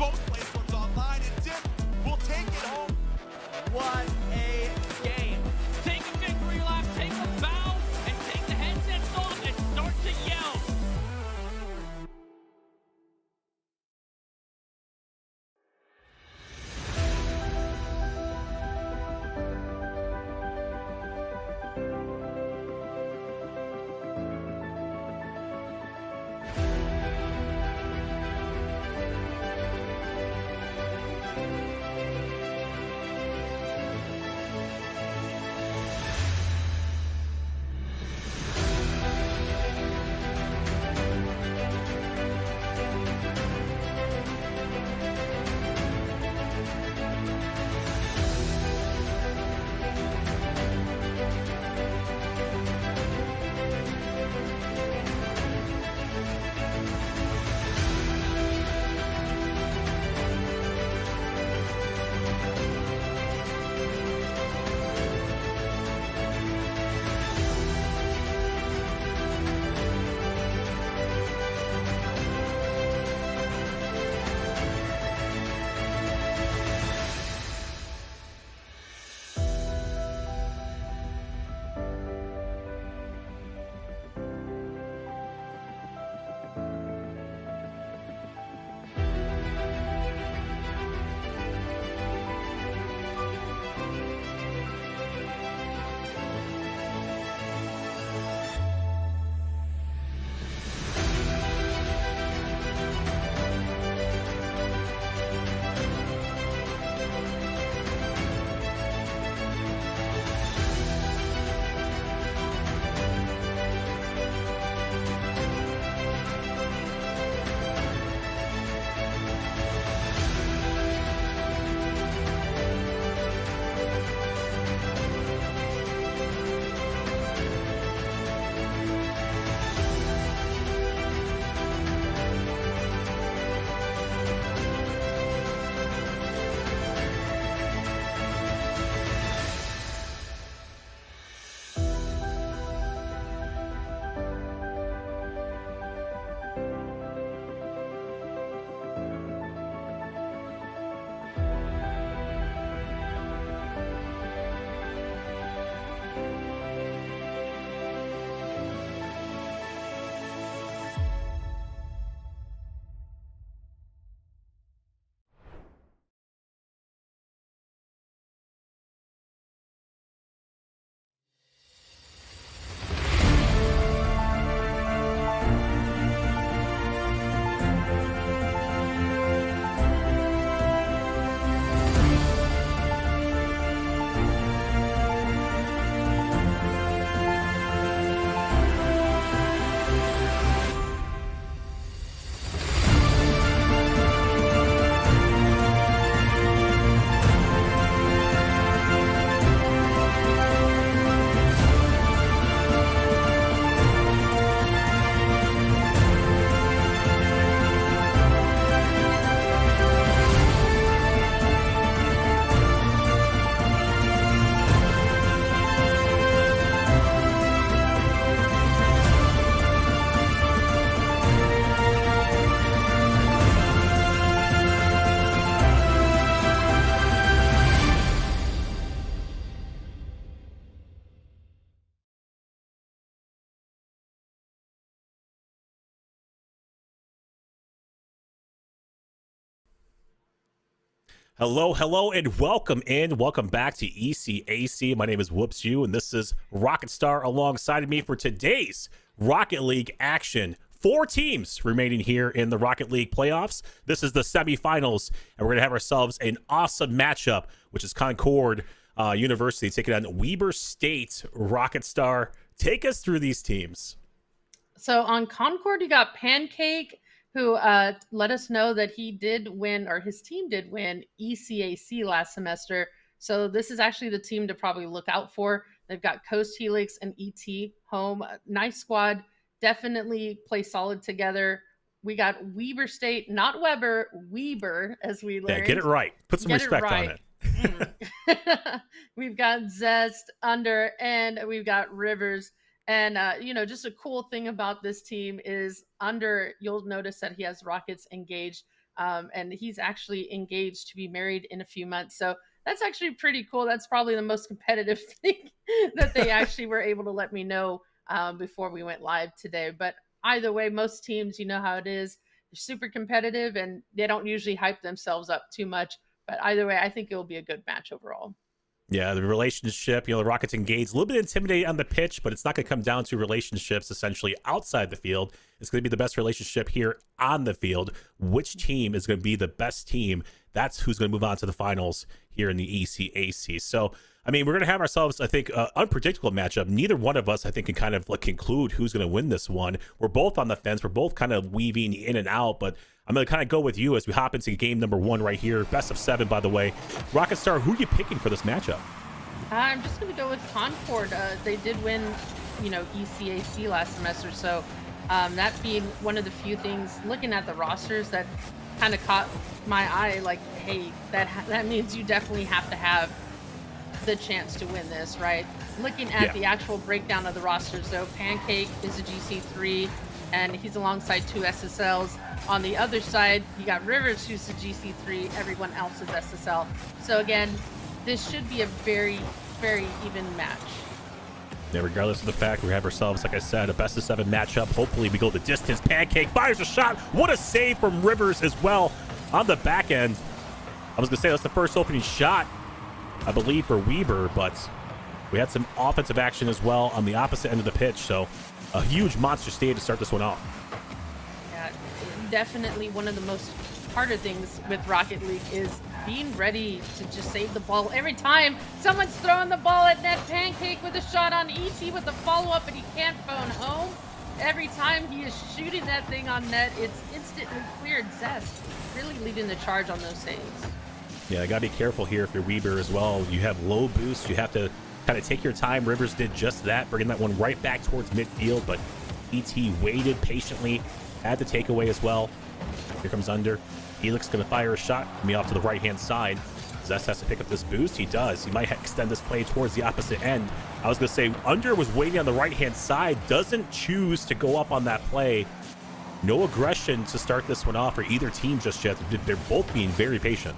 both platforms online, and Dip will take it home. What a game. Take a victory lap, take a bow, and take the headsets off and start to yell. Hello, and welcome in. Welcome back to ECAC. My name is Whoops You, and this is Rocket Star alongside of me for today's Rocket League action. 4 teams remaining here in the Rocket League playoffs. This is the semifinals, and we're going to have ourselves an awesome matchup, which is Concord University taking on Weber State. Rocket Star, take us through these teams. So on Concord, you got Pancake, who let us know that he did win, or his team did win, ECAC last semester. So this is actually the team to probably look out for. They've got Coast Helix and ET home. Nice squad. Definitely play solid together. We got Weber State, not Weber, Weber, as we learned. Yeah, get it right. Put some respect on it. We've got Zest, Under, and we've got Rivers. And, just a cool thing about this team is Under, you'll notice that he has rockets engaged. and he's actually engaged to be married in a few months. So that's actually pretty cool. That's probably the most competitive thing that they actually were able to let me know before we went live today. But either way, most teams, you know how it is. They're super competitive and they don't usually hype themselves up too much. But either way, I think it will be a good match overall. Yeah, the relationship, the Rockets engaged, a little bit intimidating on the pitch, but it's not going to come down to relationships essentially outside the field. It's going to be the best relationship here on the field. Which team is going to be the best team? That's who's going to move on to the finals here in the ECAC. So, I mean, we're going to have ourselves, I think, an unpredictable matchup. Neither one of us, I think, can kind of conclude who's going to win this one. We're both on the fence. We're both kind of weaving in and out, but I'm going to kind of go with you as we hop into game number 1 right here. Best of 7, by the way. Rocket Star, who are you picking for this matchup? I'm just going to go with Concord. They did win, ECAC last semester. So that being one of the few things, looking at the rosters, that kind of caught my eye. Like, hey, that means you definitely have to have the chance to win this, right? Looking at the actual breakdown of the rosters, though, Pancake is a GC3, and he's alongside 2 SSLs. On the other side, you got Rivers, who's a GC3. Everyone else is SSL. So again, this should be a very, very even match. Yeah, regardless of the fact, we have ourselves, like I said, a best of 7 matchup. Hopefully we go the distance. Pancake fires a shot. What a save from Rivers as well on the back end. I was going to say that's the first opening shot, I believe, for Weber, but we had some offensive action as well on the opposite end of the pitch. So a huge monster stage to start this one off. Yeah, definitely one of the most harder things with Rocket League is being ready to just save the ball. Every time someone's throwing the ball at net, Pancake with a shot on ET with a follow-up, and he can't phone home. Every time he is shooting that thing on net, it's instantly cleared. Zest really leading the charge on those saves. Yeah, I gotta be careful here if you're Weber as well. You have low boost. You have to kind of take your time. Rivers did just that, bringing that one right back towards midfield, but ET waited patiently, had the takeaway as well. Here comes Under. Helix gonna fire a shot, coming off to the right-hand side. Zest has to pick up this boost. He does. He might extend this play towards the opposite end. I was gonna say, Under was waiting on the right-hand side, doesn't choose to go up on that play. No aggression to start this one off for either team just yet. They're both being very patient.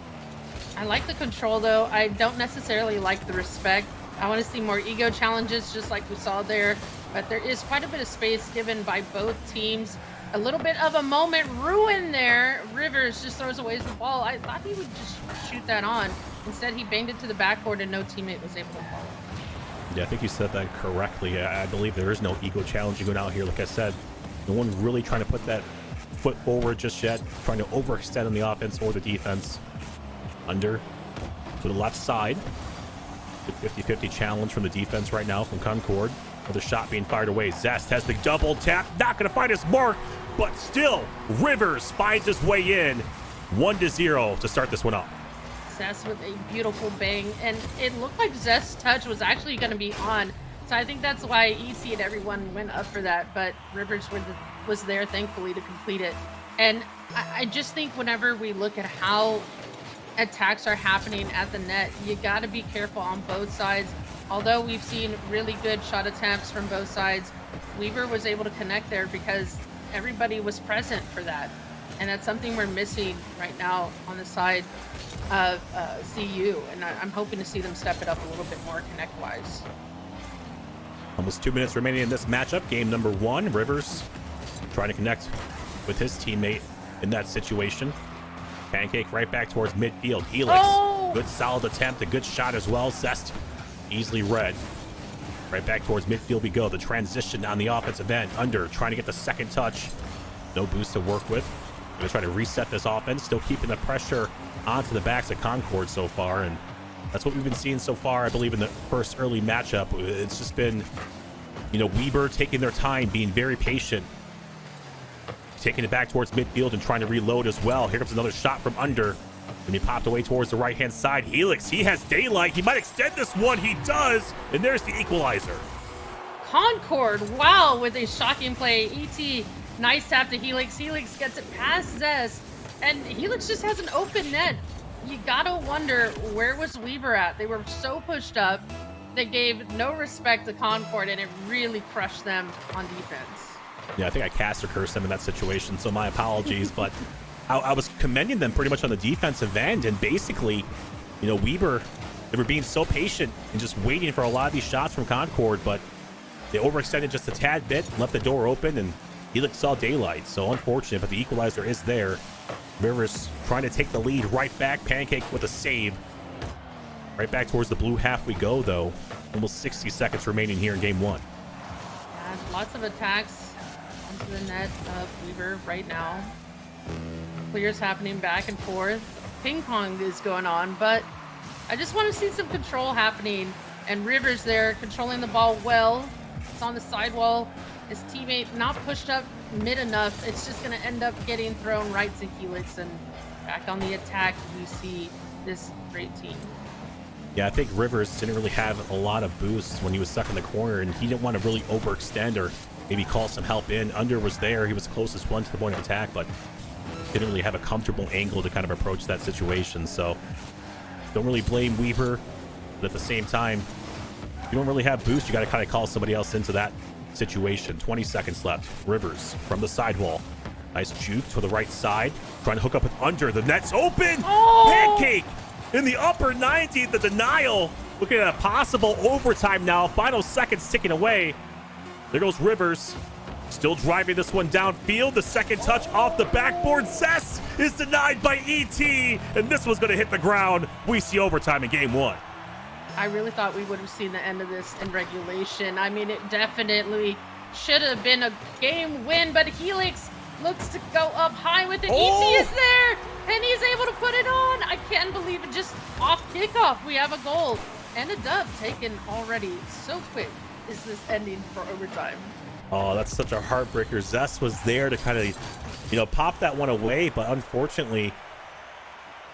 I like the control, though. I don't necessarily like the respect. I want to see more ego challenges, just like we saw there. But there is quite a bit of space given by both teams. A little bit of a moment ruined there. Rivers just throws away the ball. I thought he would just shoot that on. Instead, he banged it to the backboard, and no teammate was able to follow. Yeah, I think you said that correctly. I believe there is no ego challenge going out here. Like I said, no one really trying to put that foot forward just yet, trying to overextend on the offense or the defense. Under to the left side. Good 50-50 challenge from the defense right now from Concord. Another shot being fired away. Zest has the double tap. Not going to find his mark, but still, Rivers finds his way in. 1-0 to start this one off. Zest with a beautiful bang, and it looked like Zest's touch was actually going to be on. So I think that's why EC and everyone went up for that, but Rivers was there, thankfully, to complete it. And I just think whenever we look at how attacks are happening at the net, you got to be careful on both sides. Although we've seen really good shot attempts from both sides, Weaver was able to connect there because everybody was present for that. And that's something we're missing right now on the side of CU. And I'm hoping to see them step it up a little bit more connect-wise. Almost 2 minutes remaining in this matchup. Game number 1. Rivers trying to connect with his teammate in that situation. Pancake right back towards midfield. Helix, good solid attempt, a good shot as well. Zest easily read. Right back towards midfield we go. The transition on the offensive end. Under trying to get the second touch. No boost to work with. Going to try to reset this offense. Still keeping the pressure onto the backs of Concord so far. And that's what we've been seeing so far, I believe, in the first early matchup. It's just been, Weber taking their time, being very patient. Taking it back towards midfield and trying to reload as well. Here comes another shot from Under. And he popped away towards the right-hand side. Helix, he has daylight. He might extend this one. He does. And there's the equalizer. Concord, wow, with a shocking play. ET, nice tap to Helix. Helix gets it past Zest. And Helix just has an open net. You gotta wonder, where was Weber at? They were so pushed up. They gave no respect to Concord, and it really crushed them on defense. Yeah, I think I cast or cursed him in that situation, so my apologies. But I was commending them pretty much on the defensive end, and basically, you know, Weber, they were being so patient and just waiting for a lot of these shots from Concord, but they overextended just a tad bit, left the door open, and Helix saw daylight. So unfortunate, but the equalizer is there. Rivers trying to take the lead right back. Pancake with a save. Right back towards the blue half we go, though. Almost 60 seconds remaining here in game one. Yeah, lots of attacks onto the net of Weaver right now. Clears happening back and forth. Ping pong is going on, but I just want to see some control happening. And Rivers there controlling the ball well. It's on the sidewall. His teammate not pushed up mid enough. It's just going to end up getting thrown right to Helix. And back on the attack, we see this great team. Yeah, I think Rivers didn't really have a lot of boosts when he was stuck in the corner, and he didn't want to really overextend or maybe call some help in. Under was there. He was the closest one to the point of attack, but didn't really have a comfortable angle to kind of approach that situation. So don't really blame Weaver, but at the same time, if you don't really have boost, you got to kind of call somebody else into that situation. 20 seconds left. Rivers from the sidewall. Nice juke to the right side. Trying to hook up with Under. The net's open. Oh! Pancake in the upper 90. The denial. Looking at a possible overtime now. Final seconds ticking away. There goes Rivers. Still driving this one downfield. The second touch off the backboard. Zess is denied by ET. And this was going to hit the ground. We see overtime in game one. I really thought we would have seen the end of this in regulation. I mean, it definitely should have been a game win, but Helix looks to go up high with it. Oh! ET is there, and he's able to put it on. I can't believe it. Just off kickoff, we have a goal and a dub taken already. So quick is this ending for overtime. Oh, that's such a heartbreaker. Zest was there to kind of, you know, pop that one away, but unfortunately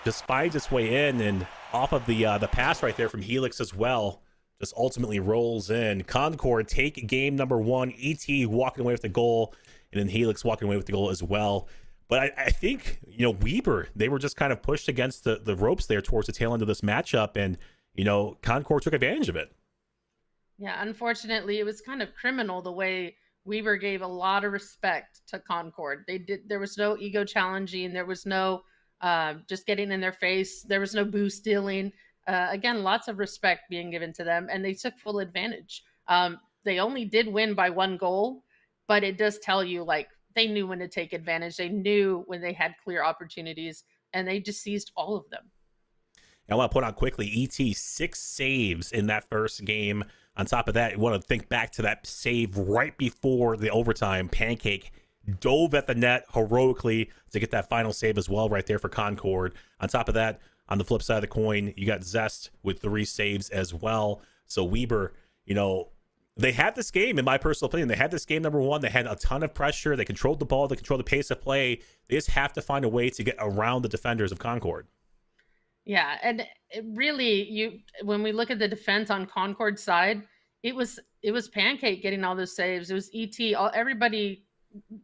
just finds its way in, and off of the pass right there from Helix as well, just ultimately rolls in. Concord take game number one. ET walking away with the goal, and then Helix walking away with the goal as well. But I think, you know, Weber, they were just kind of pushed against the ropes there towards the tail end of this matchup, and, you know, Concord took advantage of it. Yeah, unfortunately, it was kind of criminal the way Weber gave a lot of respect to Concord. There was no ego challenging. There was no just getting in their face. There was no boost stealing. Again, lots of respect being given to them, and they took full advantage. They only did win by one goal, but it does tell you, like, they knew when to take advantage. They knew when they had clear opportunities, and they just seized all of them. I want to point out quickly, ET 6 saves in that first game. On top of that, you want to think back to that save right before the overtime. Pancake dove at the net heroically to get that final save as well right there for Concord. On top of that, on the flip side of the coin, you got Zest with 3 saves as well. So Weber, you know, they had this game, in my personal opinion. They had this game number one. They had a ton of pressure. They controlled the ball. They controlled the pace of play. They just have to find a way to get around the defenders of Concord. Yeah, and it really, when we look at the defense on Concord's side, it was Pancake getting all those saves. It was ET. Everybody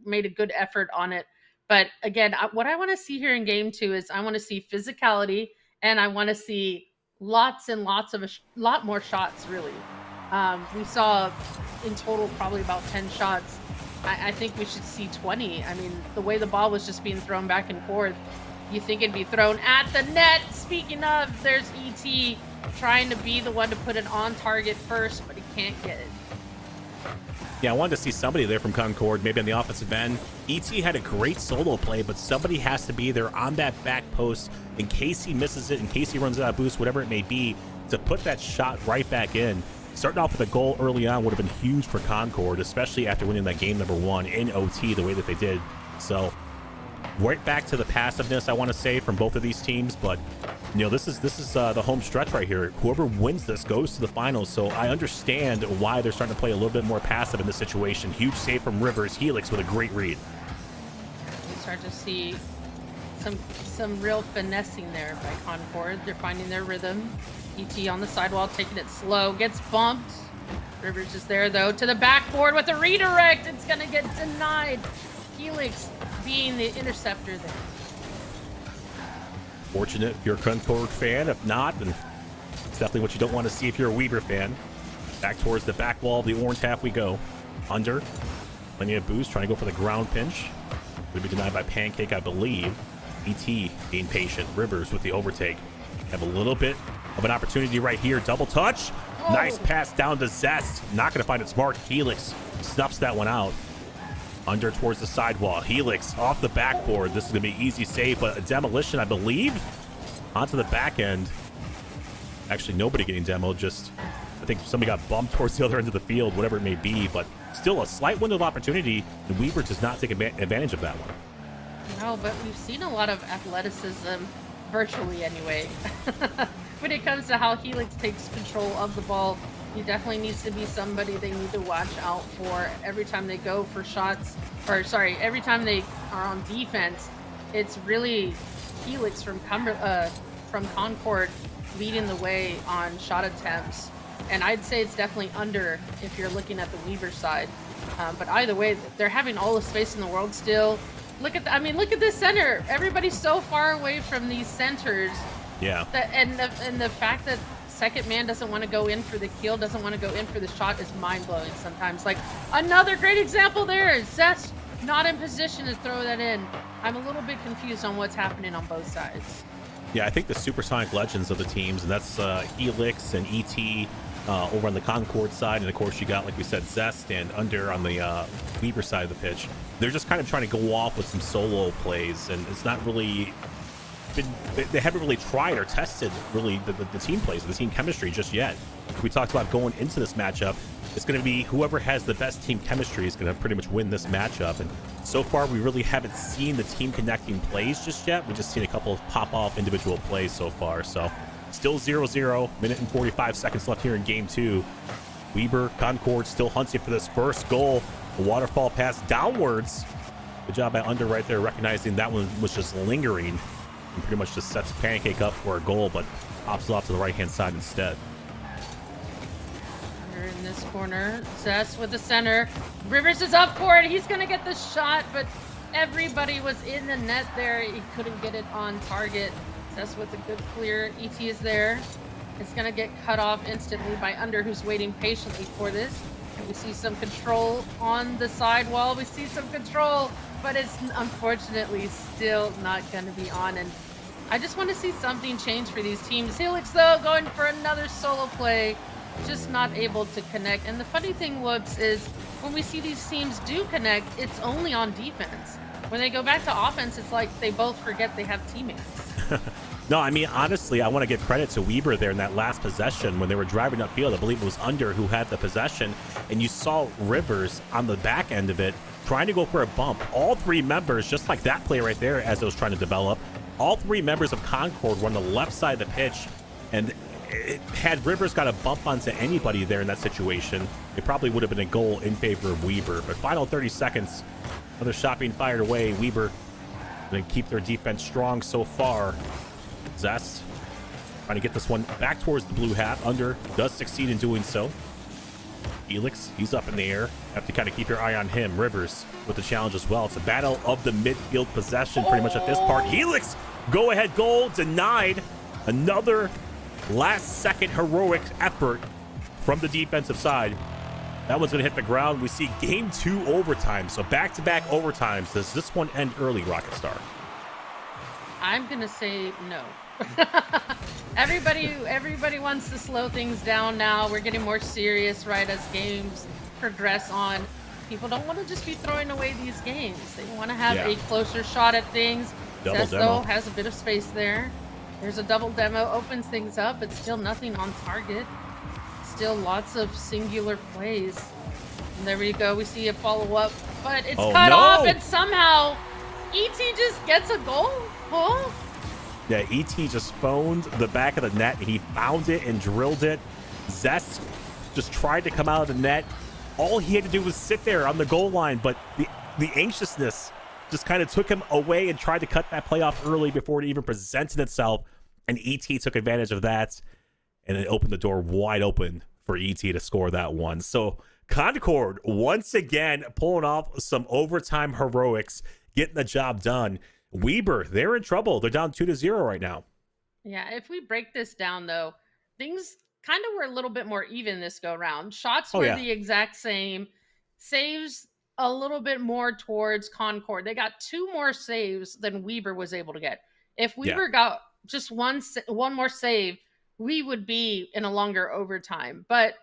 made a good effort on it. But again, what I want to see here in game two is I want to see physicality, and I want to see lots and lots of lot more shots. Really, we saw in total probably about 10 shots. I think we should see 20. I mean, the way the ball was just being thrown back and forth, you think it'd be thrown at the net. Speaking of, there's ET trying to be the one to put it on target first, but he can't get it. Yeah, I wanted to see somebody there from Concord, maybe on the offensive end. ET had a great solo play, but somebody has to be there on that back post in case he misses it, in case he runs out of boost, whatever it may be, to put that shot right back in. Starting off with a goal early on would have been huge for Concord, especially after winning that game number one in OT the way that they did. So right back to the passiveness, I want to say, from both of these teams. But, you know, this is the home stretch right here. Whoever wins this goes to the finals. So I understand why they're starting to play a little bit more passive in this situation. Huge save from Rivers. Helix with a great read. We start to see some real finessing there by Concord. They're finding their rhythm. ET on the sidewall, taking it slow, gets bumped. Rivers is there, though, to the backboard with a redirect. It's going to get denied. Helix being the interceptor there. Fortunate if you're a Concord fan. If not, then it's definitely what you don't want to see if you're a Weber fan. Back towards the back wall of the orange half we go. Under. Plenty of boost, trying to go for the ground pinch. Would be denied by Pancake, I believe. ET being patient. Rivers with the overtake. Have a little bit of an opportunity right here. Double touch. Oh. Nice pass down to Zest. Not going to find it smart. Helix snuffs that one out. Under towards the sidewall. Helix off the backboard. This is going to be easy save, but a demolition, I believe, onto the back end. Actually, nobody getting demoed. Just, I think somebody got bumped towards the other end of the field, whatever it may be. But still a slight window of opportunity, and Weaver does not take advantage of that one. No, but we've seen a lot of athleticism, virtually anyway. When it comes to how Helix takes control of the ball, he definitely needs to be somebody they need to watch out for every time they go for shots, or sorry, every time they are on defense. It's really Helix from Concord leading the way on shot attempts, and I'd say it's definitely under if you're looking at the Weaver side. But either way, they're having all the space in the world still. Look at look at this center. Everybody's so far away from these centers. Yeah. And the fact that second man doesn't want to go in for the kill, doesn't want to go in for the shot is mind-blowing sometimes. Like, another great example there. Zest not in position to throw that in. I'm a little bit confused on what's happening on both sides. Yeah, I think the supersonic legends of the teams, and that's Helix and ET over on the Concord side, and of course you got, like we said, Zest and Under on the Weaver side of the pitch. They're just kind of trying to go off with some solo plays, and it's not really been, they haven't really tried or tested really the team plays, the team chemistry just yet. We talked about going into this matchup, it's going to be whoever has the best team chemistry is going to pretty much win this matchup. And so far, we really haven't seen the team connecting plays just yet. We've just seen a couple of pop-off individual plays so far. So still 0-0, minute and 45 seconds left here in game two. Weber, Concord still hunting for this first goal. A waterfall pass downwards. Good job by Under right there, recognizing that one was just lingering and pretty much just sets Pancake up for a goal, but pops it off to the right-hand side instead. In this corner, Zest with the center. Rivers is up for it. He's going to get the shot, but everybody was in the net there. He couldn't get it on target. Zest with a good clear. ET is there. It's going to get cut off instantly by Under, who's waiting patiently for this. And we see some control on the sidewall. We see some control, but it's unfortunately still not going to be on. And I just want to see something change for these teams. Helix, though, going for another solo play. Just not able to connect. And the funny thing, Whoops, is when we see these teams do connect, it's only on defense. When they go back to offense, it's like they both forget they have teammates. No, I mean, honestly, I want to give credit to Weber there in that last possession when they were driving upfield. I believe it was Under who had the possession, and you saw Rivers on the back end of it trying to go for a bump. All three members, just like that play right there as it was trying to develop, all three members of Concord were on the left side of the pitch, and had Rivers got a bump onto anybody there in that situation, it probably would have been a goal in favor of Weber. But final 30 seconds, another shot being fired away. Weber going to keep their defense strong so far. Zest trying to get this one back towards the blue hat. Under does succeed in doing so. Helix, he's up in the air. Have to kind of keep your eye on him. Rivers with the challenge as well. It's a battle of the midfield possession pretty much at this part. Helix, go-ahead goal denied. Another last-second heroic effort from the defensive side. That one's going to hit the ground. We see game two overtime. So back-to-back overtimes. Does this one end early, Rocket Star? I'm going to say no. Everybody wants to slow things down now. We're getting more serious, right, as games progress on. People don't want to just be throwing away these games. They want to have a closer shot at things. Zesto has a bit of space there. There's a double demo, opens things up, but still nothing on target. Still lots of singular plays. And there we go. We see a follow-up, but it's cut off, and somehow ET just gets a goal. Oh. Yeah, ET just phoned the back of the net. He found it and drilled it. Zest just tried to come out of the net. All he had to do was sit there on the goal line, but the anxiousness just kind of took him away and tried to cut that play off early before it even presented itself. And ET took advantage of that, and it opened the door wide open for ET to score that one. So Concord, once again, pulling off some overtime heroics, getting the job done. Weber, they're in trouble. They're down 2-0 right now. Yeah, if we break this down, though, things kind of were a little bit more even this go round. Shots were the exact same. Saves a little bit more towards Concord. They got 2 more saves than Weber was able to get. If Weber got just one more save, we would be in a longer overtime. But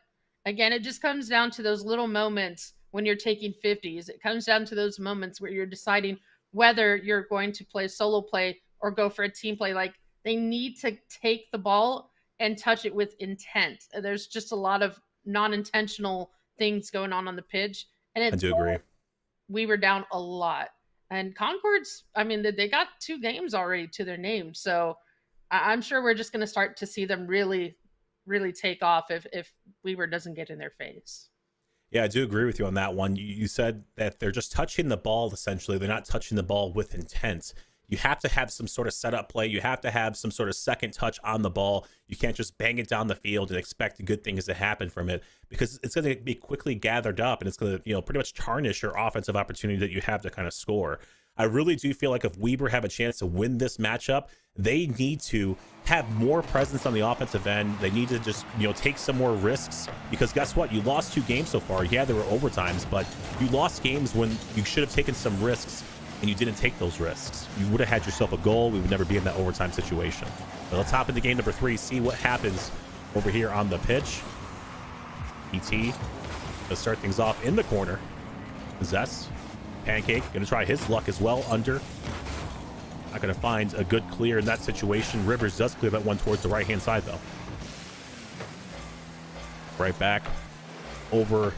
again, it just comes down to those little moments when you're taking 50s. It comes down to those moments where you're deciding whether you're going to play solo play or go for a team play. Like, they need to take the ball and touch it with intent. There's just a lot of non-intentional things going on the pitch. And I do agree. We were down a lot. And Concord's, I mean, they got 2 games already to their name. So I'm sure we're just going to start to see them really, really take off if Weber doesn't get in their face. Yeah, I do agree with you on that one. You said that they're just touching the ball, essentially. They're not touching the ball with intent. You have to have some sort of setup play. You have to have some sort of second touch on the ball. You can't just bang it down the field and expect good things to happen from it, because it's going to be quickly gathered up, and it's going to, pretty much tarnish your offensive opportunity that you have to kind of score. I really do feel like if Weber have a chance to win this matchup, they need to have more presence on the offensive end. They need to just, take some more risks, because guess what? You lost 2 games so far. Yeah, there were overtimes, but you lost games when you should have taken some risks, and you didn't take those risks. You would have had yourself a goal. We would never be in that overtime situation. But let's hop into game number 3, see what happens over here on the pitch. ET, let's start things off in the corner. Zest, Pancake, gonna try his luck as well under. Not gonna find a good clear in that situation. Rivers does clear that one towards the right-hand side, though. Right back over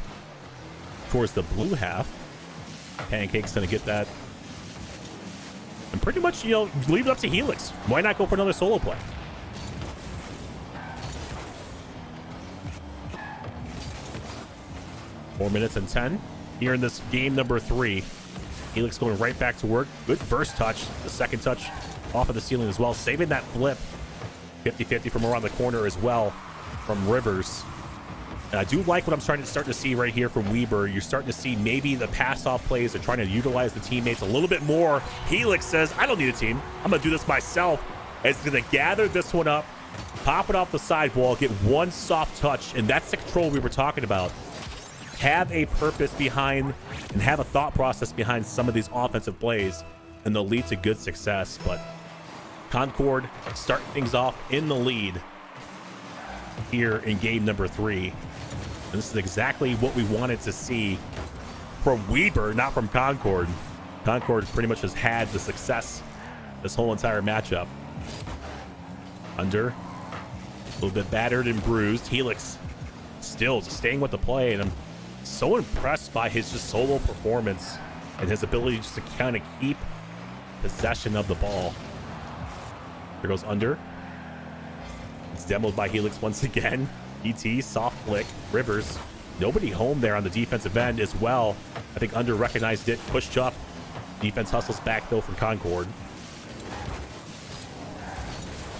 towards the blue half. Pancake's gonna get that. And pretty much, leave it up to Helix. Why not go for another solo play? Four minutes and 10 here in this game number 3. Helix going right back to work. Good first touch. The second touch off of the ceiling as well. Saving that flip. 50-50 from around the corner as well from Rivers. And I do like what I'm starting to see right here from Weber. You're starting to see maybe the pass-off plays. They're trying to utilize the teammates a little bit more. Helix says, I don't need a team. I'm going to do this myself. It's going to gather this one up, pop it off the sidewall, get one soft touch, and that's the control we were talking about. Have a purpose behind and have a thought process behind some of these offensive plays, and they'll lead to good success. But Concord starting things off in the lead here in game number 3. And this is exactly what we wanted to see from Weber, not from Concord. Concord pretty much has had the success this whole entire matchup. Under, a little bit battered and bruised. Helix still just staying with the play, and I'm so impressed by his just solo performance and his ability just to kind of keep possession of the ball. There goes under. It's demoed by Helix once again. ET, soft flick. Rivers, nobody home there on the defensive end as well. I think under recognized it, pushed up. Defense hustles back though from Concord.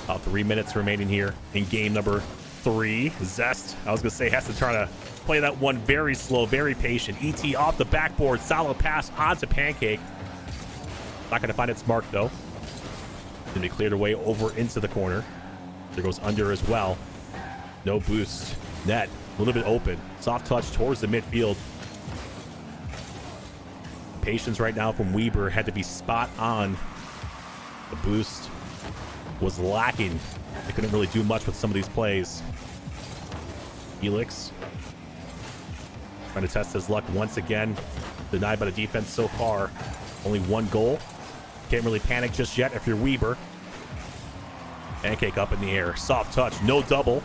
About 3 minutes remaining here in game number 3. Zest, I was gonna say, has to try to play that one very slow, very patient. ET off the backboard, solid pass onto Pancake. Not gonna find its mark though. Gonna be cleared away over into the corner. There goes under as well. No boost. Net a little bit open. Soft touch towards the midfield. Patience right now from Weber had to be spot on. The boost was lacking. They couldn't really do much with some of these plays. Helix trying to test his luck once again. Denied by the defense so far. Only 1 goal. Can't really panic just yet if you're Weber. Pancake up in the air. Soft touch. No double.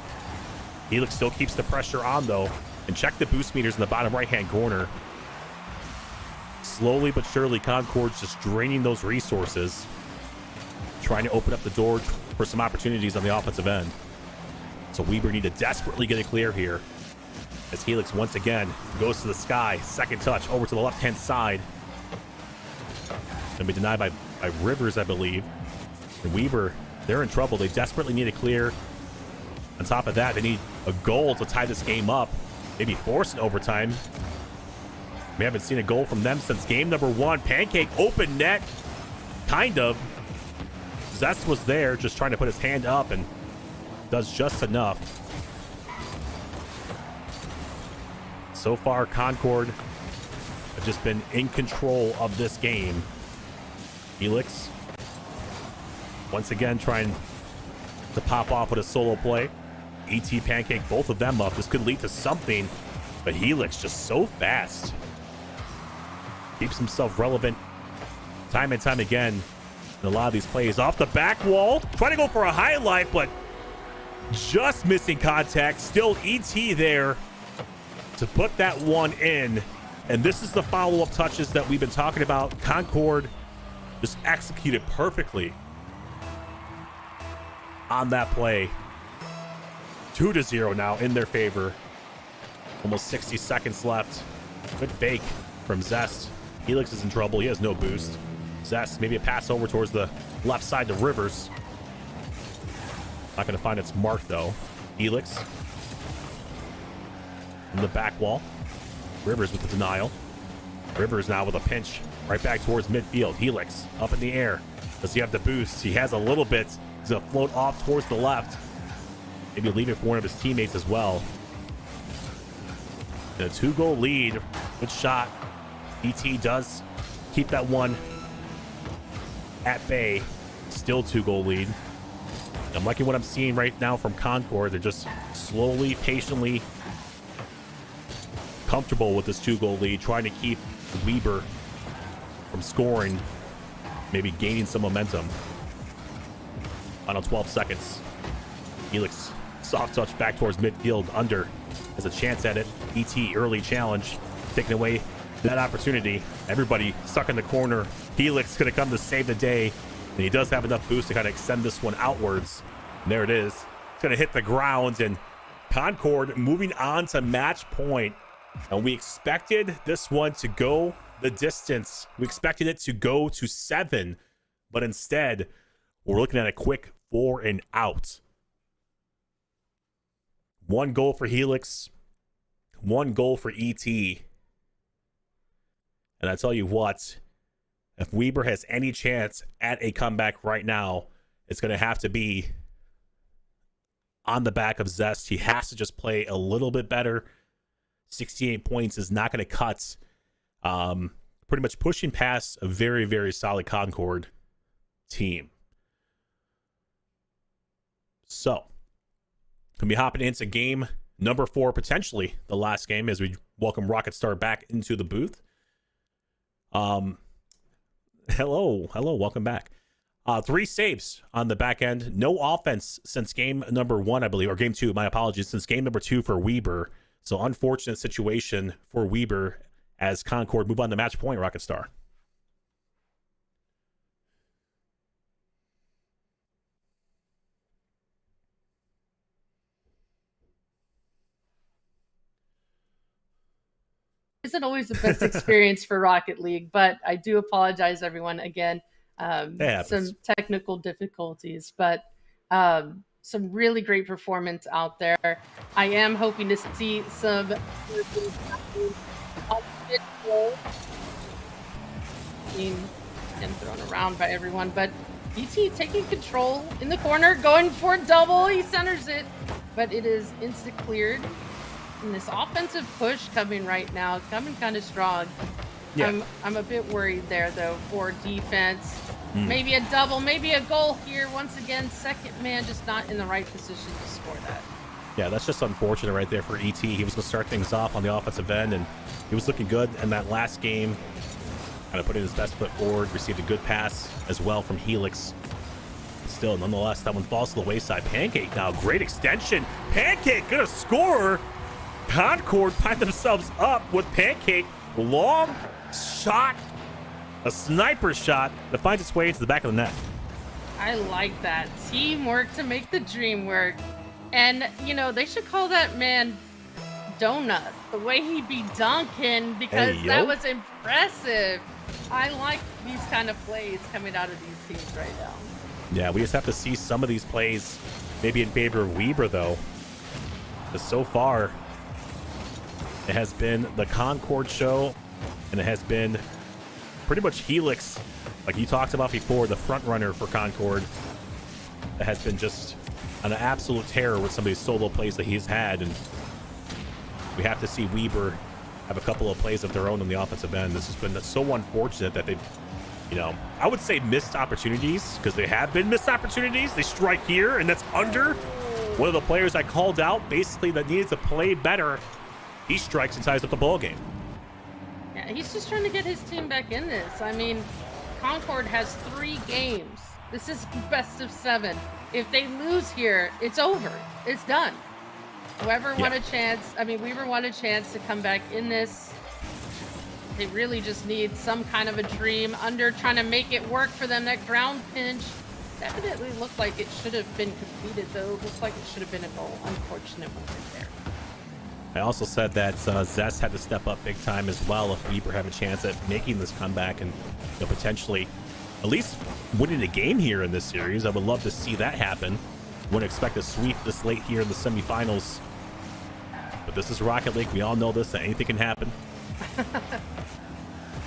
Helix still keeps the pressure on, though. And check the boost meters in the bottom right-hand corner. Slowly but surely, Concord's just draining those resources. Trying to open up the door for some opportunities on the offensive end. So Weber need to desperately get it clear here. As Helix once again goes to the sky. Second touch over to the left-hand side. Gonna be denied by Rivers, I believe. And Weber, they're in trouble. They desperately need a clear. On top of that, they need a goal to tie this game up. Maybe force an overtime. We haven't seen a goal from them since game number 1. Pancake open net. Kind of. Zest was there just trying to put his hand up and does just enough. So far, Concord have just been in control of this game. Helix, once again, trying to pop off with a solo play. ET, Pancake, both of them up. This could lead to something, but Helix just so fast. Keeps himself relevant time and time again in a lot of these plays. Off the back wall, trying to go for a highlight, but just missing contact. Still ET there to put that one in. And this is the follow-up touches that we've been talking about. Concord just executed perfectly on that play. 2-0 now in their favor. Almost 60 seconds left. Good fake from Zest. Helix is in trouble. He has no boost. Zest, maybe a pass over towards the left side to Rivers. Not going to find its mark, though. Helix in the back wall. Rivers with the denial. Rivers now with a pinch right back towards midfield. Helix up in the air. Does he have the boost? He has a little bit. He's going to float off towards the left. Maybe leave it for one of his teammates as well. And a 2-goal lead. Good shot. ET does keep that one at bay. Still 2-goal lead. I'm liking what I'm seeing right now from Concord. They're just slowly, patiently comfortable with this 2-goal lead, trying to keep Weber from scoring, maybe gaining some momentum. Final 12 seconds. Helix, soft touch back towards midfield. Under has a chance at it. ET, early challenge, taking away that opportunity. Everybody stuck in the corner. Helix going to come to save the day, and he does have enough boost to kind of extend this one outwards. And there it is. It's going to hit the ground, and Concord moving on to match point. And we expected this one to go the distance. We expected it to go to 7, but instead we're looking at a quick 4 and out. 1 goal for Helix, 1 goal for ET. And I tell you what, if Weber has any chance at a comeback right now, it's going to have to be on the back of Zest. He has to just play a little bit better. 68 points is not going to cut. Pretty much pushing past a very, very solid Concord team. So, going to be hopping into game number 4, potentially the last game, as we welcome Rocket Star back into the booth. Hello, welcome back. 3 saves on the back end. No offense since game number 1, I believe, or game 2, my apologies, since game number 2 for Weber. So unfortunate situation for Weber as Concord move on to match point, Rocket Star. Isn't always the best experience for Rocket League, but I do apologize, everyone. Again, some technical difficulties, but some really great performance out there. I am hoping to see some being thrown around by everyone, but ET taking control in the corner, going for a double. He centers it, but it is insta cleared. And this offensive push coming right now, coming kind of strong. Yeah. I'm a bit worried there, though, for defense. Maybe a double, maybe a goal here. Once again, second man just not in the right position to score that. Yeah, that's just unfortunate right there for ET. He was going to start things off on the offensive end, and he was looking good in that last game. Kind of putting his best foot forward, received a good pass as well from Helix. Still, nonetheless, that one falls to the wayside. Pancake now, great extension. Pancake going to score. Concord find themselves up with Pancake. Long shot, a sniper shot that finds its way into the back of the net. I like that. Teamwork to make the dream work. And, you know, they should call that man Donut, the way he be dunking, because that was impressive. I like these kind of plays coming out of these teams right now. Yeah, we just have to see some of these plays maybe in favor of Weber, though. Because so far, it has been the Concord show, and it has been pretty much Helix, like you talked about before, the front runner for Concord. It has been just an absolute terror with some of these solo plays that he's had, and we have to see Weber have a couple of plays of their own on the offensive end. This has been so unfortunate that they've, you know, I would say missed opportunities, because they have been missed opportunities. They strike here, and that's under. One of the players I called out, basically, that needed to play better, he strikes and ties up the ball game. Yeah, he's just trying to get his team back in this. I mean, Concord has 3 games. This is best of 7. If they lose here, it's over. It's done. Whoever won a chance, I mean, Weber won a chance to come back in this. They really just need some kind of a dream. Under trying to make it work for them. That ground pinch definitely looked like it should have been completed, though. Looks like it should have been a goal. Unfortunate moment there. I also said that Zest had to step up big time as well if Weber have a chance at making this comeback and, you know, potentially at least winning a game here in this series. I would love to see that happen. Wouldn't expect a sweep this late here in the semifinals. But this is Rocket League. We all know this, that anything can happen.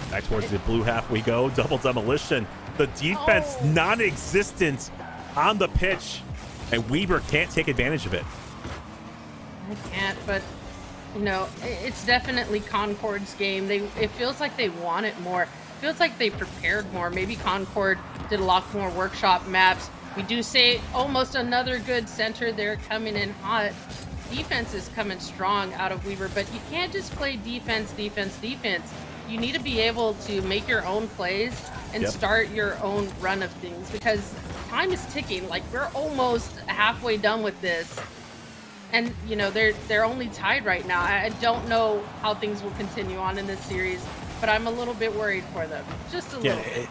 Back towards the blue half we go. Double demolition. The defense non-existent on the pitch. And Weber can't take advantage of it. I can't, but, you know, it's definitely Concord's game. It feels like they want it more. It feels like they prepared more. Maybe Concord did a lot more workshop maps. We do say almost another good center. They're coming in hot. Defense is coming strong out of Weber, but you can't just play defense, defense, defense. You need to be able to make your own plays and start your own run of things, because time is ticking. Like, we're almost halfway done with this. And, you know, they're only tied right now. I don't know how things will continue on in this series, but I'm a little bit worried for them. Just a little bit.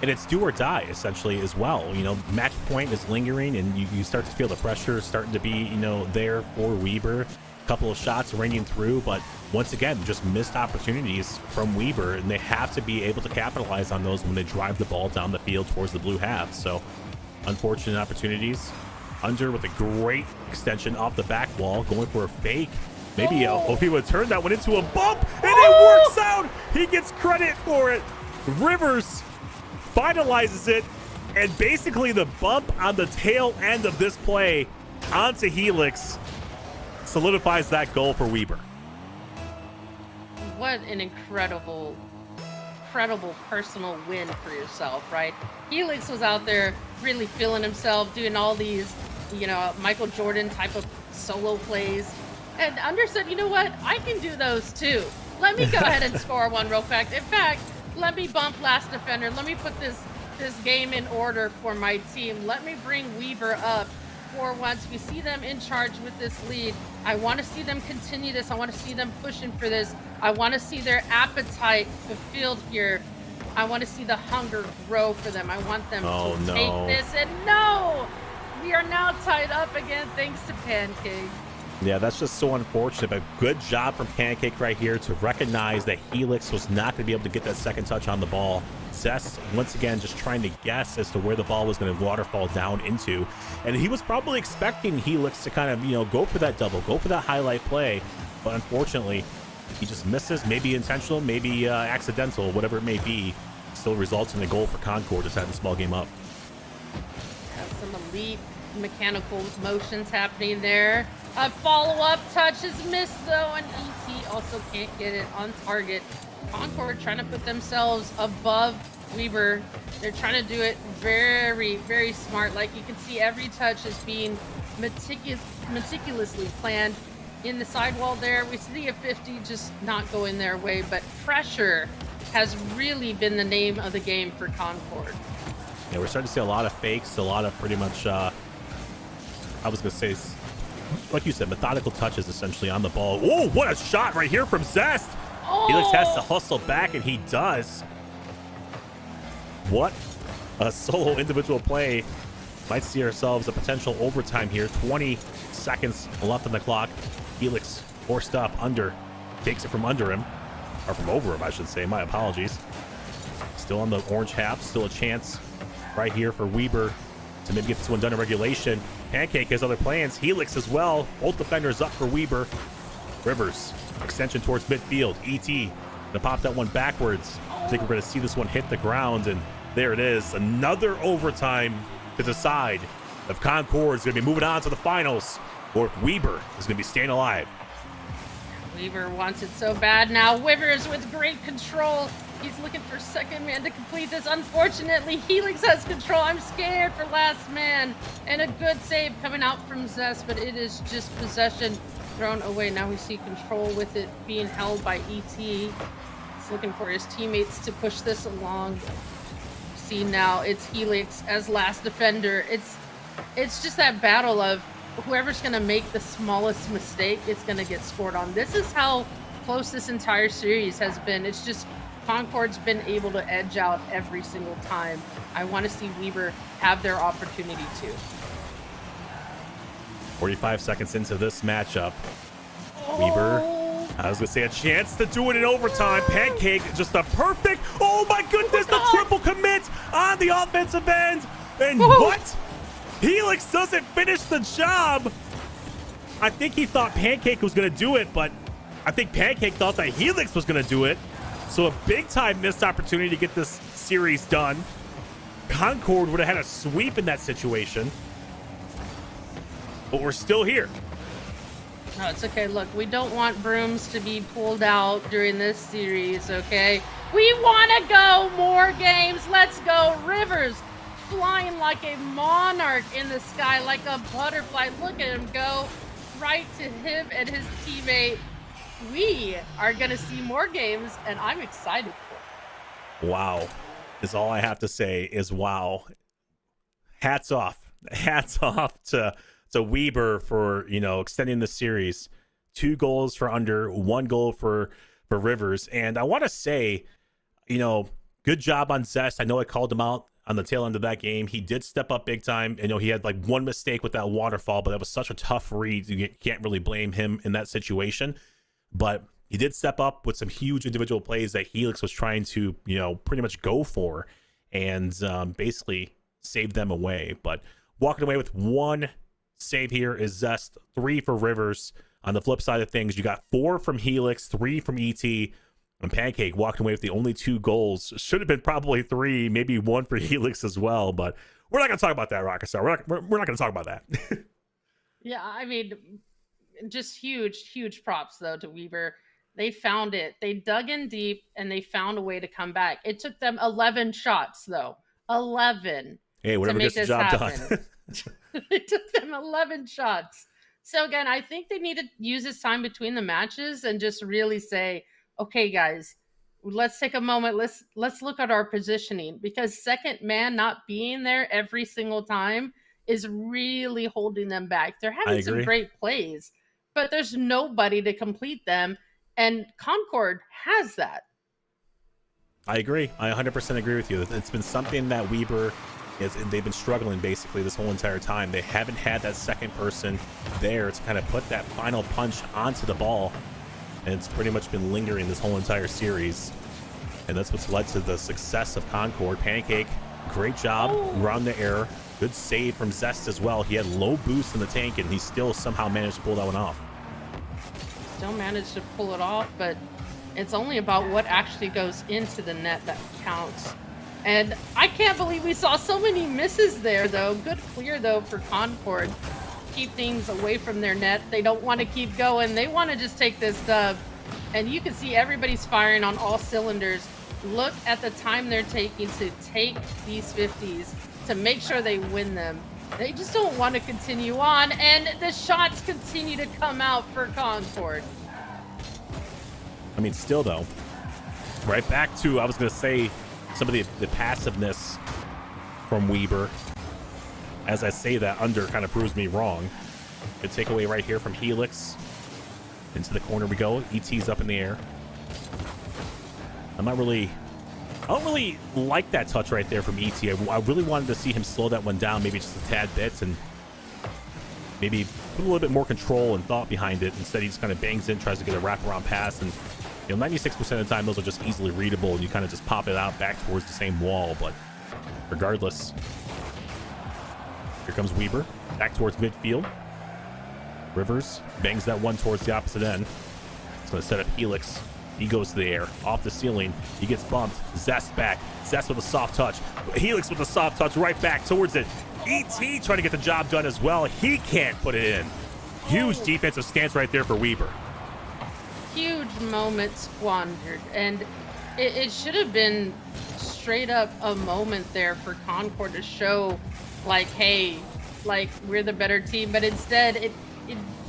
And it's do or die, essentially, as well. You know, match point is lingering, and you start to feel the pressure starting to be, you know, there for Weber. A couple of shots raining through, but once again, just missed opportunities from Weber, and they have to be able to capitalize on those when they drive the ball down the field towards the blue half. So, unfortunate opportunities. Under with a great extension off the back wall, going for a fake. Maybe if he would turn that one into a bump, and it works out. He gets credit for it. Rivers finalizes it, and basically the bump on the tail end of this play onto Helix solidifies that goal for Weber. What an incredible personal win for yourself, right? Helix was out there really feeling himself, doing all these, you know, Michael Jordan type of solo plays. And Under said, you know what? I can do those too. Let me go ahead and score one real quick. In fact, let me bump last defender. Let me put this game in order for my team. Let me bring Weber up for once. We see them in charge with this lead. I want to see them continue this. I want to see them pushing for this. I want to see their appetite fulfilled here. I want to see the hunger grow for them. I want them to take this. And no! We are now tied up again thanks to Pancake. Yeah, that's just so unfortunate, but good job from Pancake right here to recognize that Helix was not going to be able to get that second touch on the ball. Zest, once again, just trying to guess as to where the ball was going to waterfall down into. And he was probably expecting Helix to kind of, you know, go for that double, go for that highlight play. But unfortunately, he just misses, maybe intentional, maybe accidental, whatever it may be. Still results in a goal for Concord to tie the small game up. Some elite mechanical motions happening there. A follow-up touch is missed, though, and ET also can't get it on target. Concord trying to put themselves above Weber. They're trying to do it very, very smart. Like, you can see every touch is being meticulously planned. In the sidewall there, we see a 50 just not going their way, but pressure has really been the name of the game for Concord. Yeah, we're starting to see a lot of fakes, a lot of pretty much, I was going to say, like you said, methodical touches essentially on the ball. Oh, what a shot right here from Zest. Helix has to hustle back, and he does. What a solo individual play. Might see ourselves a potential overtime here. 20 seconds left on the clock. Helix forced up. Under takes it from under him, or from over him, I should say. My apologies. Still on the orange half. Still a chance right here for Weber to maybe get this one done in regulation. Pancake has other plans. Helix as well. Both defenders up for Weber. Rivers, extension towards midfield. ET gonna pop that one backwards. I think we're gonna see this one hit the ground, and there it is. Another overtime to decide if Concord is gonna be moving on to the finals or if Weber is gonna be staying alive. Weaver wants it so bad now. Wivers with great control. He's looking for second man to complete this. Unfortunately, Helix has control. I'm scared for last man. And a good save coming out from Zest, but it is just possession thrown away. Now we see control with it being held by ET. He's looking for his teammates to push this along. See now it's Helix as last defender. It's just that battle of whoever's going to make the smallest mistake, it's going to get scored on. This is how close this entire series has been. It's just Concord's been able to edge out every single time. I want to see Weaver have their opportunity too. 45 seconds into this matchup. Weaver, I was going to say a chance to do it in overtime. Pancake, just a perfect, oh my goodness, the triple commit on the offensive end. And what? Helix doesn't finish the job. I think he thought Pancake was going to do it, but I think Pancake thought that Helix was going to do it. So a big-time missed opportunity to get this series done. Concord would have had a sweep in that situation. But we're still here. No, it's okay. Look, we don't want brooms to be pulled out during this series, okay? We want to go more games. Let's go. Rivers flying like a monarch in the sky, like a butterfly. Look at him go right to him and his teammate. We are going to see more games, and I'm excited for it. Wow. Is all I have to say is wow. Hats off. Hats off to Weber for, you know, extending the series. 2 goals for Under, 1 goal for Rivers. And I want to say, you know, good job on Zest. I know I called him out on the tail end of that game. He did step up big time. You know, he had like 1 mistake with that waterfall, but that was such a tough read. You can't really blame him in that situation. But he did step up with some huge individual plays that Helix was trying to, you know, pretty much go for and basically save them away. But walking away with 1 save here is Zest, 3 for Rivers. On the flip side of things, you got 4 from Helix, 3 from ET, and Pancake walking away with the only 2 goals. Should have been probably 3, maybe 1 for Helix as well. But we're not going to talk about that, Rockstar. We're not going to talk about that. Yeah, I mean, just huge props, though, to Weaver. They found it. They dug in deep, and they found a way to come back. It took them 11 shots, though. 11. Hey, whatever gets the job done. It took them 11 shots. So, again, I think they need to use this time between the matches and just really say, okay, guys, let's take a moment. Let's look at our positioning, because second man not being there every single time is really holding them back. They're having some great plays, but there's nobody to complete them, and Concord has that. I agree. I 100% agree with you. It's been something that Weber they've been struggling basically this whole entire time. They haven't had that second person there to kind of put that final punch onto the ball, and it's pretty much been lingering this whole entire series. And that's what's led to the success of Concord. Pancake, great job around the air. Good save from Zest as well. He had low boost in the tank, and he still somehow managed to pull that one off. Still managed to pull it off, but it's only about what actually goes into the net that counts. And I can't believe we saw so many misses there, though. Good clear, though, for Concord. Keep things away from their net. They don't want to keep going. They want to just take this dub. And you can see everybody's firing on all cylinders. Look at the time they're taking to take these 50s to make sure they win them. They just don't want to continue on. And the shots continue to come out for Concord. I mean, still, though, right back to, I was going to say, some of the passiveness from Weber. As I say that, Under kind of proves me wrong. Good takeaway right here from Helix. Into the corner we go. ET's up in the air. I don't really like that touch right there from ET. I really wanted to see him slow that one down, maybe just a tad bit, and maybe put a little bit more control and thought behind it. Instead, he just kind of bangs in, tries to get a wraparound pass, and 96% of the time, those are just easily readable, and you kind of just pop it out back towards the same wall. But regardless, here comes Weber back towards midfield. Rivers bangs that one towards the opposite end. It's going to set up Helix. He goes to the air, off the ceiling. He gets bumped. Zest back. Zest with a soft touch. Helix with a soft touch right back towards it. ET trying to get the job done as well. He can't put it in. Huge defensive stance right there for Weber. huge moment squandered, and it should have been straight up a moment there for Concord to show, like, hey, like, we're the better team. But instead,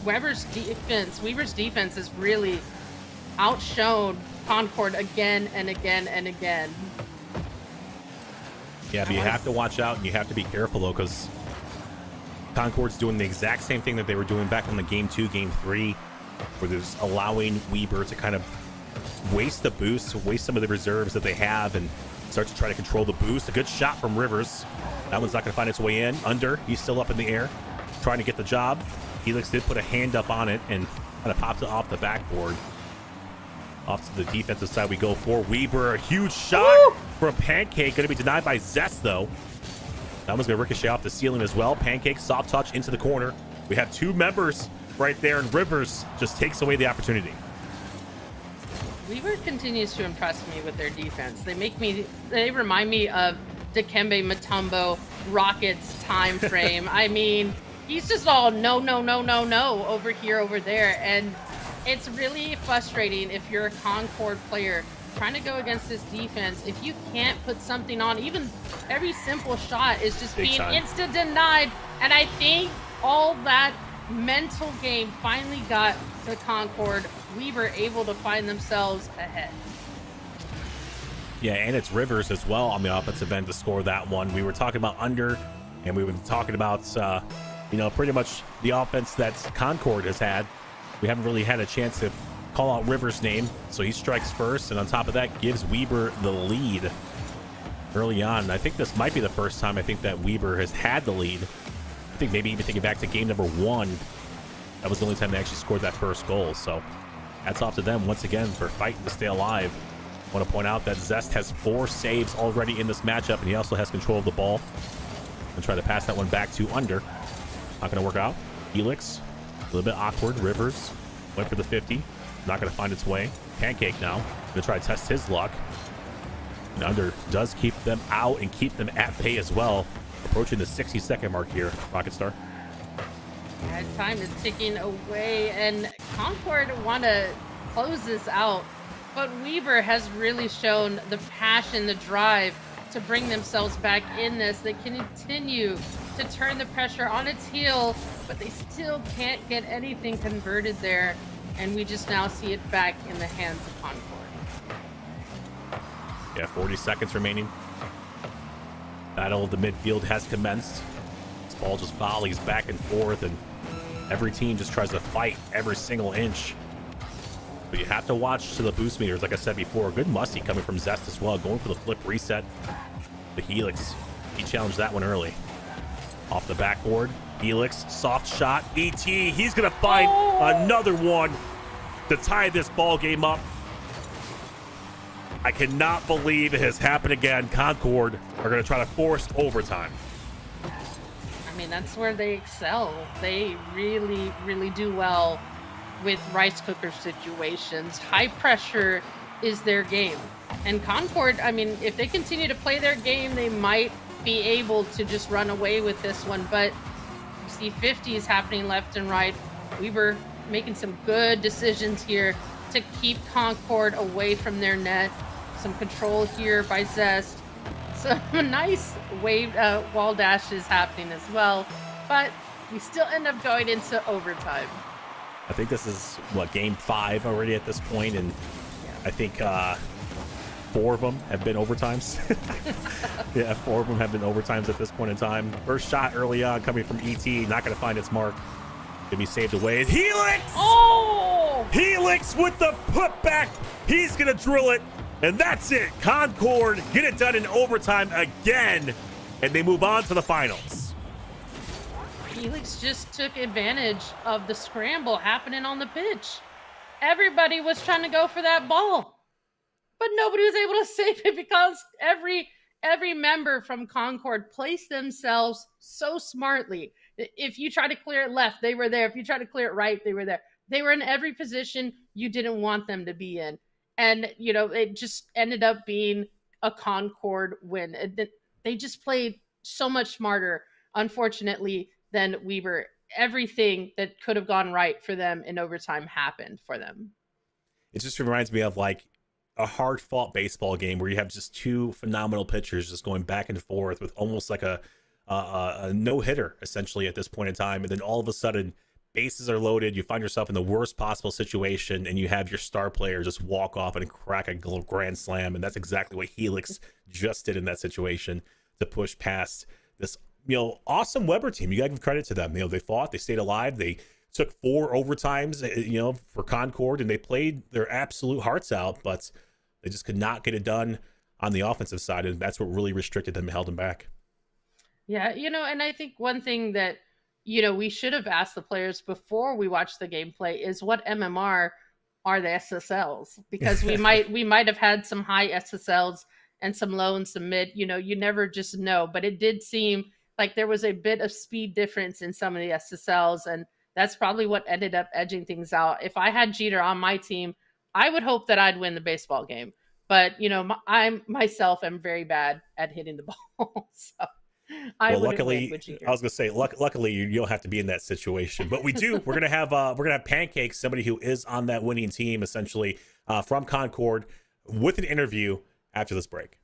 Weber's defense has really outshone Concord again and again and again. Yeah, but you have to watch out and you have to be careful, though, because Concord's doing the exact same thing that they were doing back in the Game 2, Game 3, where there's allowing Weber to kind of waste the boost, waste some of the reserves that they have, and start to try to control the boost. A good shot from Rivers. That one's not going to find its way in. Under, he's still up in the air, trying to get the job. Helix did put a hand up on it and kind of popped it off the backboard. Off to the defensive side we go for Weber. A huge shot from Pancake. Going to be denied by Zest, though. That one's going to ricochet off the ceiling as well. Pancake, soft touch into the corner. We have two members right there, and Rivers just takes away the opportunity. Weber continues to impress me with their defense. They remind me of Dikembe Mutombo, Rockets time frame. I mean, he's just all no over here, over there. And it's really frustrating if you're a Concord player trying to go against this defense. If you can't put something on, even every simple shot is just being instant denied. And I think all that mental game finally got to Concord. Weber able to find themselves ahead. Yeah, and it's Rivers as well on the offensive end to score that one. We were talking about under, and we were talking about, pretty much the offense that Concord has had. We haven't really had a chance to call out Rivers' name, so he strikes first, and on top of that, gives Weber the lead early on. And I think this might be the first time I think that Weber has had the lead. I think maybe even thinking back to game number 1, that was the only time they actually scored that first goal. So hats off to them once again for fighting to stay alive. I want to point out that Zest has 4 saves already in this matchup, and he also has control of the ball. And try to pass that one back to under. Not going to work out. Helix, a little bit awkward. Rivers went for the 50. Not going to find its way. Pancake now. Going to try to test his luck. And under does keep them out and keep them at bay as well. Approaching the 60-second mark here, Rocket Star. Yeah, time is ticking away, and Concord want to close this out. But Weber has really shown the passion, the drive to bring themselves back in this. They continue to turn the pressure on its heel, but they still can't get anything converted there. And we just now see it back in the hands of Concord. Yeah, 40 seconds remaining. Battle of the midfield has commenced. This ball just volleys back and forth, and every team just tries to fight every single inch. But you have to watch to the boost meters, like I said before. Good musty coming from Zest as well, going for the flip reset. The Helix, he challenged that one early. Off the backboard, Helix, soft shot. ET, he's going to find another one to tie this ball game up. I cannot believe it has happened again. Concord are going to try to force overtime. I mean, that's where they excel. They really, really do well with rice cooker situations. High pressure is their game. And Concord, I mean, if they continue to play their game, they might be able to just run away with this one. But you see 50s happening left and right. Weber making some good decisions here to keep Concord away from their net. Some control here by Zest. Some nice wall dashes happening as well. But we still end up going into overtime. I think this is, game 5 already at this point, and I think 4 of them have been overtimes. Yeah, 4 of them have been overtimes at this point in time. First shot early on coming from ET, not going to find its mark. Going to be saved away. Helix! Oh! Helix with the putback. He's going to drill it, and that's it. Concord get it done in overtime again, and they move on to the finals. Helix just took advantage of the scramble happening on the pitch. Everybody was trying to go for that ball, but nobody was able to save it because every member from Concord placed themselves so smartly. If you try to clear it left, they were there. If you try to clear it right, they were there. They were in every position you didn't want them to be in. And, it just ended up being a Concord win. They just played so much smarter, unfortunately, than Weber. Everything that could have gone right for them in overtime happened for them. It just reminds me of like a hard fought baseball game where you have just two phenomenal pitchers just going back and forth with almost like a no hitter essentially at this point in time. And then all of a sudden, bases are loaded. You find yourself in the worst possible situation, and you have your star player just walk off and crack a grand slam. And that's exactly what Helix just did in that situation to push past this, awesome Weber team. You got to give credit to them. They fought, they stayed alive, they took 4 overtimes, for Concord, and they played their absolute hearts out, but they just could not get it done on the offensive side, and that's what really restricted them and held them back. Yeah, and I think one thing that, we should have asked the players before we watched the gameplay is what MMR are the SSLs? Because we might have had some high SSLs and some low and some mid, you never just know. But it did seem like there was a bit of speed difference in some of the SSLs, and that's probably what ended up edging things out. If I had Jeter on my team, I would hope that I'd win the baseball game. But, I myself am very bad at hitting the ball. So luckily, I was gonna say, luckily you don't have to be in that situation, but we do. We're gonna have Pancake, somebody who is on that winning team, essentially from Concord, with an interview after this break.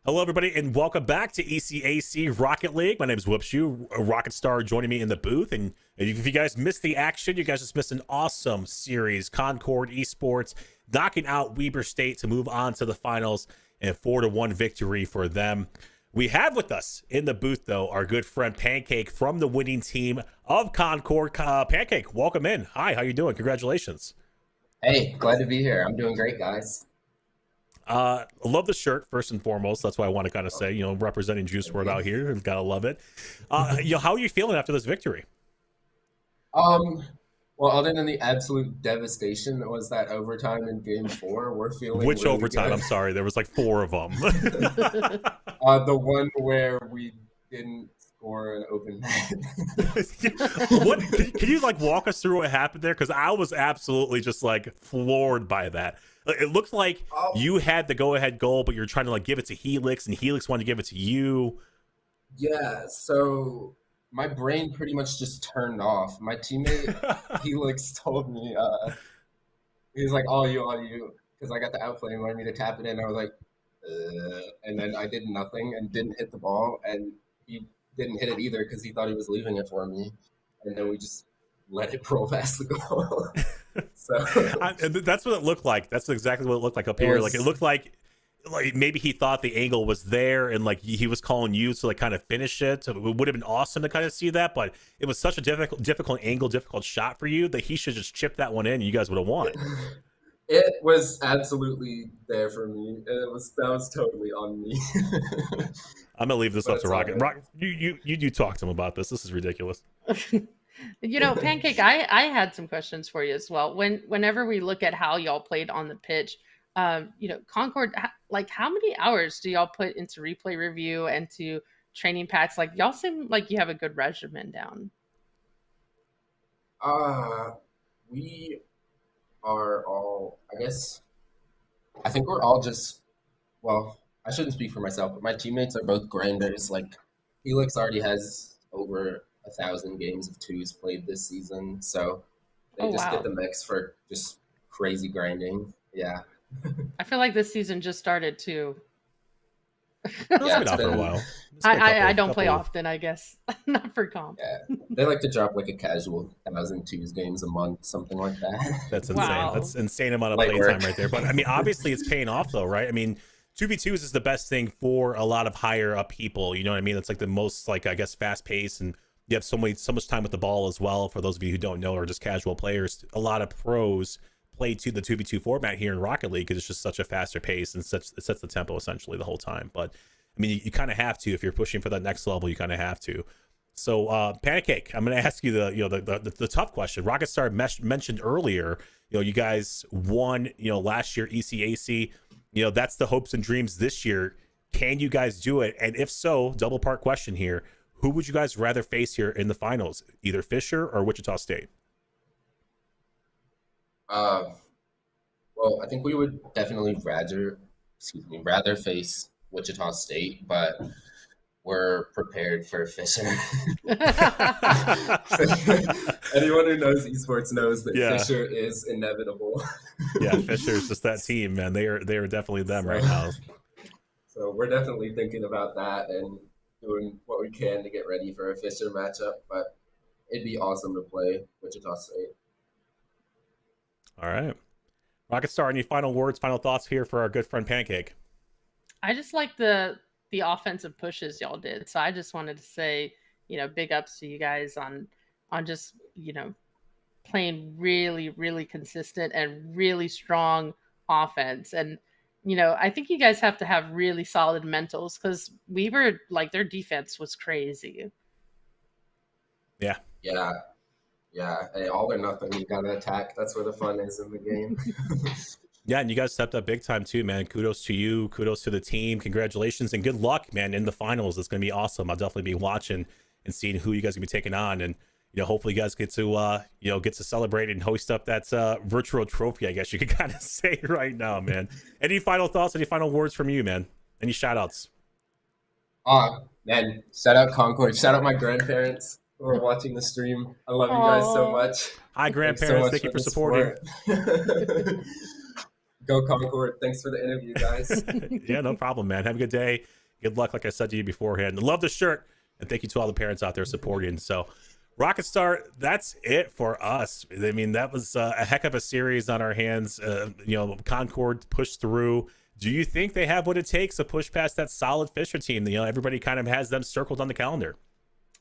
Hello, everybody, and welcome back to ECAC Rocket League. My name is Whoopshoe, a Rocket Star joining me in the booth. And if you guys missed the action, you guys just missed an awesome series. Concord Esports knocking out Weber State to move on to the finals, and 4-1 victory for them. We have with us in the booth, though, our good friend Pancake from the winning team of Concord. Pancake, welcome in. Hi, how you doing? Congratulations. Hey, glad to be here. I'm doing great, guys. Love the shirt first and foremost. That's why I want to kind of say, representing Juice WRLD out here. Gotta love it. How are you feeling after this victory? Well, other than the absolute devastation that was that overtime in Game 4, we're feeling Which really overtime? good. I'm sorry, there was like 4 of them. The one where we didn't score an open net. What? Can you like walk us through what happened there? Because I was absolutely just like floored by that. It looked like you had the go-ahead goal, but you're trying to like give it to Helix, and Helix wanted to give it to you. Yeah, so my brain pretty much just turned off. My teammate Helix told me, he was like, all you, because I got the outplay and wanted me to tap it in. I was like, and then I did nothing and didn't hit the ball, and he didn't hit it either because he thought he was leaving it for me. And then we just let it roll past the goal. So And that's what it looked like. That's exactly what it looked like up here. Like it looked like maybe he thought the angle was there, and like he was calling you to like kind of finish it. So it would have been awesome to kind of see that, but it was such a difficult angle, difficult shot for you that he should just chip that one in, and you guys would have won. It was absolutely there for me. That was totally on me. I'm gonna leave this up to Rocket. Right. You talk to him about this. This is ridiculous. Pancake, I had some questions for you as well. Whenever we look at how y'all played on the pitch, Concord, like how many hours do y'all put into replay review and to training packs? Like y'all seem like you have a good regimen down. We are all, I think we're all just, well, I shouldn't speak for myself, but my teammates are both grinders. Like Felix already has over 1,000 games of twos played this season, so they get the mix for just crazy grinding. Yeah. I feel like this season just started too. It's been out for a while. I don't play often, I guess. Not for comp. Yeah. They like to drop like a casual 1,000 twos games a month, something like that. That's insane. Wow. That's insane amount of play time right there. But I mean, obviously it's paying off though, right? I mean, 2v2s is the best thing for a lot of higher up people. You know what I mean? It's like the most like, I guess, fast paced, and you have so much time with the ball as well. For those of you who don't know, or just casual players, a lot of pros play to the 2v2 format here in Rocket League because it's just such a faster pace and it sets the tempo essentially the whole time. But I mean, you kind of have to if you're pushing for that next level. You kind of have to. So, Pancake, I'm going to ask you the tough question. Rocket Star mentioned earlier, you guys won, last year ECAC. That's the hopes and dreams this year. Can you guys do it? And if so, double part question here. Who would you guys rather face here in the finals? Either Fisher or Wichita State? Well, I think we would definitely rather face Wichita State, but we're prepared for Fisher. Anyone who knows esports knows that Fisher is inevitable. Yeah, Fisher's just that team, man. They are definitely them right now. So we're definitely thinking about that and doing what we can to get ready for a Fisher matchup, but it'd be awesome to play Wichita State. All right. Rocket Star, any final words, final thoughts here for our good friend Pancake? I just like the offensive pushes y'all did. So I just wanted to say, big ups to you guys on just, playing really, really consistent and really strong offense. And, I think you guys have to have really solid mentals because we were like, their defense was crazy. Yeah. Hey, all or nothing. You got to attack. That's where the fun is in the game. Yeah, and you guys stepped up big time too, man. Kudos to you. Kudos to the team. Congratulations and good luck, man, in the finals. It's going to be awesome. I'll definitely be watching and seeing who you guys are going to be taking on. And, hopefully you guys get to celebrate and hoist up that virtual trophy, I guess you could kind of say right now, man. Any final thoughts? Any final words from you, man? Any shout outs? Man, shout out Concord. Shout out my grandparents who are watching the stream. I love you guys so much. Hi, grandparents. Thank you for supporting. Go Concord. Thanks for the interview, guys. Yeah, no problem, man. Have a good day. Good luck, like I said to you beforehand. Love the shirt, and thank you to all the parents out there supporting. So, Rocket Star, that's it for us. I mean, that was a heck of a series on our hands. Concord pushed through. Do you think they have what it takes to push past that solid Fisher team? Everybody kind of has them circled on the calendar.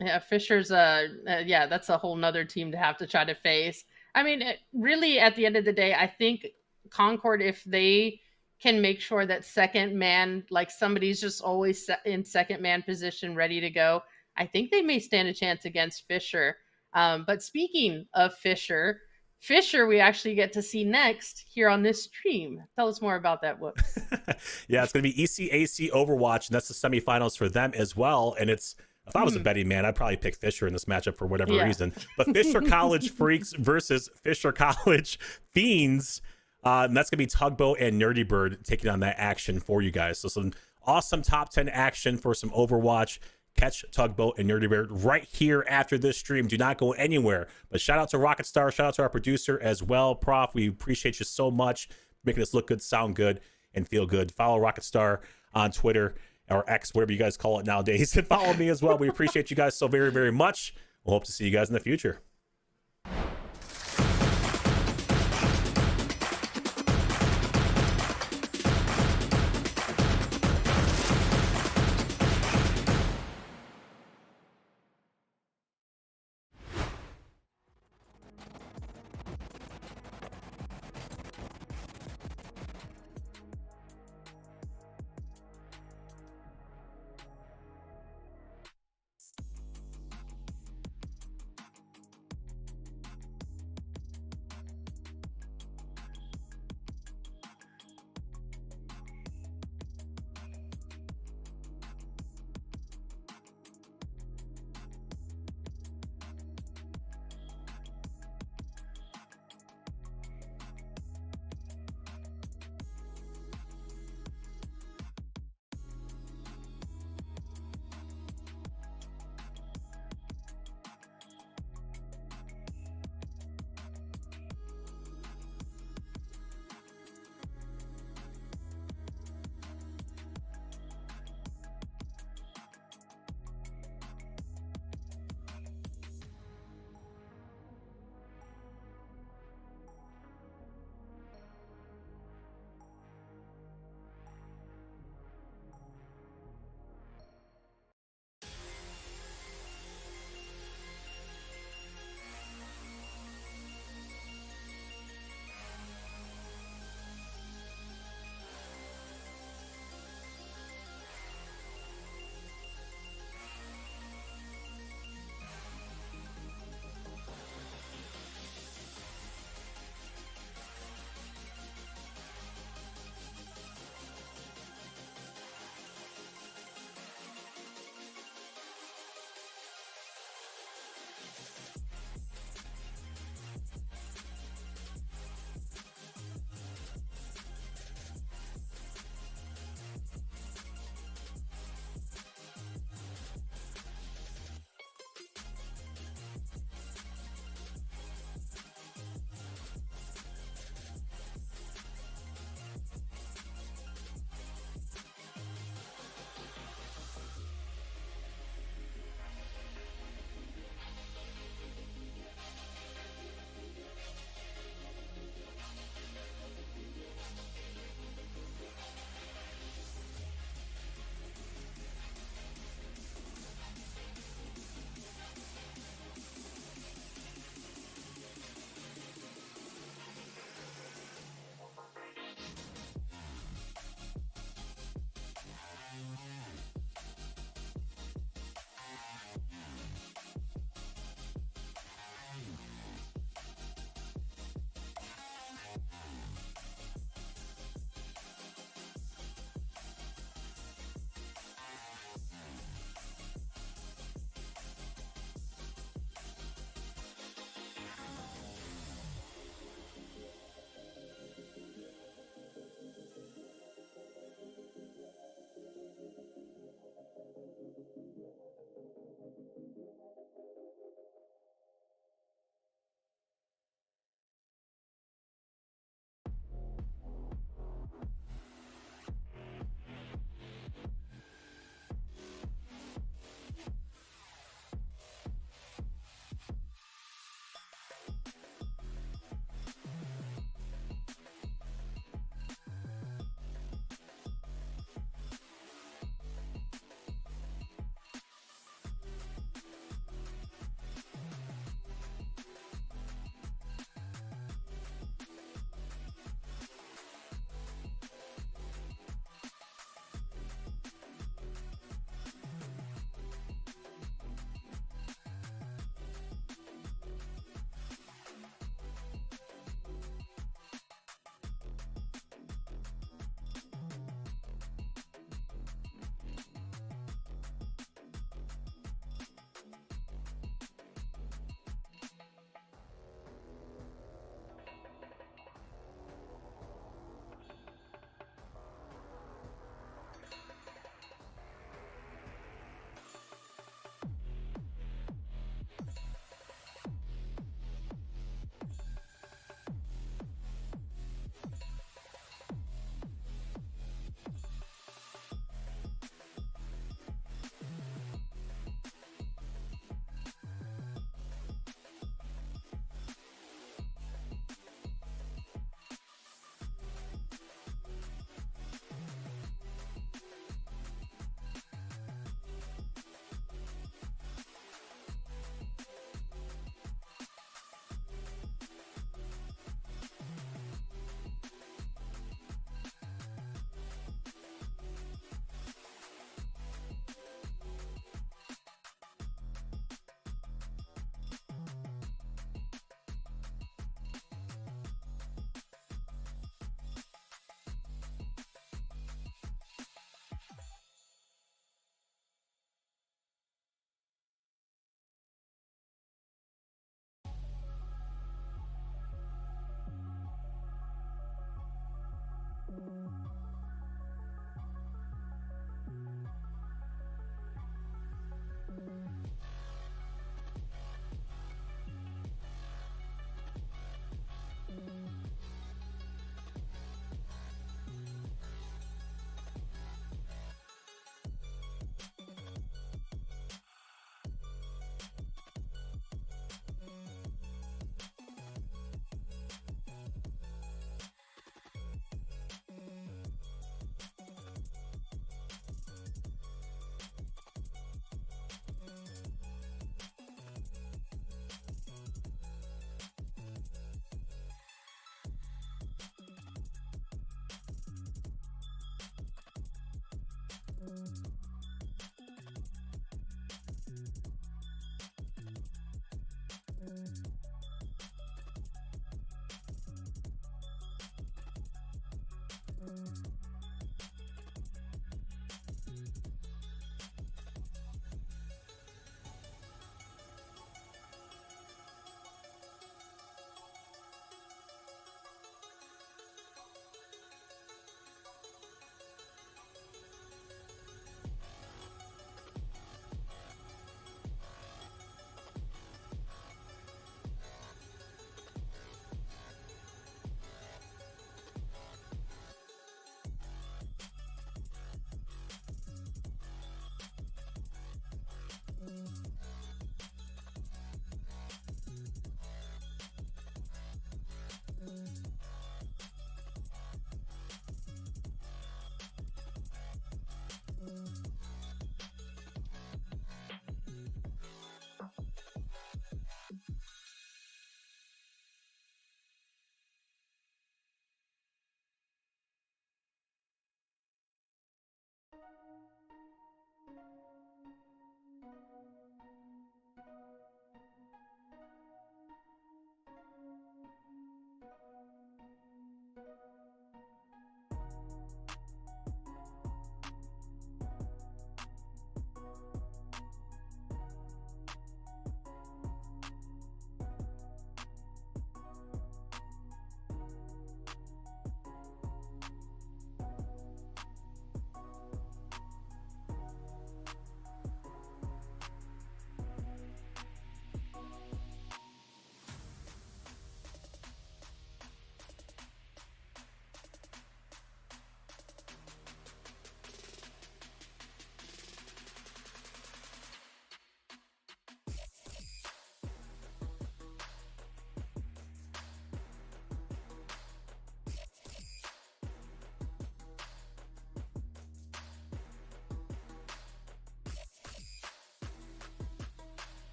Yeah, Fisher's that's a whole nother team to have to try to face. I mean, really, at the end of the day, I think Concord, if they can make sure that second man, like somebody's just always in second man position, ready to go, I think they may stand a chance against Fisher. But speaking of Fisher, we actually get to see next here on this stream. Tell us more about that. Whoops. Yeah, it's going to be ECAC Overwatch, and that's the semifinals for them as well. And if I was a betting man, I'd probably pick Fisher in this matchup for whatever reason. But Fisher College Freaks versus Fisher College Fiends. And that's going to be Tugboat and Nerdy Bird taking on that action for you guys. So some awesome top 10 action for some Overwatch. Catch Tugboat and Nerdy Bird right here after this stream. Do not go anywhere. But shout out to Rocket Star. Shout out to our producer as well, Prof. We appreciate you so much making us look good, sound good, and feel good. Follow Rocket Star on Twitter or X, whatever you guys call it nowadays. And follow me as well. We appreciate you guys so very, very much. We'll hope to see you guys in the future.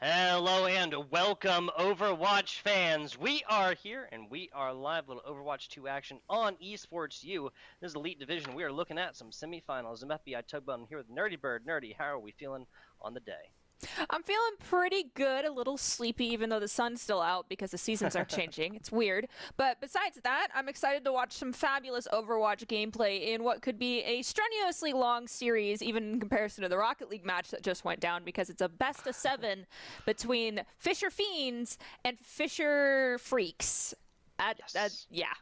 Hello and welcome, Overwatch fans. We are here and we are live. Little Overwatch 2 action on Esports U. This is Elite Division. We are looking at some semifinals. I'm FBI Tugboat. I'm here with Nerdy Bird. Nerdy, how are we feeling on the day? I'm feeling pretty good, a little sleepy even though the sun's still out because the seasons are changing. It's weird. But besides that, I'm excited to watch some fabulous Overwatch gameplay in what could be a strenuously long series, even in comparison to the Rocket League match that just went down, because it's a best of 7 between Fisher Fiends and Fisher Freaks. Yeah.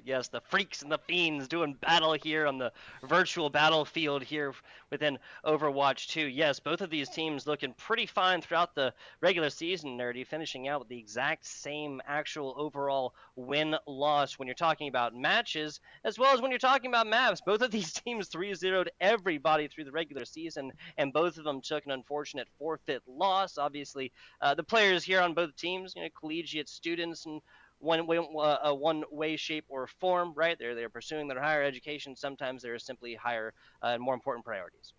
Yes, the Freaks and the Fiends doing battle here on the virtual battlefield here within Overwatch 2. Yes, both of these teams looking pretty fine throughout the regular season, Nerdy, finishing out with the exact same actual overall win-loss when you're talking about matches, as well as when you're talking about maps. Both of these teams 3-0'd everybody through the regular season, and both of them took an unfortunate forfeit loss. Obviously, the players here on both teams, collegiate students and one way, shape, or form, right? They're pursuing their higher education. Sometimes there are simply higher and more important priorities.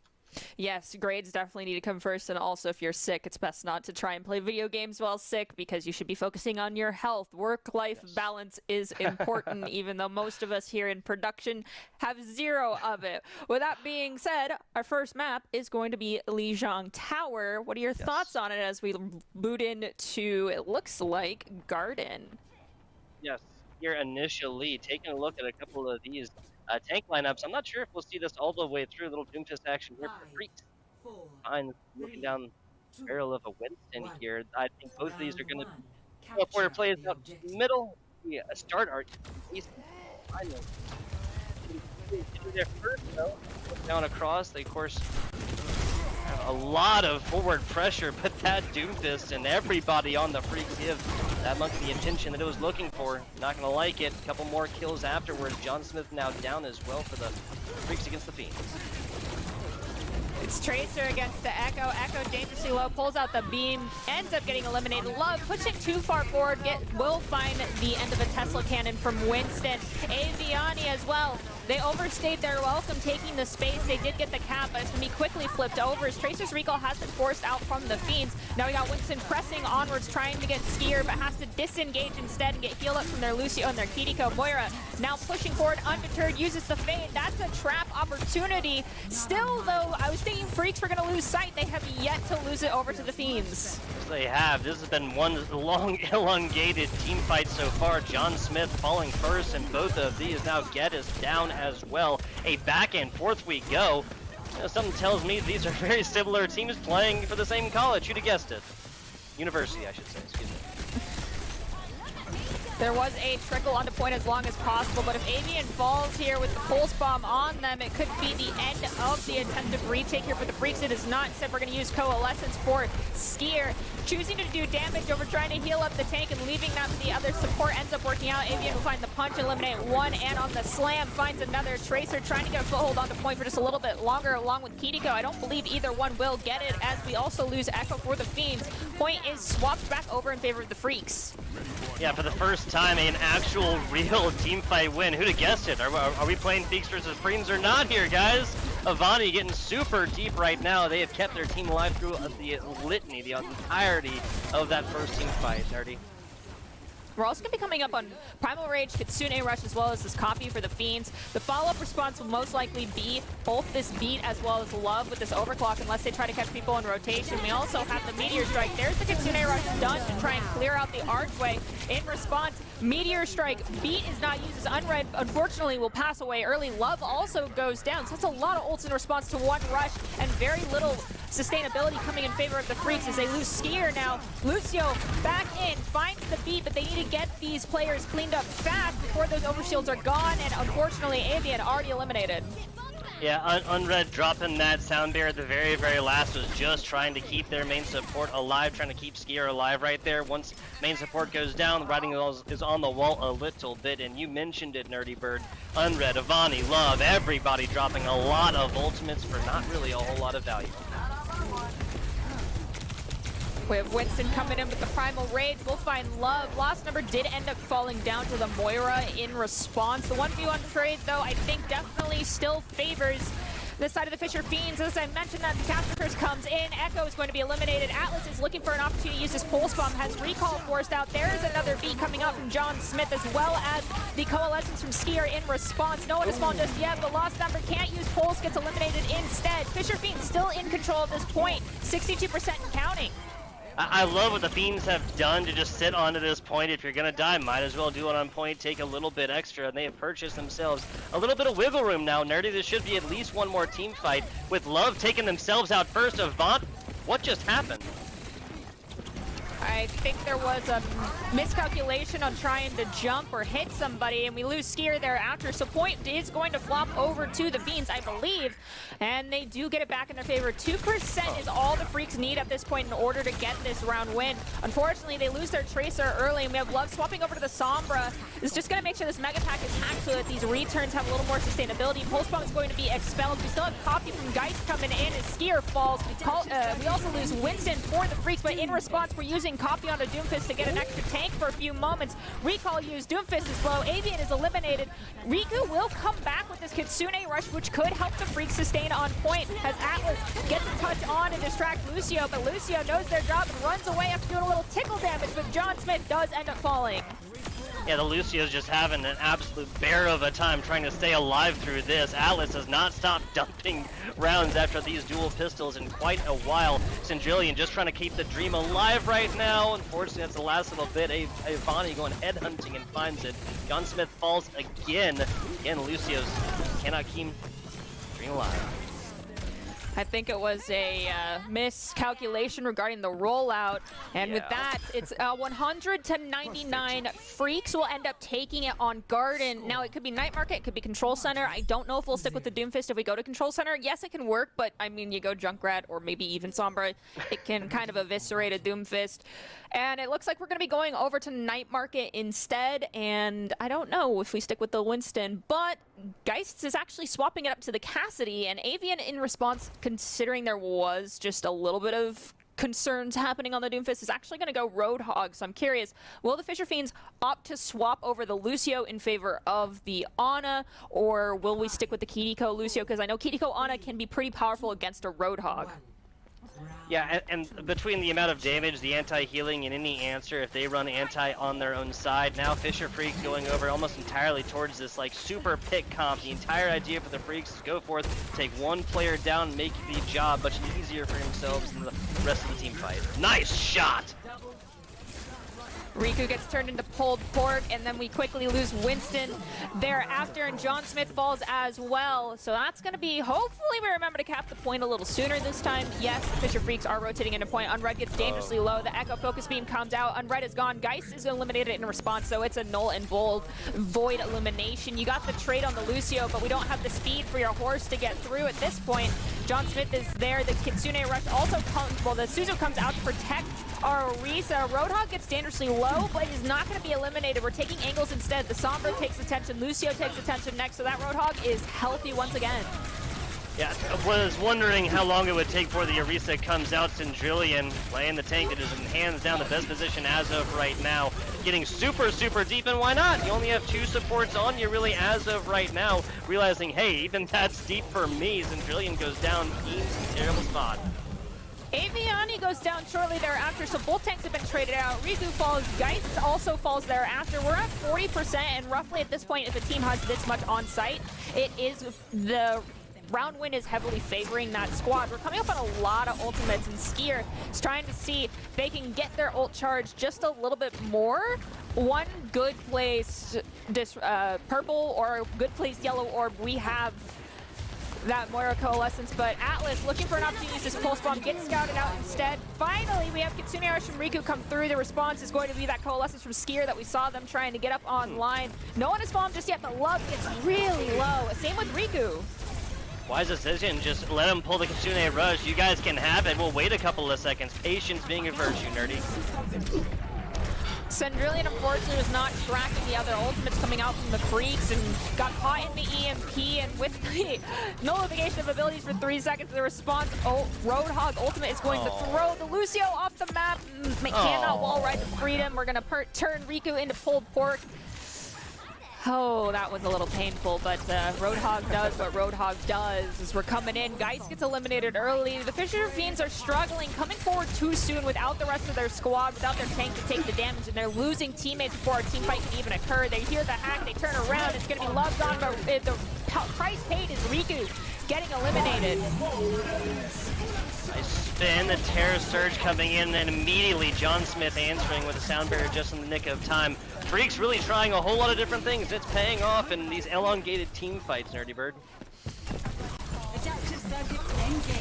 Yes, grades definitely need to come first, and also if you're sick, it's best not to try and play video games while sick because you should be focusing on your health. Work-life balance is important, even though most of us here in production have zero of it. With that being said, our first map is going to be Lijiang Tower. What are your thoughts on it as we boot into, it looks like, Garden? Yes, here initially, taking a look at a couple of these tank lineups. I'm not sure if we'll see this all the way through. A little Doomfist action here for Freaks. Fine, looking down the barrel of a Winston here. I think both of these are going to go for plays out middle. Yeah, start our finally. Their first though, down across. They of course have a lot of forward pressure, but that Doomfist and everybody on the Freaks give that monkey the attention that it was looking for. Not gonna like it. A couple more kills afterwards. John Smith now down as well for the Freaks against the Fiends. It's Tracer against the Echo. Echo dangerously low, pulls out the beam, ends up getting eliminated. Love pushing too far forward, will find the end of a Tesla cannon from Winston. Aviani as well. They overstayed their welcome, taking the space. They did get the cap, but it's going to be quickly flipped over. Tracer's recall has been forced out from the Fiends. Now we got Winston pressing onwards, trying to get Skier, but has to disengage instead and get healed up from their Lucio and their Kiriko. Moira now pushing forward, undeterred, uses the fade. That's a trap opportunity. Still, though, I was thinking Freaks were going to lose sight. They have yet to lose it over to the Fiends. Yes, they have. This has been one long, elongated team fight so far. John Smith falling first, and both of these now get us down as well. A back and forth we go. Something tells me these are very similar teams playing for the same college. Who'd have guessed it? University, I should say. Excuse me. There was a trickle onto point as long as possible, but if Avian falls here with the pulse bomb on them, it could be the end of the attempted retake here for the Freaks. It is not. Instead, we're going to use Coalescence for Skier, choosing to do damage over trying to heal up the tank and leaving that to the other support. Ends up working out. Avian will find the punch, eliminate one, and on the slam finds another. Tracer trying to get a foothold onto point for just a little bit longer, along with Kiriko. I don't believe either one will get it, as we also lose Echo for the Fiends. Point is swapped back over in favor of the Freaks. Yeah, for the first time, an actual real team fight win. Who'd have guessed it? Are we playing Freaks versus Freaks or not here, guys? Avani getting super deep right now. They have kept their team alive through the litany, the entirety of that first team fight, Nerdy. We're also going to be coming up on Primal Rage, Kitsune Rush, as well as this copy for the Fiends. The follow-up response will most likely be both this beat as well as Love with this overclock, unless they try to catch people in rotation. We also have the Meteor Strike. There's the Kitsune Rush done to try and clear out the archway. In response, Meteor Strike, beat is not used as unread, unfortunately will pass away early. Love also goes down, so that's a lot of ults in response to one rush, and very little sustainability coming in favor of the Freaks as they lose Skier now. Lucio back in, finds the beat, but they need to get these players cleaned up fast before those overshields are gone, and unfortunately Avian already eliminated. Yeah, Unread dropping that sound barrier at the very, very last was just trying to keep their main support alive, trying to keep Skier alive right there. Once main support goes down, the writing is on the wall a little bit, and you mentioned it, Nerdy Bird. Unread, Avani, Love, everybody dropping a lot of ultimates for not really a whole lot of value. We have Winston coming in with the Primal Rage. We'll find Love. Lost number did end up falling down to the Moira in response. The 1v1 trade, though, I think definitely still favors this side of the Fisher Fiends. As I mentioned, that the Caster Curse comes in. Echo is going to be eliminated. Atlas is looking for an opportunity to use his Pulse Bomb, has Recall forced out. There is another beat coming out from John Smith, as well as the Coalescence from Skier in response. No one is spawned just yet, but Lost Number can't use Pulse, gets eliminated instead. Fisher Fiends still in control at this point, 62% and counting. I love what the Fiends have done to just sit on to this point. If you're going to die, might as well do it on point, take a little bit extra, and they have purchased themselves a little bit of wiggle room now. Nerdy, this should be at least one more team fight, with Love taking themselves out first. Avant, what just happened? I think there was a miscalculation on trying to jump or hit somebody, and we lose Skier there after. So point is going to flop over to the Fiends, I believe, and they do get it back in their favor. 2% is all the Freaks need at this point in order to get this round win. Unfortunately, they lose their Tracer early, and we have Love swapping over to the Sombra. It's just going to make sure this Mega Pack is hacked so that these returns have a little more sustainability. Pulse Bomb is going to be expelled. We still have Copy from Geist coming in as Skier falls. We also lose Winston for the Freaks, but in response, we're using Copy onto Doomfist to get an extra tank for a few moments. Recall used, Doomfist is low, Avian is eliminated. Riku will come back with this Kitsune Rush, which could help the Freaks sustain on point, as Atlas gets a touch on and distract Lucio, but Lucio knows their job and runs away after doing a little tickle damage, but John Smith does end up falling. Yeah, the Lucio's just having an absolute bear of a time trying to stay alive through this. Atlas has not stopped dumping rounds after these dual pistols in quite a while. Sindrillion just trying to keep the dream alive right now. Unfortunately, that's the last little bit. Avani going headhunting and finds it. John Smith falls again. Again, Lucio's cannot keep dream alive. I think it was a miscalculation regarding the rollout, and with that, it's 100 to 99. Freaks will end up taking it on Garden. Now, it could be Night Market, it could be Control Center. I don't know if we'll stick with the Doomfist if we go to Control Center. Yes, it can work, but I mean, you go Junkrat or maybe even Sombra, it can kind of eviscerate a Doomfist. And it looks like we're going to be going over to Night Market instead, and I don't know if we stick with the Winston, but Geist is actually swapping it up to the Cassidy, and Avian in response, considering there was just a little bit of concerns happening on the Doomfist, is actually going to go Roadhog. So I'm curious, will the Fisher Fiends opt to swap over the Lucio in favor of the Ana, or will we stick with the Kiriko Lucio? Because I know Kiriko Ana can be pretty powerful against a Roadhog. Yeah, and between the amount of damage, the anti-healing, and any answer, if they run anti on their own side, now Fisher Freaks going over almost entirely towards this like super pick comp. The entire idea for the Freaks is go forth, take one player down, make the job much easier for themselves and the rest of the team fight. Nice shot! Riku gets turned into pulled pork, and then we quickly lose Winston thereafter, and John Smith falls as well. So that's going to be, hopefully we remember to cap the point a little sooner this time. Yes, the Fisher Freaks are rotating into point. Unred gets dangerously low. The Echo Focus Beam comes out. Unred is gone. Geist is eliminated in response, so it's a null and void elimination. You got the trade on the Lucio, but we don't have the speed for your horse to get through at this point. John Smith is there. The Kitsune Rush also comes, well, the Suzu comes out to protect our Orisa. Roadhog gets dangerously low, but is not going to be eliminated. We're taking angles instead. The Sombra takes attention. Lucio takes attention next, so that Roadhog is healthy once again. Yeah, I was wondering how long it would take before the Orisa comes out. Sindrillion playing the tank that is in hands down the best position as of right now. Getting super, super deep, and why not? You only have 2 supports on you really as of right now. Realizing, hey, even that's deep for me. Sindrillion goes down. He's in a terrible spot. Aviani goes down shortly thereafter, so both tanks have been traded out. Riku falls, Geist also falls thereafter. We're at 40%, and roughly at this point, if a team has this much on site, it is the round win is heavily favoring that squad. We're coming up on a lot of ultimates, and Skier is trying to see if they can get their ult charge just a little bit more. One good place, this purple or good place yellow orb, we have that Moira Coalescence, but Atlas looking for an opportunity to use this Pulse Bomb, gets scouted out instead. Finally, we have Kitsune Rush from Riku come through. The response is going to be that Coalescence from Skier that we saw them trying to get up online. No one has fallen just yet, but Love gets really low. Same with Riku. Wise decision, just let him pull the Kitsune Rush. You guys can have it. We'll wait a couple of seconds. Patience being a virtue, Nerdy. Sindrillion, unfortunately, was not tracking the other ultimates coming out from the Freaks and got caught in the EMP, and with the nullification of abilities for 3 seconds, the response, Roadhog ultimate is going to throw the Lucio off the map. Cannot wall ride the freedom. We're going to turn Riku into pulled pork. Oh, that was a little painful, but Roadhog does what Roadhog does as we're coming in. Geist gets eliminated early. The Fisher Fiends are struggling, coming forward too soon without the rest of their squad, without their tank to take the damage, and they're losing teammates before our team fight can even occur. They hear the hack, they turn around, it's going to be Love Gone, but the price paid is Riku getting eliminated. Nice spin, the Terror Surge coming in, and immediately John Smith answering with a sound barrier just in the nick of time. Freaks really trying a whole lot of different things. It's paying off in these elongated team fights, Nerdy Bird.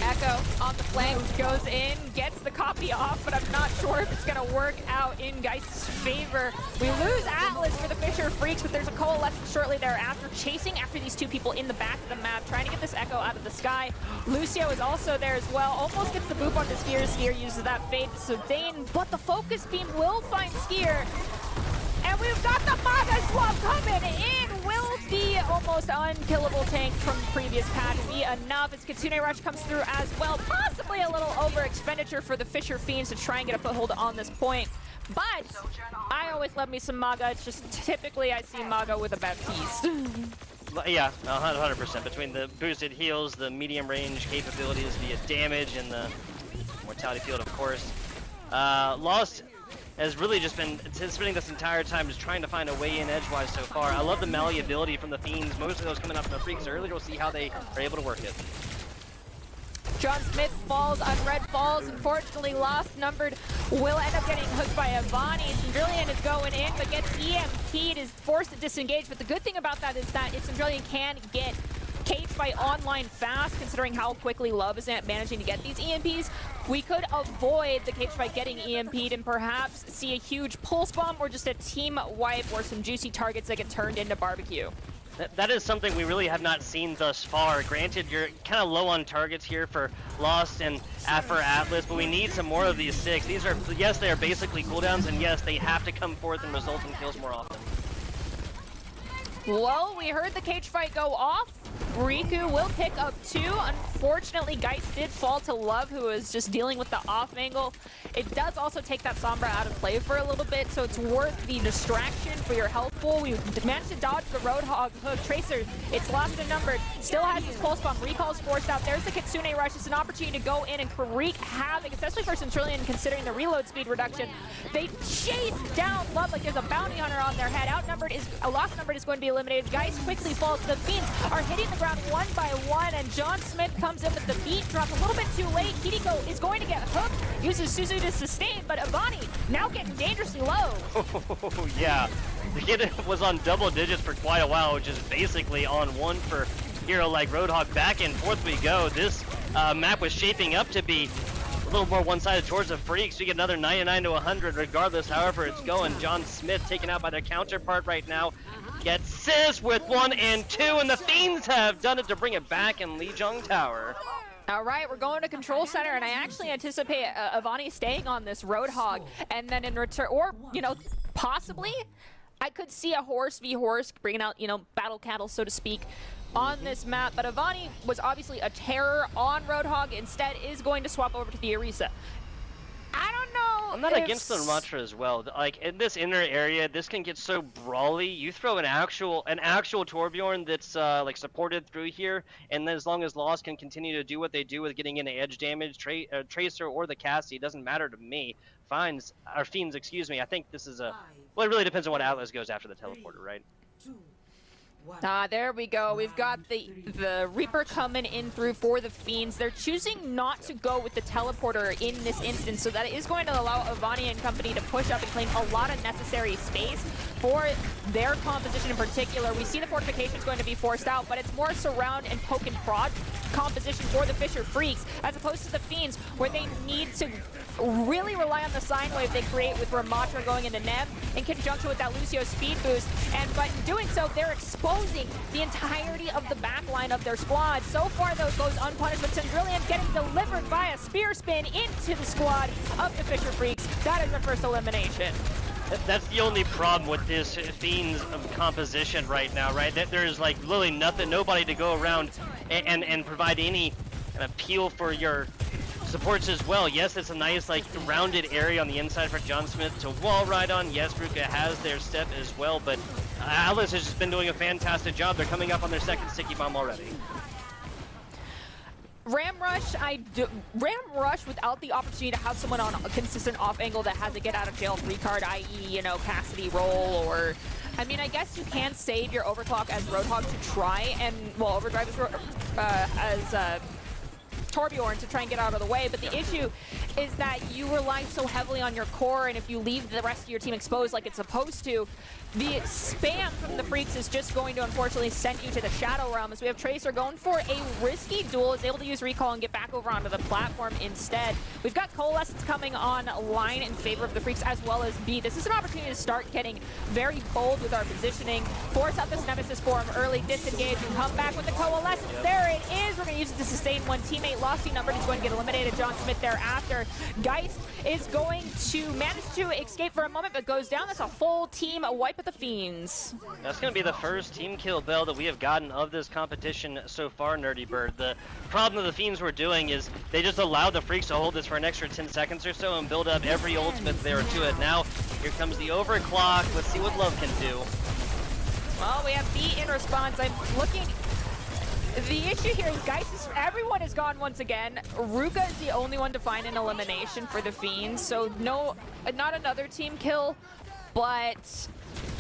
Echo on the flank goes in, gets the copy off, but I'm not sure if it's going to work out in Geist's favor. We lose Atlas for the Fisher Freaks, but there's a coalescence shortly thereafter, chasing after these two people in the back of the map, trying to get this Echo out of the sky. Lucio is also there as well, almost gets the boop onto Skier. Skier uses that fade to Sudane, but the focus beam will find Skier. And we've got the Maga Swap coming in. Will the almost unkillable tank from the previous patch be enough as Kitsune Rush comes through as well? Possibly a little over expenditure for the Fisher Fiends to try and get a foothold on this point. But I always love me some Maga. It's just typically I see Maga with a Baptiste. Yeah, 100%. Between the boosted heals, the medium range capabilities via damage, and the mortality field, of course. Lost has really just been spending this entire time just trying to find a way in edgewise so far. I love the malleability from the Fiends. Most of those coming up from the Freaks earlier. We'll see how they are able to work it. John Smith falls, Unread falls, unfortunately Lost Numbered will end up getting hooked by Avani. Cendrilian is going in, but gets EMP'd, is forced to disengage. But the good thing about that is that if Cendrilian can get Cage Fight online fast, considering how quickly Love is managing to get these EMPs, we could avoid the Cage Fight getting EMP'd and perhaps see a huge pulse bomb or just a team wipe or some juicy targets that get turned into barbecue. That is something we really have not seen thus far. Granted, you're kind of low on targets here for Lost and for Atlas, but we need some more of these 6. These are, yes, they are basically cooldowns, and yes, they have to come forth and result in kills more often. Well, we heard the Cage Fight go off. Riku will pick up 2. Unfortunately, Geist did fall to Love, who is just dealing with the off angle. It does also take that Sombra out of play for a little bit, so it's worth the distraction for your health pool. We managed to dodge the Roadhog hook. Tracer, it's Lost and Numbered, still has his pulse bomb. Recall's forced out. There's the Kitsune Rush. It's an opportunity to go in and wreak havoc, especially for Centurion, considering the reload speed reduction. They chase down Love like there's a bounty hunter on their head. Lost Numbered is going to be eliminated. Geist quickly falls. The Fiends are hitting the ground one by one, and John Smith comes in with the beat drop a little bit too late. Kiriko is going to get hooked, uses Suzu to sustain, but Avani now getting dangerously low. Oh, yeah. The kid was on double digits for quite a while, which is basically on 1 for hero like Roadhog. Back and forth we go. This map was shaping up to be a little more one-sided towards the Freaks. We get another 99 to 100 regardless, however it's going. John Smith taken out by their counterpart right now. Gets Sis with 1 and 2, and the Fiends have done it to bring it back in Lijiang Tower. All right, we're going to Control Center, and I actually anticipate Avani staying on this Roadhog, and then in return, or, possibly, I could see a horse v horse bringing out, battle cattle, so to speak, on this map. But Avani was obviously a terror on Roadhog, instead is going to swap over to the Orisa. I don't know. I'm not against the Ramatra as well. Like in this inner area, this can get so brawly. You throw an actual Torbjorn that's like supported through here, and then as long as Lost can continue to do what they do with getting into edge damage, Tracer or the Cassie, it doesn't matter to me. Fiends, excuse me. I think this is a. Well, it really depends on what Atlas goes after the teleporter, right? There we go. We've got the Reaper coming in through for the Fiends. They're choosing not to go with the teleporter in this instance, so that is going to allow Avani and company to push up and claim a lot of necessary space for their composition in particular. We see the fortification is going to be forced out, but it's more surround and poke and prod composition for the Fisher Freaks, as opposed to the Fiends, where they need to really rely on the sine wave they create with Ramatra going into Nev in conjunction with that Lucio speed boost. But in doing so, they're exposing the entirety of the back line of their squad. So far, though, goes unpunished, but Cendrilian getting delivered by a spear spin into the squad of the Fisher Freaks. That is their first elimination. That's the only problem with this Fiends composition right now, right? That there's like literally nothing, nobody to go around and provide any appeal for your supports as well. Yes, it's a nice like rounded area on the inside for John Smith to wall ride on. Yes, Ruka has their step as well, but Atlas has just been doing a fantastic job. They're coming up on their second sticky bomb already. Ram Rush without the opportunity to have someone on a consistent off angle that has a get out of jail free card, i.e., you know, Cassidy roll, or I mean, I guess you can save your overclock as Roadhog to try and, well, overdrive as Torbjorn to try and get out of the way, but the issue is that you rely so heavily on your core, and if you leave the rest of your team exposed like it's supposed to, the spam from the Freaks is just going to unfortunately send you to the Shadow Realm. As we have Tracer going for a risky duel, is able to use recall and get back over onto the platform instead. We've got Coalescence coming online in favor of the Freaks as well as B. This is an opportunity to start getting very bold with our positioning, force out this Nemesis form early, disengage, and come back with the Coalescence. Yep. There it is. We're going to use it to sustain one teammate. Losty numbered is going to get eliminated. John Smith thereafter. Geist is going to manage to escape for a moment, but goes down. That's a full team wipe at the Fiends. That's going to be the first team kill, Bell, that we have gotten of this competition so far, Nerdy Bird. The problem that the Fiends were doing is they just allowed the Freaks to hold this for an extra 10 seconds or so and build up every ultimate there to it. Now, here comes the overclock. Let's see what Love can do. Well, we have B in response. I'm looking... The issue here is, guys, everyone is gone once again. Ruka is the only one to find an elimination for the Fiends, so no, not another team kill, but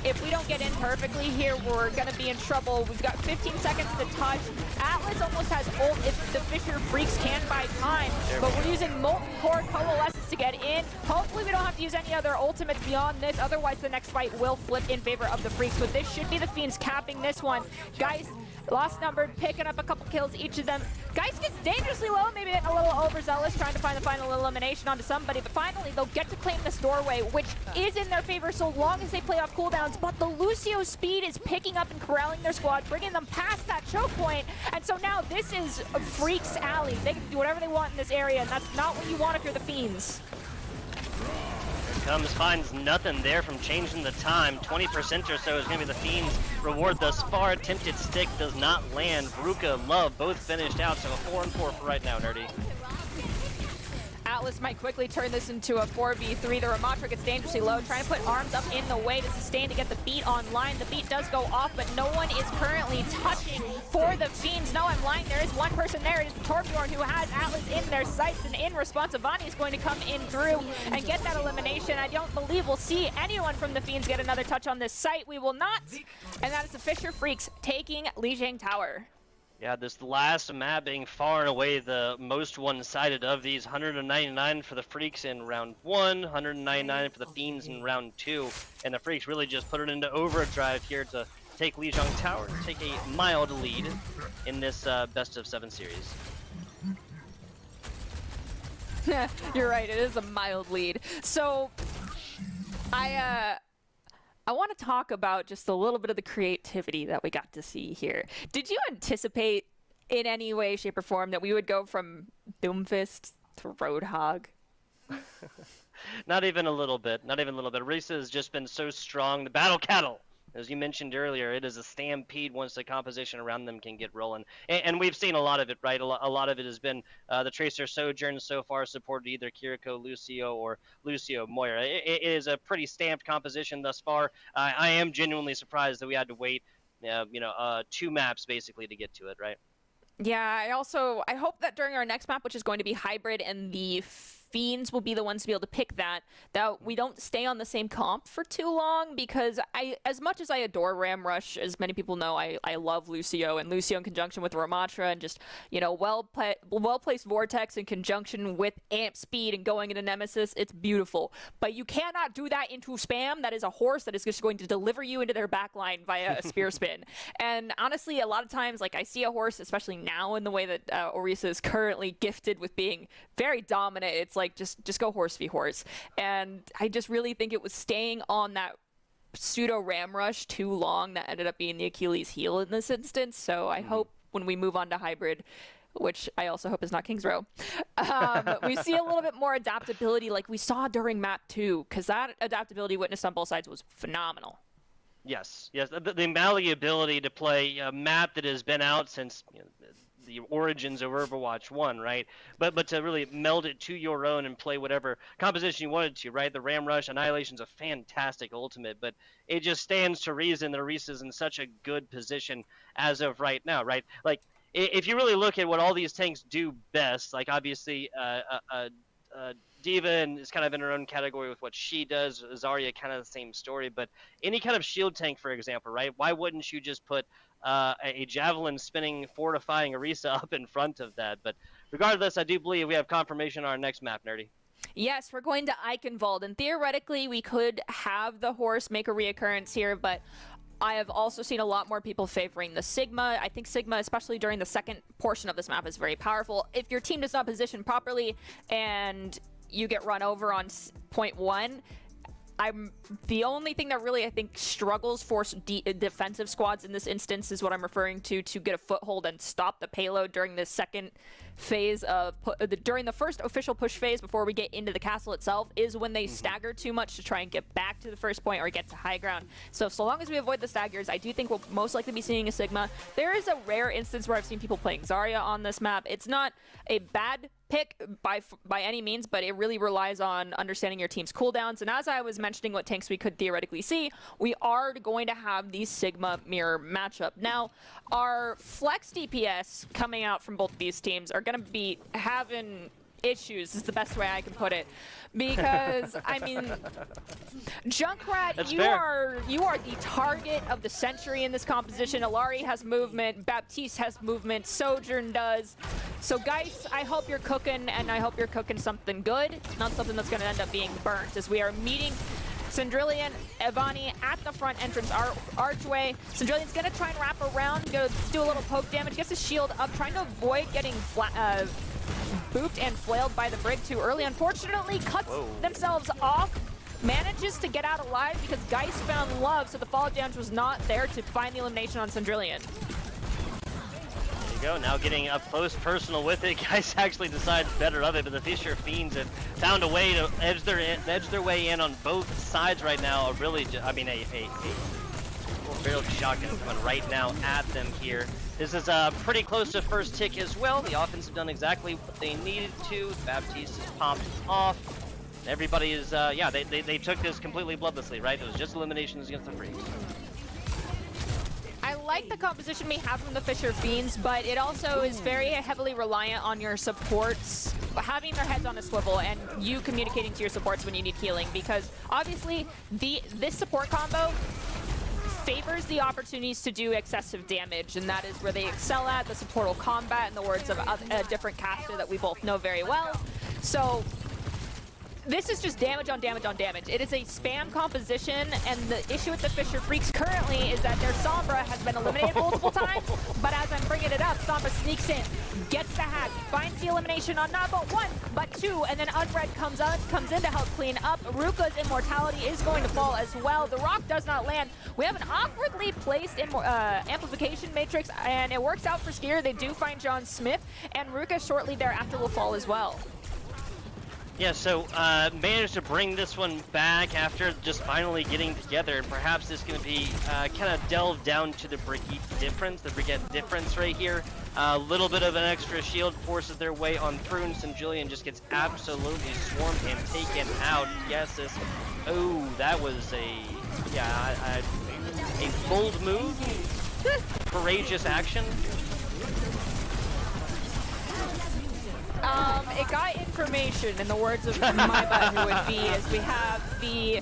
if we don't get in perfectly here, we're gonna be in trouble. We've got 15 seconds to touch. Atlas almost has ult if the Fisher Freaks can buy time, but we're using Molten Core Coalescence to get in. Hopefully we don't have to use any other ultimates beyond this, otherwise the next fight will flip in favor of the Freaks, but this should be the Fiends capping this one. Guys, lost numbered, picking up a couple kills each of them. Guys gets dangerously low, maybe getting a little overzealous, trying to find the final elimination onto somebody, but finally they'll get to claim this doorway, which is in their favor so long as they play off cooldowns, but the Lucio speed is picking up and corralling their squad, bringing them past that choke point, and so now this is a Freaks Alley. They can do whatever they want in this area, and that's not what you want if you're the Fiends. Comes, finds nothing there from changing the time. 20% or so is going to be the Fiends' reward thus far. Attempted stick does not land. Ruka, Love both finished out, so a 4-4 for right now, Nerdy. Atlas might quickly turn this into a 4v3. The Ramatra gets dangerously low, trying to put arms up in the way to sustain to get the beat online. The beat does go off, but no one is currently touching for the Fiends. No, I'm lying. There is one person there. It is Torbjorn who has Atlas in their sights, and in response, Avani is going to come in through and get that elimination. I don't believe we'll see anyone from the Fiends get another touch on this site. We will not, and that is the Fisher Freaks taking Lijiang Tower. Yeah, this last map being far and away the most one-sided of these. 199 for the Freaks in round 1, 199 for the Fiends in round 2. And the Freaks really just put it into overdrive here to take Lijiang Tower, take a mild lead in this best-of-7 series. You're right, it is a mild lead. So, I want to talk about just a little bit of the creativity that we got to see here. Did you anticipate in any way, shape, or form that we would go from Doomfist to Roadhog? Not even a little bit. Not even a little bit. Risa has just been so strong. The Battle Cattle, as you mentioned earlier, it is a stampede once the composition around them can get rolling. And we've seen a lot of it, right? A lot of it has been the Tracer Sojourn so far supported either Kiriko, Lucio, or Lucio Moira. It is a pretty stamped composition thus far. I am genuinely surprised that we had to wait, 2 maps basically to get to it, right? Yeah, I hope that during our next map, which is going to be hybrid, and the Fiends will be the ones to be able to pick that we don't stay on the same comp for too long, because as much as I adore Ram Rush, as many people know, I love Lucio, and Lucio in conjunction with Ramatra, and just, well-placed Vortex in conjunction with Amp Speed and going into Nemesis, it's beautiful. But you cannot do that into Spam. That is a horse that is just going to deliver you into their backline via a spear spin. And honestly, a lot of times, like, I see a horse, especially now in the way that Orisa is currently gifted with being very dominant, it's like, just go horse v horse. And I just really think it was staying on that pseudo Ram Rush too long that ended up being the Achilles heel in this instance. So I hope when we move on to hybrid, which I also hope is not King's Row, we see a little bit more adaptability like we saw during map 2, because that adaptability witnessed on both sides was phenomenal. Yes. The malleability to play a map that has been out since the origins of Overwatch 1, right? But to really meld it to your own and play whatever composition you wanted to, right? The Ram Rush Annihilation's a fantastic ultimate, but it just stands to reason that Orisa's in such a good position as of right now, right? Like, if you really look at what all these tanks do best, like obviously D.Va is kind of in her own category with what she does. Zarya kind of the same story, but any kind of shield tank, for example, right? Why wouldn't you just put a javelin spinning, fortifying Orisa up in front of that? But regardless, I do believe we have confirmation on our next map, Nerdy. Yes, we're going to Eichenwald, and theoretically we could have the horse make a reoccurrence here, but I have also seen a lot more people favoring the Sigma. I think Sigma, especially during the second portion of this map, is very powerful. If your team does not position properly and you get run over on point 1, the only thing that really I think struggles for defensive squads in this instance is what I'm referring to get a foothold and stop the payload during the second phase of during the first official push phase before we get into the castle itself is when they stagger too much to try and get back to the first point or get to high ground. So long as we avoid the staggers, I do think we'll most likely be seeing a Sigma. There is a rare instance where I've seen people playing Zarya on this map. It's not a bad pick by any means, but it really relies on understanding your team's cooldowns. And as I was mentioning what tanks we could theoretically see, we are going to have the Sigma mirror matchup. Now, our flex DPS coming out from both these teams are going to be having issues, is the best way I can put it. Because, I mean, Junkrat, you are the target of the century in this composition. Alari has movement, Baptiste has movement, Sojourn does. So guys, I hope you're cooking, and I hope you're cooking something good, not something that's going to end up being burnt, as we are meeting Syndrillion, Evani at the front entrance archway. Syndrillion's going to try and wrap around, go do a little poke damage, gets his shield up, trying to avoid getting booped and flailed by the Brig too early. Unfortunately, cuts themselves off, manages to get out alive because Geist found love, so the fall damage was not there to find the elimination on Syndrillion. There you go, now getting up close personal with it. Geist actually decides better of it, but the Fisher Fiends have found a way to edge their way in on both sides right now. A really, I mean, a barrel shotgun coming right now at them here. This is pretty close to first tick as well. The offense have done exactly what they needed to. Baptiste has popped off. Everybody is, yeah, they took this completely bloodlessly, right? It was just eliminations against the Freaks. I like the composition we have from the Fisher Fiends, but it also is very heavily reliant on your supports having their heads on a swivel and you communicating to your supports when you need healing, because obviously this support combo favors the opportunities to do excessive damage, and that is where they excel at, the supportal combat, in the words of a different caster that we both know very well. So this is just damage on damage on damage. It is a spam composition, and the issue with the Fisher Freaks currently is that their Sombra has been eliminated multiple times, but as I'm bringing it up, Sombra sneaks in, gets the hack, finds the elimination on not but 1, but 2, and then Unred comes in to help clean up. Ruka's immortality is going to fall as well. The rock does not land. We have an awkwardly placed amplification matrix, and it works out for Skier. They do find John Smith, and Ruka shortly thereafter will fall as well. Yeah, so managed to bring this one back after just finally getting together, and perhaps this is going to be kind of delve down to the Brigitte difference right here. A little bit of an extra shield forces their way on through, and Syndrillion just gets absolutely swarmed and taken out. Yes, this. Oh, that was a bold move, courageous action. It got information, in the words of my butt, who would be, as we have the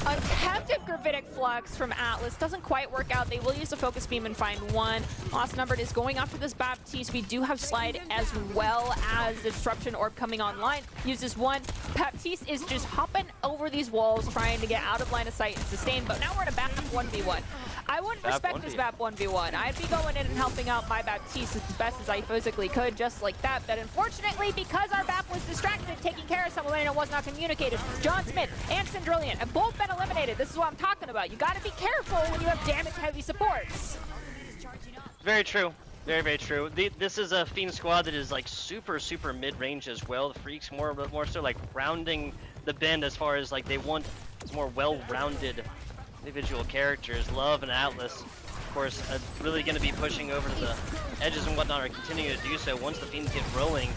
untapted Gravitic Flux from Atlas. Doesn't quite work out. They will use the Focus Beam and find 1. Lost Numbered is going after this Baptiste. We do have Slide as well as the Disruption Orb coming online. Uses 1. Baptiste is just hopping over these walls, trying to get out of line of sight and sustain, but now we're in a BAP 1v1. I wouldn't respect this BAP 1v1. I'd be going in and helping out my Baptiste as best as I physically could, just like that. But unfortunately, because our BAP was distracted, taking care of someone and it was not communicated, John Smith and Syndrillion have both been eliminated. This is what I'm talking about. You gotta be careful when you have damage-heavy supports. Very true. Very, very true. This is a Fiend squad that is like super mid-range as well. The Freaks more so like rounding the bend as far as like they want more well-rounded individual characters. Love and Atlas course, really going to be pushing over to the edges and whatnot, or continuing to do so once the Fiends get rolling.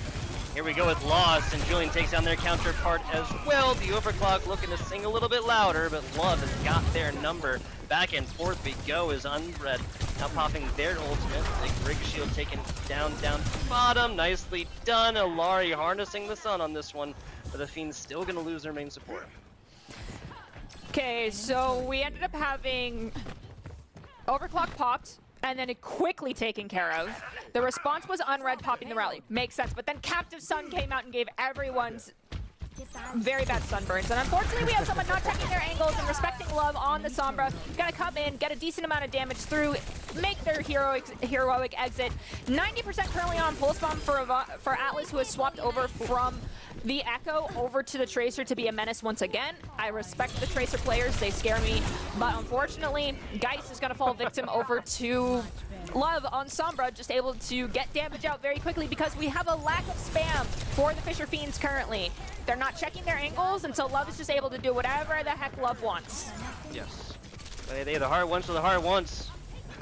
Here we go with Lost, and Julian takes down their counterpart as well. The Overclock looking to sing a little bit louder, but Love has got their number. Back and forth we go as Unread now popping their ultimate. Big Rig Shield taken down bottom. Nicely done. Alari harnessing the sun on this one, but the Fiends still going to lose their main support. Okay, so we ended up having Overclock popped, and then it quickly taken care of. The response was Unread popping the rally. Makes sense, but then Captive Sun came out and gave everyone's very bad sunburns. And unfortunately, we have someone not checking their angles and respecting Love on the Sombra. Gonna come in, get a decent amount of damage through, make their heroic exit. 90% currently on Pulse Bomb for Atlas, who has swapped over from the Echo over to the Tracer to be a menace once again. I respect the Tracer players, they scare me. But unfortunately, Geist is gonna fall victim over to Love on Sombra, just able to get damage out very quickly because we have a lack of spam for the Fisher Fiends currently. They're not checking their angles, and so Love is just able to do whatever the heck Love wants. Yes. They the hard ones for the hard ones.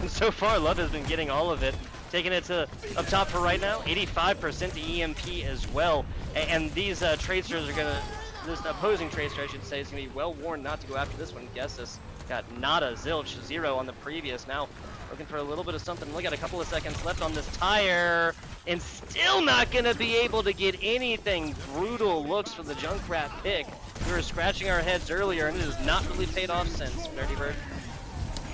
And so far, Love has been getting all of it. Taking it to up top for right now, 85% to EMP as well. And these Tracers are gonna, this opposing Tracer, I should say, is gonna be well warned not to go after this one. Guess this got nada, zilch, 0 on the previous. Now looking for a little bit of something. Look at a couple of seconds left on this tire, and still not gonna be able to get anything. Brutal looks for the Junkrat pick. We were scratching our heads earlier, and it has not really paid off since, Dirty Bird.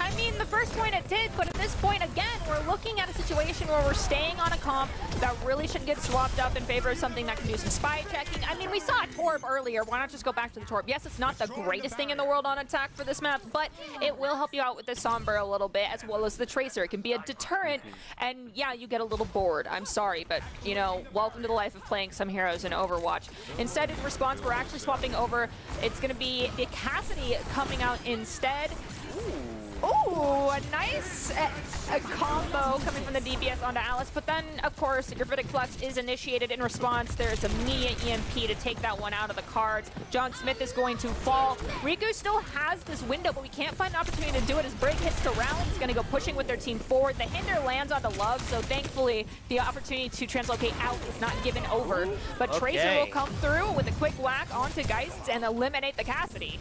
I mean, the first point it did, but at this point, again, we're looking at a situation where we're staying on a comp that really should get swapped up in favor of something that can do some spy checking. I mean, we saw a Torb earlier. Why not just go back to the Torb? Yes, it's not the greatest thing in the world on attack for this map, but it will help you out with the Sombra a little bit, as well as the Tracer. It can be a deterrent, and yeah, you get a little bored. I'm sorry, but, you know, welcome to the life of playing some heroes in Overwatch. Instead, in response, we're actually swapping over. It's going to be the Cassidy coming out instead. Ooh, a nice combo coming from the DPS onto Alice, but then, of course, Gravitic Flux is initiated in response. There's immediate EMP to take that one out of the cards. John Smith is going to fall. Riku still has this window, but we can't find an opportunity to do it as Brig hits the rally. He's going to go pushing with their team forward. The hinder lands onto Love, so thankfully, the opportunity to translocate out is not given over. But Tracer will come through with a quick whack onto Geist and eliminate the Cassidy.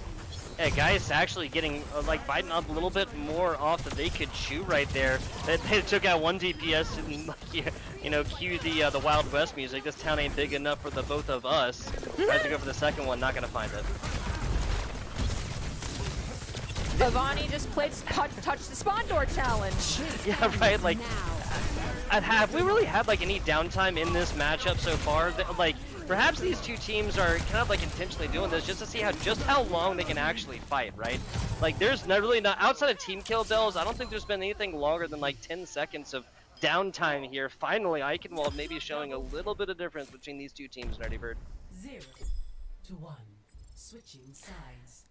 Yeah, guys actually getting, like, biting up a little bit more off that they could chew right there. They took out one DPS and, like, you know, cue the Wild West music. This town ain't big enough for the both of us. Tries to go for the second one, not gonna find it. Avani just played touch the spawn door challenge. Yeah, right, like, have we really had, like, any downtime in this matchup so far? Like, perhaps these two teams are kind of like intentionally doing this just to see how long they can actually fight, right? Like, there's not outside of team kill bells, I don't think there's been anything longer than like 10 seconds of downtime here. Finally, Eichenwald maybe showing a little bit of difference between these two teams, Nerdy Bird. 0 to 1, switching sides.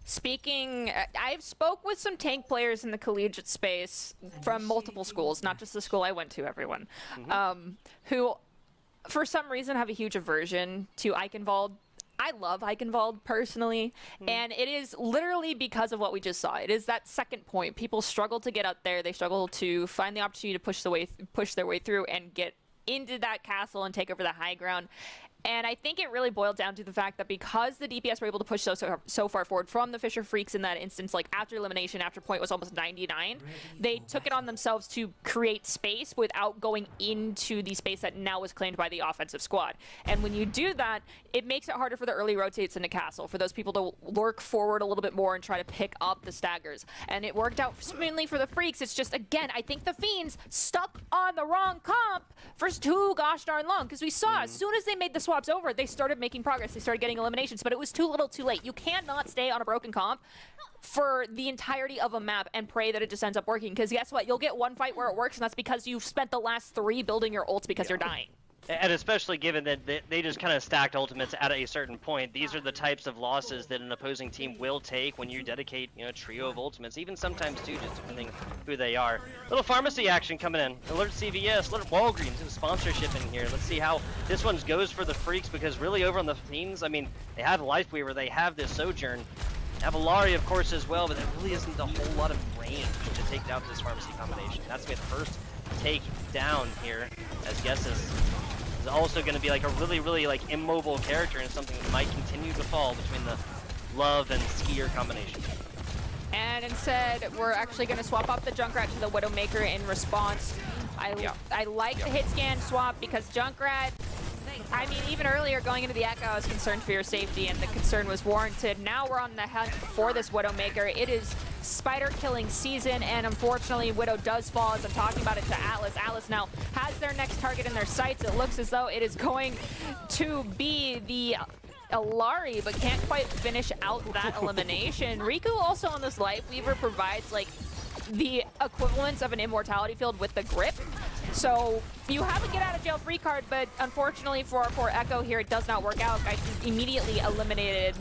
Speaking, I've spoke with some tank players in the collegiate space from multiple schools, not just the school I went to, everyone, who for some reason have a huge aversion to Eichenwald. I love Eichenwald personally, and it is literally because of what we just saw. It is that second point. People struggle to get out there. They struggle to find the opportunity to push their way through and get into that castle and take over the high ground. And I think it really boiled down to the fact that because the DPS were able to push so far forward from the Fisher Freaks in that instance, like after elimination, after point was almost 99, they took it on themselves to create space without going into the space that now was claimed by the offensive squad. And when you do that, it makes it harder for the early rotates in the castle, for those people to lurk forward a little bit more and try to pick up the staggers. And it worked out smoothly for the Freaks. It's just, again, I think the Fiends stuck on the wrong comp for too gosh darn long, because we saw as soon as they made the swaps over, they started making progress. They started getting eliminations, but it was too little too late. You cannot stay on a broken comp for the entirety of a map and pray that it just ends up working, because guess what? You'll get one fight where it works, and that's because you've spent the last 3 building your ults because you're dying. And especially given that they just kind of stacked ultimates at a certain point, these are the types of losses that an opposing team will take when you dedicate, you know, a trio of ultimates, even sometimes two, just depending who they are. Little pharmacy action coming in. Alert CVS, alert Walgreens, and sponsorship in here. Let's see how this one goes for the Freaks, because really over on the Fiends, I mean, they have Lifeweaver, they have this Sojourn. Avalari, of course, as well, but there really isn't a whole lot of range to take down this pharmacy combination. That's the first take down here, as Guess is also going to be like a really like immobile character and something that might continue to fall between the Love and Skier combination. And instead, we're actually going to swap up the Junkrat to the Widowmaker in response. I like the hit scan swap because Junkrat, I mean, even earlier going into the Echo, I was concerned for your safety, and the concern was warranted. Now we're on the hunt for this Widowmaker. It is spider killing season, and unfortunately, Widow does fall as I'm talking about it to Atlas. Atlas now has their next target in their sights. It looks as though it is going to be the Alari, but can't quite finish out that elimination. Riku also on this Lightweaver provides like the equivalence of an immortality field with the grip. So you have a get out of jail free card, but unfortunately for Echo here, it does not work out. Guys is immediately eliminated.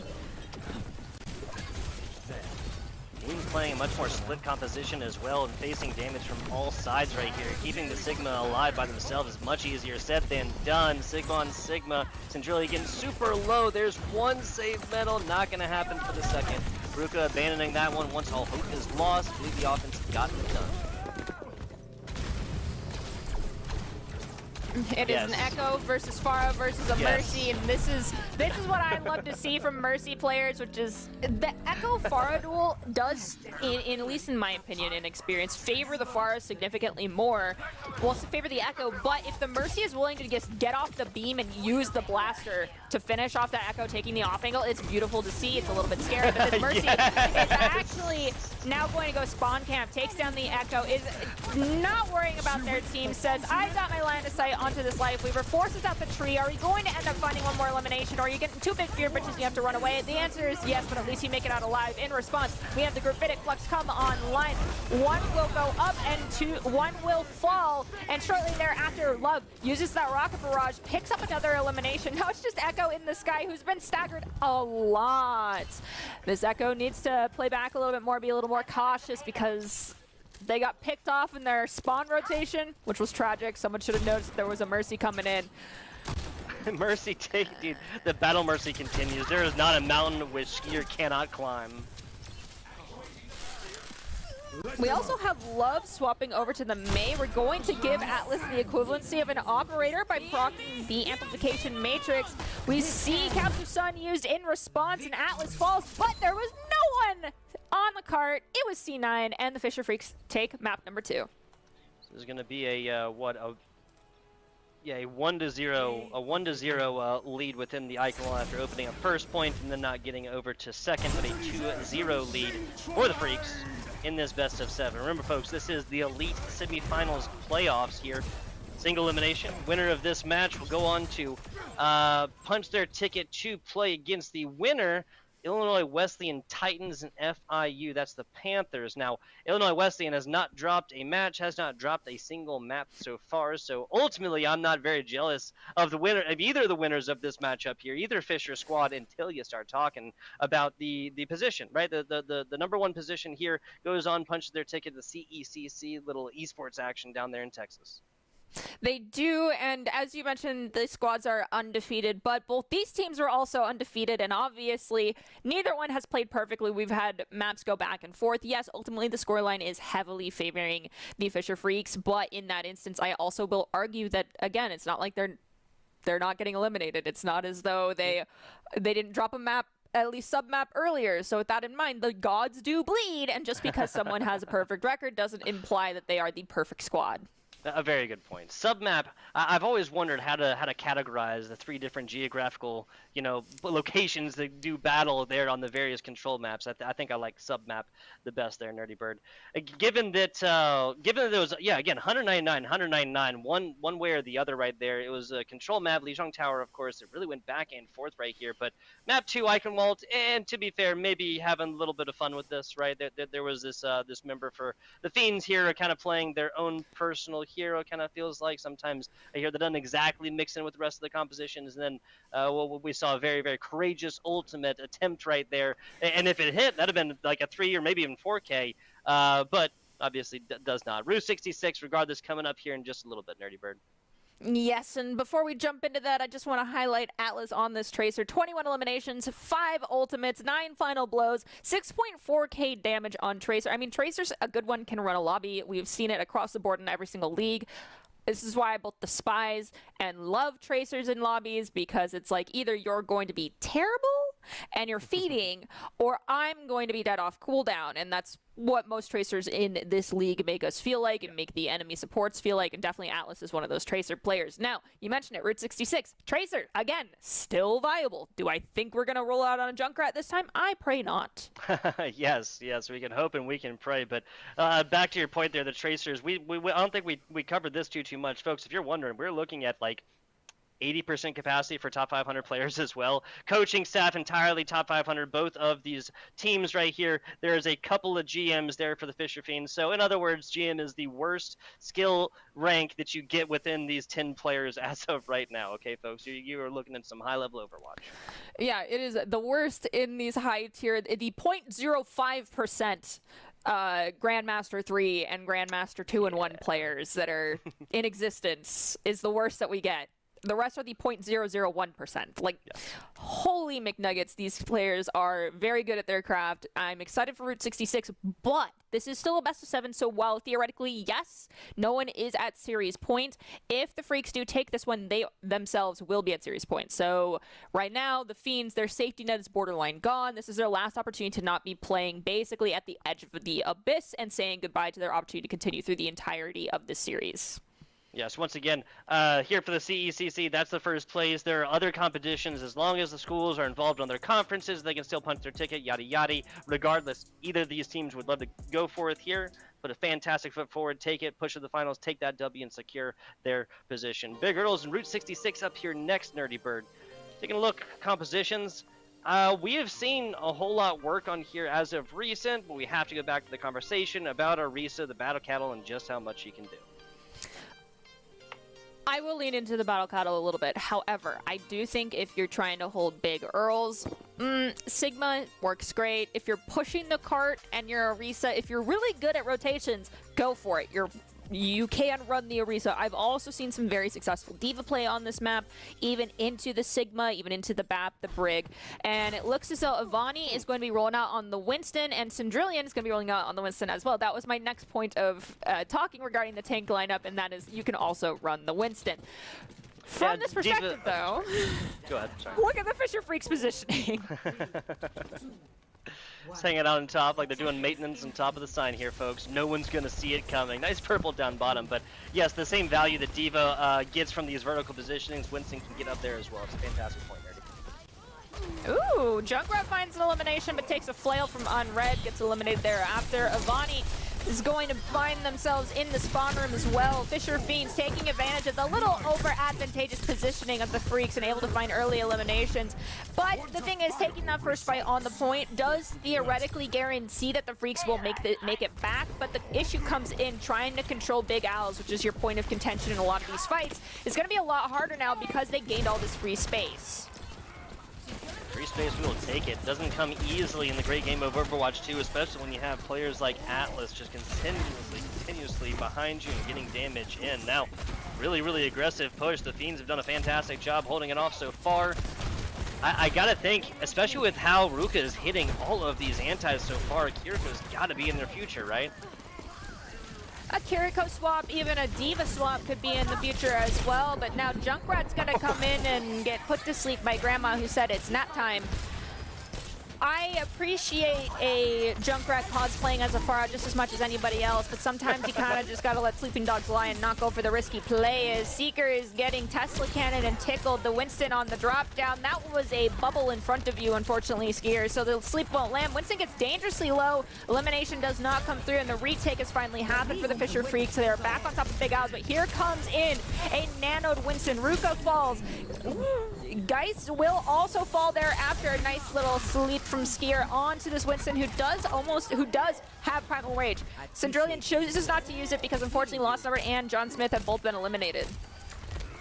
Team playing a much more split composition as well and facing damage from all sides right here. Keeping the Sigma alive by themselves is much easier said than done. Sigma on Sigma, Centralia getting super low. There's one save medal, not going to happen for the second. Ruka abandoning that one once all hope is lost. I believe the offense has gotten it done. It is an Echo versus Pharah versus a Mercy, and this is what I love to see from Mercy players, which is the Echo Pharah duel does, in at least in my opinion and experience, favor the Pharah significantly more. Well, favor the Echo, but if the Mercy is willing to just get off the beam and use the blaster to finish off that Echo taking the off angle, it's beautiful to see. It's a little bit scary, but this Mercy is actually now going to go spawn camp, takes down the Echo, is not worrying about their team, says, I've got my line of sight onto this Lightweaver, forces out the tree. Are we going to end up finding one more elimination, or are you getting two big fear bitches and you have to run away? The answer is yes, but at least you make it out alive. In response, we have the Graphitic Flux come online. One will go up and one will fall, and shortly thereafter, Love uses that rocket barrage, picks up another elimination. Now it's just Echo in the sky, who's been staggered a lot. This Echo needs to play back a little bit more, be a little more cautious, because they got picked off in their spawn rotation, which was tragic. Someone should have noticed there was a Mercy coming in. Mercy take, dude. The battle Mercy continues. There is not a mountain which Skier cannot climb. We also have Love swapping over to the Mei. We're going to give Atlas the equivalency of an operator by proccing the amplification matrix. We see Capture Sun used in response, and Atlas falls, but there was no one on the cart. It was C9, and the Fisher Freaks take map number 2. So there's going to be a 1-0 lead within the Icon after opening up first point and then not getting over to second, but a 2-0 lead for the Freaks in this best of 7. Remember, folks, this is the Elite Semifinals playoffs here. Single elimination. Winner of this match will go on to punch their ticket to play against the winner, Illinois Wesleyan Titans and FIU. That's the Panthers. Now, Illinois Wesleyan has not dropped a match, has not dropped a single map so far. So ultimately, I'm not very jealous of the winner, of either of the winners of this matchup here, either Fisher squad, until you start talking about the position, right? The number one position here goes on, punches their ticket to the CECC, little esports action down there in Texas. They do, and as you mentioned, the squads are undefeated, but both these teams are also undefeated, and obviously neither one has played perfectly. We've had maps go back and forth. Yes, ultimately the scoreline is heavily favoring the Fisher Freaks, but in that instance, I also will argue that, again, it's not like they're not getting eliminated. It's not as though they didn't drop a map, at least sub-map earlier. So with that in mind, the gods do bleed, and just because someone has a perfect record doesn't imply that they are the perfect squad. A very good point. Submap. I've always wondered how to categorize the 3 different geographical, locations that do battle there on the various control maps. I think I like submap the best there, Nerdy Bird. Given that there was, again, 199, one way or the other right there. It was a control map, Lijiang Tower, of course. It really went back and forth right here. But map 2, Eichenwald, and to be fair, maybe having a little bit of fun with this, right? There was this member for the Fiends here, kind of playing their own personal hero, kind of feels like. Sometimes I hear that doesn't exactly mix in with the rest of the compositions, and then we saw a very, very courageous ultimate attempt right there, and if it hit, that'd have been like a 3 or maybe even 4K, but obviously does not. Rue 66, regardless, coming up here in just a little bit, Nerdy Bird. Yes, and before we jump into that, I just want to highlight Atlas on this Tracer. 21 eliminations, 5 ultimates, 9 final blows, 6.4k damage on Tracer. I mean, Tracer's a good one, can run a lobby. We've seen it across the board in every single league. This is why I both despise and love Tracers in lobbies, because it's like either you're going to be terrible and you're feeding, or I'm going to be dead off cooldown, and that's what most Tracers in this league make us feel like and make the enemy supports feel like, and definitely Atlas is one of those Tracer players. Now, you mentioned it, Route 66. Tracer, again, still viable. Do I think we're going to roll out on a Junkrat this time? I pray not. Yes, we can hope and we can pray. But back to your point there, the Tracers, I don't think we covered this too much. Folks, if you're wondering, we're looking at like 80% capacity for top 500 players as well. Coaching staff entirely top 500, both of these teams right here. There is a couple of GMs there for the Fisher Fiends. So in other words, GM is the worst skill rank that you get within these 10 players as of right now. Okay, folks, you are looking at some high-level Overwatch. Yeah, it is the worst in these high tier, the 0.05%. Grandmaster 3 and Grandmaster 2 and 1 players that are in existence is the worst that we get. The rest are the 0.001%. Like, holy McNuggets, these players are very good at their craft. I'm excited for Route 66, but this is still a best of 7, so while theoretically, yes, no one is at series point, if the Freaks do take this one, they themselves will be at series point. So right now, the Fiends, their safety net is borderline gone. This is their last opportunity to not be playing basically at the edge of the abyss and saying goodbye to their opportunity to continue through the entirety of this series. Yes, once again, here for the CECC, that's the first place. There are other competitions. As long as the schools are involved on their conferences, they can still punch their ticket, yada yada. Regardless, either of these teams would love to go for it here. Put a fantastic foot forward, take it, push to the finals, take that W, and secure their position. Big Hurdles and Route 66 up here next, Nerdy Bird. Taking a look, compositions. We have seen a whole lot work on here as of recent, but we have to go back to the conversation about Orisa, the Battle Cattle, and just how much she can do. I will lean into the Battle Cattle a little bit. However, I do think if you're trying to hold big Earls, Sigma works great. If you're pushing the cart and you're Orisa, if you're really good at rotations, go for it. You can run the Orisa. I've also seen some very successful D.Va play on this map, even into the Sigma, even into the BAP, the Brig. And it looks as though Avani is going to be rolling out on the Winston, and Syndrillion is going to be rolling out on the Winston as well. That was my next point of talking regarding the tank lineup, and that is you can also run the Winston. From this perspective, though, go ahead, sorry. Look at the Fisher Freaks positioning. Just hanging out on top like they're doing maintenance on top of the sign here, folks. No one's going to see it coming. Nice purple down bottom, but yes, the same value that D.Va gets from these vertical positionings, Winston can get up there as well. It's a fantastic point, Nerdy. Ooh, Junkrat finds an elimination, but takes a flail from Unred, gets eliminated thereafter. Avani is going to find themselves in the spawn room as well. Fisher Fiends taking advantage of the little over-advantageous positioning of the Freaks and able to find early eliminations. But the thing is, taking that first fight on the point does theoretically guarantee that the Freaks will make it back, but the issue comes in trying to control Big Owls, which is your point of contention in a lot of these fights. It's going to be a lot harder now because they gained all this free space. Free space, we will take it. Doesn't come easily in the great game of Overwatch 2, especially when you have players like Atlas just continuously behind you and getting damage in. Now, really aggressive push. The Fiends have done a fantastic job holding it off so far. I gotta think, especially with how Ruka is hitting all of these antis so far, Kiriko's gotta be in their future, right? A Kiriko swap, even a D.Va swap could be in the future as well, but now Junkrat's gonna come in and get put to sleep by Grandma who said it's nap time. I appreciate a Junkrat cosplaying as a Pharah just as much as anybody else, but sometimes you kind of just gotta let sleeping dogs lie and not go for the risky play. As Seeker is getting Tesla Cannon and tickled, the Winston on the drop down. That was a bubble in front of you, unfortunately, Skier, so the sleep won't land. Winston gets dangerously low. Elimination does not come through, and the retake has finally happened for the Fisher Freaks. So they're back on top of Big Owls, but here comes in a nanoed Winston. Ruka falls. Geist will also fall there after a nice little sleep from Skier onto this Winston who does have Primal Rage. Syndrillion chooses not to use it because unfortunately Lost Number and John Smith have both been eliminated.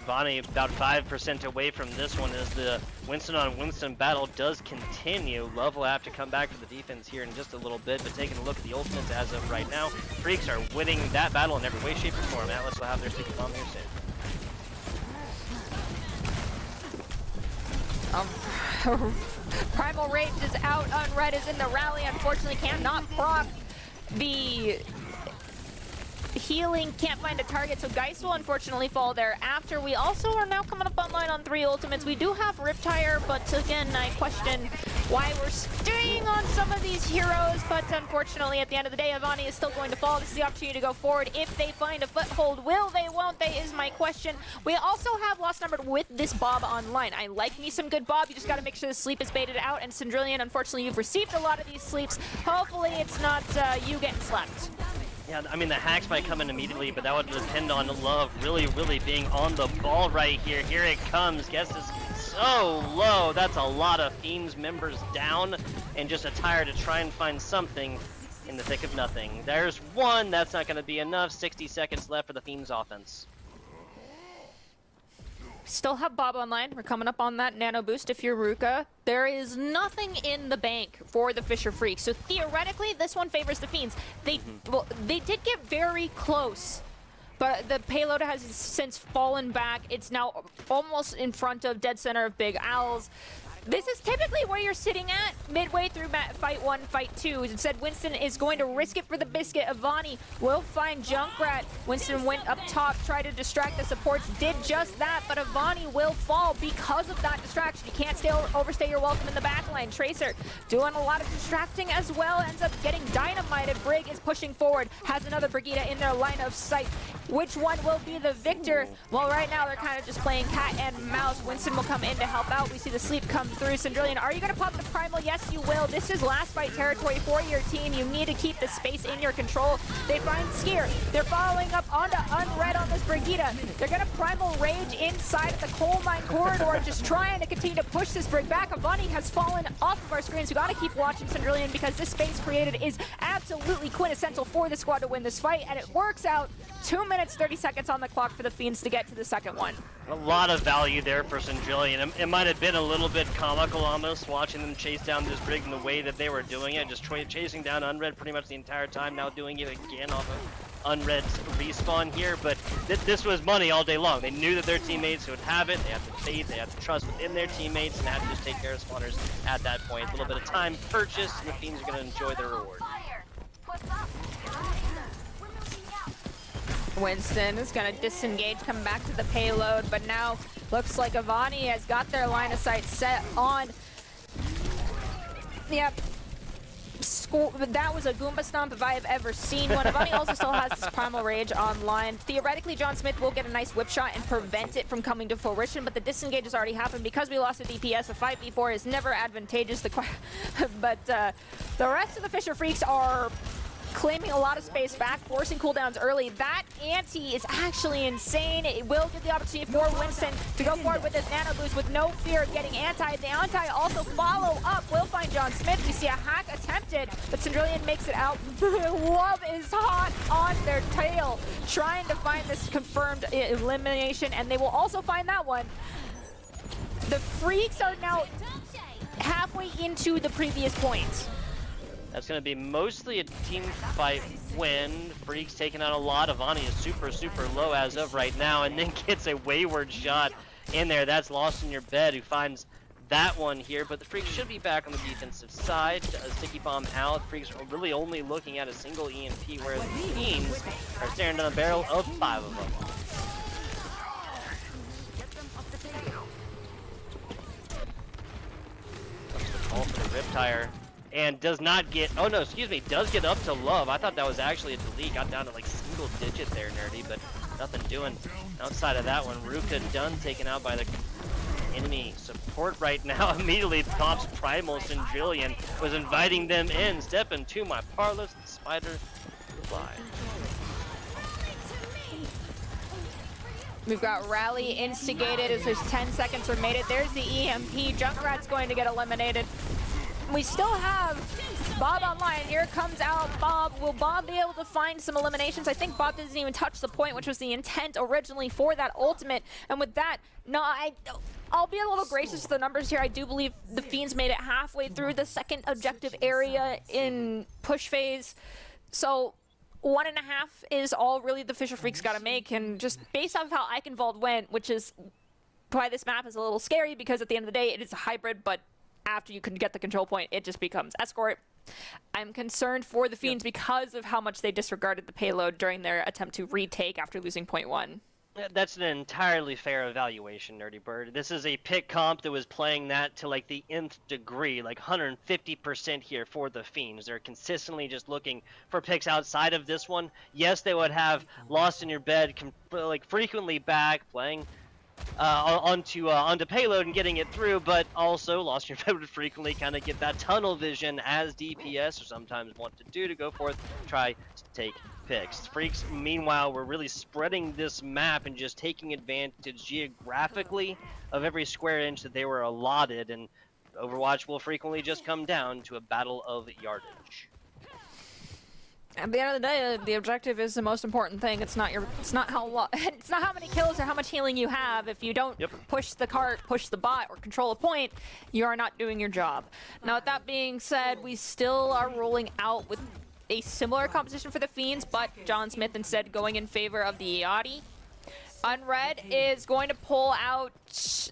Bonnie about 5% away from this one as the Winston on Winston battle does continue. Love will have to come back for the defense here in just a little bit, but taking a look at the ultimates as of right now, Freaks are winning that battle in every way, shape, or form. Atlas will have their secret bomb here soon. Primal Rage is out. Unread is in the rally. Unfortunately, cannot proc the healing, can't find a target, so Geist will unfortunately fall there after. We also are now coming up online on 3 ultimates. We do have Riptire, but again, I question why we're staying on some of these heroes, but unfortunately, at the end of the day, Avani is still going to fall. This is the opportunity to go forward. If they find a foothold, will they, won't they, is my question. We also have Lost Number with this Bob online. I like me some good Bob. You just got to make sure the sleep is baited out, and Syndrillion, unfortunately, you've received a lot of these sleeps. Hopefully, it's not you getting slept. Yeah, I mean, the hacks might come in immediately, but that would depend on Love really, really being on the ball right here. Here it comes. Guess is so low. That's a lot of Fiends members down, and just a tire to try and find something in the thick of nothing. There's one. That's not going to be enough. 60 seconds left for the Fiends offense. Still have Bob online. We're coming up on that nano boost if you're Ruka. There is nothing in the bank for the Fisher Freaks. So theoretically, this one favors the Fiends. Well, they did get very close, but the payload has since fallen back. It's now almost in front of dead center of Big Owls. This is typically where you're sitting at midway through fight 1, fight 2. Instead, Winston is going to risk it for the biscuit. Avani will find Junkrat. Winston went up top, tried to distract the supports, did just that, but Avani will fall because of that distraction. You can't overstay your welcome in the backline. Tracer doing a lot of distracting as well, ends up getting dynamited. Brig is pushing forward, has another Brigitte in their line of sight. Which one will be the victor? Well, right now they're kind of just playing cat and mouse. Winston will come in to help out. We see the sleep come through. Syndrillion, are you going to pop the Primal? Yes, you will. This is last fight territory for your team. You need to keep the space in your control. They find Skier. They're following up onto Unread on this Brigitte. They're going to Primal Rage inside of the coal mine corridor, just trying to continue to push this Brig back. Avani has fallen off of our screens. We got to keep watching Syndrillion because this space created is absolutely quintessential for the squad to win this fight, and it works out. 2 minutes, 30 seconds on the clock for the Fiends to get to the second one. A lot of value there for Syndrillion. It might have been a little bit comical almost watching them chase down this Brig in the way that they were doing it, just chasing down Unread pretty much the entire time, now doing it again off of Unread's respawn here, but this was money all day long. They knew that their teammates would have it, they had to faith, they had to trust within their teammates, and had to just take care of spawners at that point. A little bit of time purchased, and the Fiends are going to enjoy their reward. Winston is going to disengage, come back to the payload, but now looks like Avani has got their line of sight set on. Yep. That was a Goomba Stomp if I have ever seen one. Avani also still has this Primal Rage online. Theoretically, John Smith will get a nice whip shot and prevent it from coming to fruition, but the disengage has already happened. Because we lost a DPS, a 5v4 is never advantageous. But the rest of the Fisher Freaks are claiming a lot of space back, forcing cooldowns early. That ante is actually insane. It will give the opportunity for Winston to go forward with his nano boost with no fear of getting anti. The anti also follow up. Will find John Smith. We see a hack attempted, but Syndrillion makes it out. Love is hot on their tail, trying to find this confirmed elimination, and they will also find that one. The Freaks are now halfway into the previous points. That's going to be mostly a team fight win. Freaks taking out a lot. Avani is super, super low as of right now, and then gets a wayward shot in there. That's Lost in Your Bed, who finds that one here, but the Freaks should be back on the defensive side. A sticky bomb out. Freaks are really only looking at a single EMP, whereas the Fiends are staring down a barrel of 5 of them. Comes the call for the Riptire. And does not get, oh no, excuse me, does get up to Love. I thought that was actually a delete. Got down to like single digit there, Nerdy, but nothing doing outside of that one. Ruka done, taken out by the enemy support right now. Immediately pops Primal. Syndrillion was inviting them in. Step into my parlors, the spider fly. We've got Rally instigated as there's 10 seconds remaining. There's the EMP. Junkrat's going to get eliminated. We still have Bob online. Here comes out Bob. Will Bob be able to find some eliminations? I think Bob doesn't even touch the point, which was the intent originally for that ultimate. And with that, no, I'll be a little gracious with the numbers here. I do believe the Fiends made it halfway through the second objective area in push phase. So 1.5 is all really the Fisher Freaks got to make. And just based off how Eichenwald went, which is why this map is a little scary, because at the end of the day, it is a hybrid, but after you can get the control point, it just becomes escort. I'm concerned for the Fiends because of how much they disregarded the payload during their attempt to retake after losing point 1. That's an entirely fair evaluation, Nerdy Bird. This is a pick comp that was playing that to like the nth degree, like 150% here for the Fiends. They're consistently just looking for picks outside of this one. Yes, they would have Lost in Your Bed like frequently back playing onto payload and getting it through, but also Lost in Your Bed would frequently kind of get that tunnel vision as DPS or sometimes want to do to go forth, try to take picks. Freaks, meanwhile, were really spreading this map and just taking advantage geographically of every square inch that they were allotted, and Overwatch will frequently just come down to a battle of yardage. At the end of the day, the objective is the most important thing. It's not how many kills or how much healing you have. If you don't push the cart, push the bot, or control a point, you are not doing your job. Now, with that being said, we still are rolling out with a similar composition for the Fiends, but John Smith instead going in favor of the Iati. Unread is going to pull out...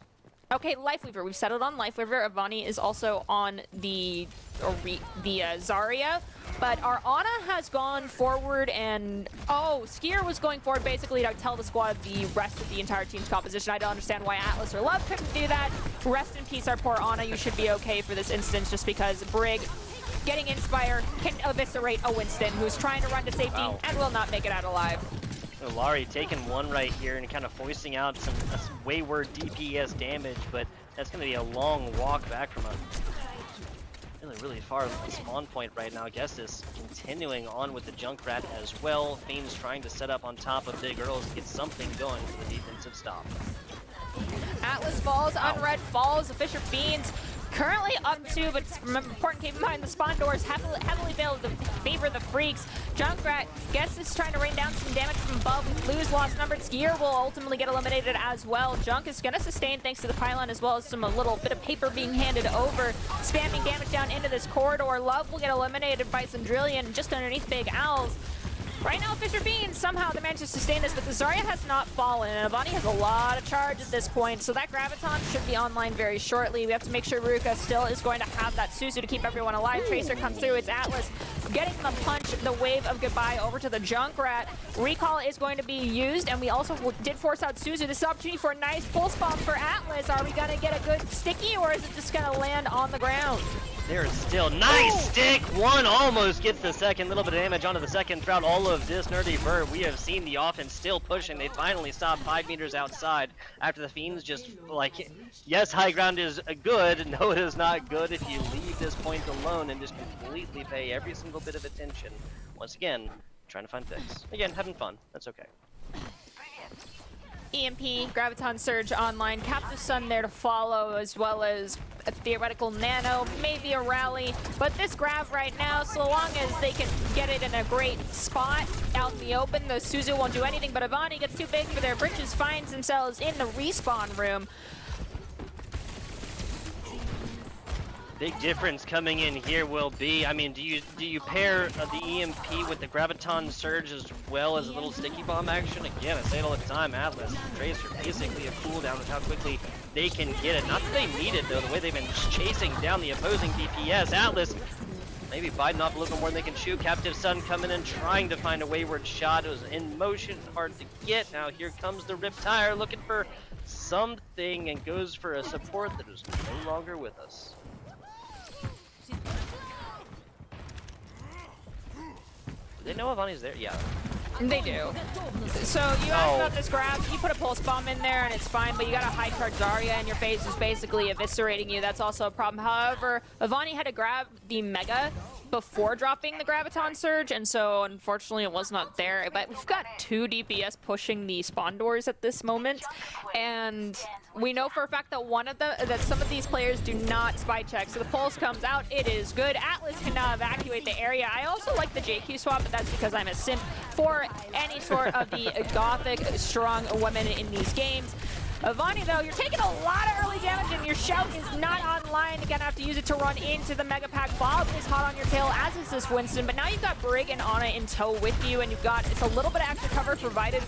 Okay, Lifeweaver. We've settled on Lifeweaver. Avani is also on the Zarya. But our Ana has gone forward, and Skier was going forward basically to tell the squad the rest of the entire team's composition. I don't understand why Atlas or Love couldn't do that. Rest in peace, our poor Ana. You should be okay for this instance, just because Brig getting Inspire can eviscerate a Winston who's trying to run to safety and will not make it out alive. So Lari taking one right here and kind of foisting out some wayward DPS damage, but that's going to be a long walk back from a really far spawn point right now. Guess is continuing on with the Junkrat as well. Fiends trying to set up on top of Big Earls to get something going for the defensive stop. Atlas falls, Unread falls, the Fisher Fiends currently up 2, but it's important to keep in mind the spawn doors heavily failed to favor the Freaks. Junkrat guess is trying to rain down some damage from above. We lose Lost Numbered. Skier will ultimately get eliminated as well. Junk is going to sustain thanks to the pylon, as well as a little bit of paper being handed over, spamming damage down into this corridor. Love will get eliminated by Sandrillion just underneath Big Owls. Right now, Fisher Fiends somehow they managed to sustain this, but the Zarya has not fallen, and Avani has a lot of charge at this point, so that Graviton should be online very shortly. We have to make sure Ruka still is going to have that Suzu to keep everyone alive. Tracer comes through, it's Atlas getting the punch, the wave of goodbye over to the Junkrat. Recall is going to be used, and we also did force out Suzu. This is an opportunity for a nice pulse bomb for Atlas. Are we going to get a good sticky, or is it just going to land on the ground? There's still nice stick. One almost gets the second. Little bit of damage onto the second throughout all of this Nerdy Bird. We have seen the offense still pushing. They finally stopped 5 meters outside after the Fiends just like, yes, high ground is good. No, it is not good if you leave this point alone and just completely pay every single bit of attention. Once again, trying to find picks. Again, having fun. That's okay. EMP, Graviton Surge online, Captive Sun there to follow, as well as a theoretical Nano, maybe a rally. But this Grav right now, so long as they can get it in a great spot out in the open, the Suzu won't do anything, but Avani gets too big for their britches, finds themselves in the respawn room. Big difference coming in here will be, I mean, do you pair the EMP with the Graviton Surge as well as a little sticky bomb action? Again, I say it all the time, Atlas, Tracer, basically a cooldown with how quickly they can get it. Not that they need it though, the way they've been chasing down the opposing DPS. Atlas maybe biting off a little bit more than they can chew. Captive Sun coming in, trying to find a wayward shot. It was in motion, hard to get. Now here comes the Riptire looking for something and goes for a support that is no longer with us. Do they know Avani's there? Yeah. They do. So you asked about this grab, you put a pulse bomb in there and it's fine, but you got a high charge Zarya in your face who's basically eviscerating you. That's also a problem. However, Avani had to grab the Mega before dropping the Graviton Surge, and so unfortunately it was not there. But we've got 2 DPS pushing the spawn doors at this moment, and we know for a fact that some of these players do not spy check. So the pulse comes out, it is good. Atlas can now evacuate the area. I also like the JQ swap, but that's because I'm a simp for any sort of the gothic strong women in these games. Avani, though, you're taking a lot of early damage, and your shout is not online. You're gonna have to use it to run into the Mega Pack. Bob is hot on your tail, as is this Winston, but now you've got Brig and Ana in tow with you, and it's a little bit of extra cover provided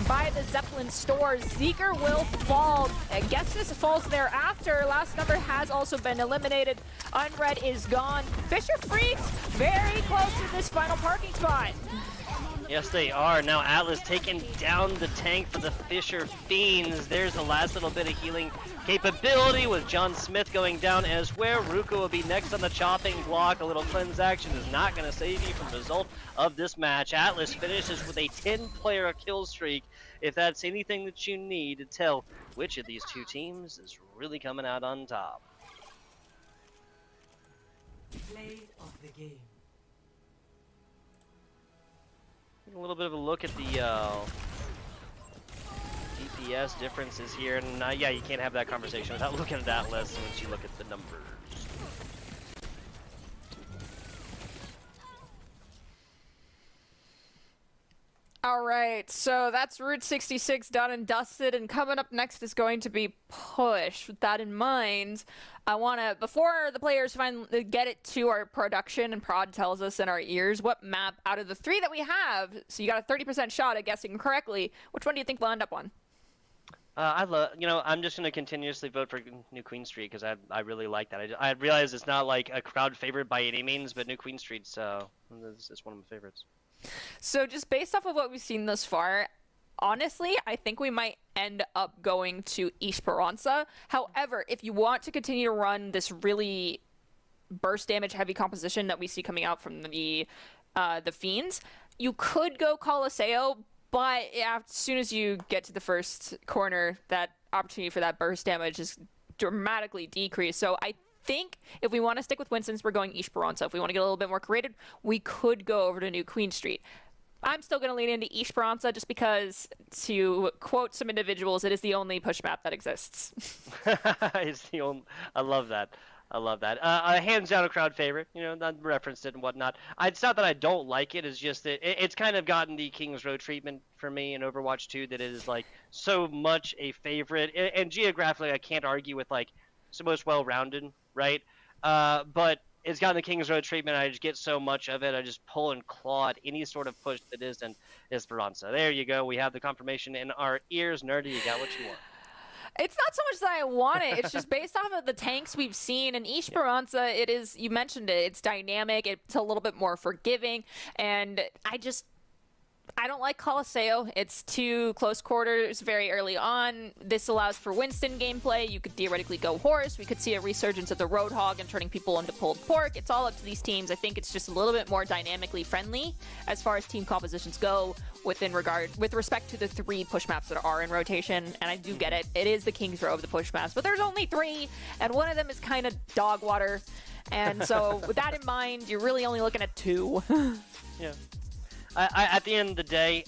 by the Zeppelin stores. Zeker will fall. I guess this falls thereafter. Last number has also been eliminated. Unread is gone. Fisher Freaks very close to this final parking spot. Yes, they are. Now Atlas taking down the tank for the Fisher Fiends. There's the last little bit of healing capability with John Smith going down as well. Ruka will be next on the chopping block. A little cleanse action is not going to save you from the result of this match. Atlas finishes with a 10-player kill streak. If that's anything that you need to tell which of these two teams is really coming out on top. Play of the game. A little bit of a look at the DPS differences here, and yeah, you can't have that conversation without looking at Atlas once you look at the numbers. All right, so that's Route 66 done and dusted, and coming up next is going to be Push. With that in mind, I want to, before the players finally get it to our production and prod tells us in our ears what map out of the 3 that we have, so you got a 30% shot at guessing correctly, which one do you think we'll end up on? I'm just going to continuously vote for New Queen Street because I really like that. I realize it's not like a crowd favorite by any means, but New Queen Street, so it's one of my favorites. So just based off of what we've seen thus far, honestly, I think we might end up going to Esperanza. However, if you want to continue to run this really burst damage heavy composition that we see coming out from the Fiends, you could go Coliseo, but as soon as you get to the first corner, that opportunity for that burst damage is dramatically decreased. So I think if we want to stick with Winston's, we're going Esperanza. If we want to get a little bit more creative, we could go over to New Queen Street. I'm still going to lean into Esperanza just because, to quote some individuals, it is the only push map that exists. It's the only. I love that. I love that. Hands down a crowd favorite. You know, not referenced it and whatnot. It's not that I don't like it. It's just that it's kind of gotten the King's Row treatment for me in Overwatch 2 that it is like so much a favorite. And geographically, I can't argue with like it's the most well-rounded, right? But it's gotten the King's Road treatment. I just get so much of it. I just pull and claw at any sort of push that isn't Esperanza. There you go. We have the confirmation in our ears. Nerdy, you got what you want. It's not so much that I want it. It's just based off of the tanks we've seen. And Esperanza, it is, you mentioned it, it's dynamic. It's a little bit more forgiving. And I don't like Coliseo. It's too close quarters very early on. This allows for Winston gameplay. You could theoretically go horse. We could see a resurgence of the Roadhog and turning people into pulled pork. It's all up to these teams. I think it's just a little bit more dynamically friendly as far as team compositions go with respect to the 3 push maps that are in rotation. And I do get it. It is the King's Row of the push maps, but there's only 3, and one of them is kind of dog water. And so with that in mind, you're really only looking at 2. Yeah. At the end of the day,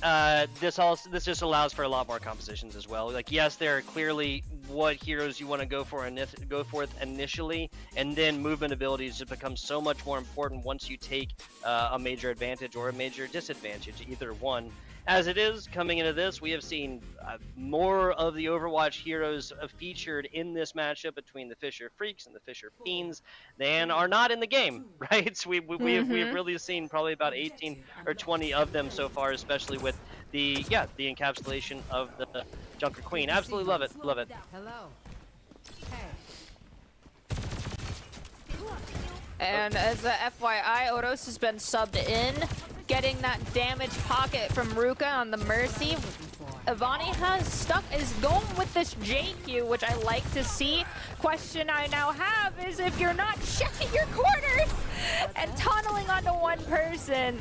this just allows for a lot more compositions as well. Like, yes, there are clearly what heroes you want to go for initially, and then movement abilities just become so much more important once you take a major advantage or a major disadvantage, either one. As it is, coming into this, we have seen more of the Overwatch heroes featured in this matchup between the Fisher Freaks and the Fisher Fiends than are not in the game, right? So we've really seen probably about 18 or 20 of them so far, especially with the encapsulation of the Junker Queen. Absolutely love it, love it. Hello. And as a FYI, Odos has been subbed in, getting that damage pocket from Ruka on the Mercy. Ivani is going with this JQ, which I like to see. Question I now have is if you're not checking your corners and tunneling onto one person,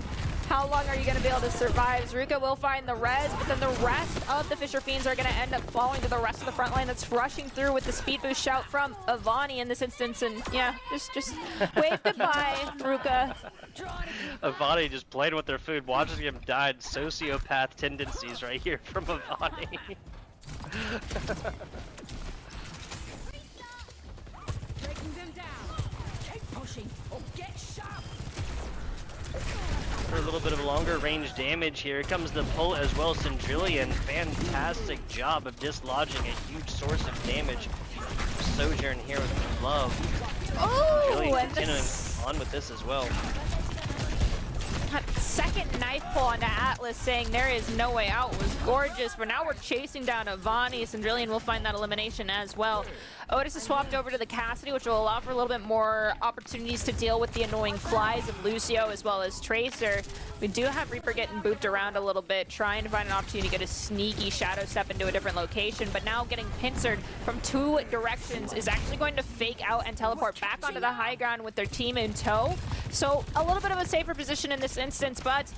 how long are you going to be able to survive? Ruka will find the res, but then the rest of the Fisher Fiends are going to end up falling to the rest of the front line that's rushing through with the speed boost shout from Ivani in this instance. And yeah, just wave goodbye, Ruka. Ivani just playing with their food, watching him die. Sociopath tendencies right here from Ivani. Breaking them down. Keep pushing or get shot. For a little bit of longer range damage here comes the pull as well. Centrillion, fantastic job of dislodging a huge source of damage. Sojourn here with love. Oh, Centrillion continuing on with this as well. That second knife pull onto Atlas saying there is no way out was gorgeous, but now we're chasing down Avani. Sandrillion will find that elimination as well. Otis is swapped over to the Cassidy, which will allow for a little bit more opportunities to deal with the annoying flies of Lucio as well as Tracer. We do have Reaper getting booped around a little bit, trying to find an opportunity to get a sneaky shadow step into a different location, but now getting pincered from 2 directions is actually going to fake out and teleport back onto the high ground with their team in tow. So a little bit of a safer position in this instance, but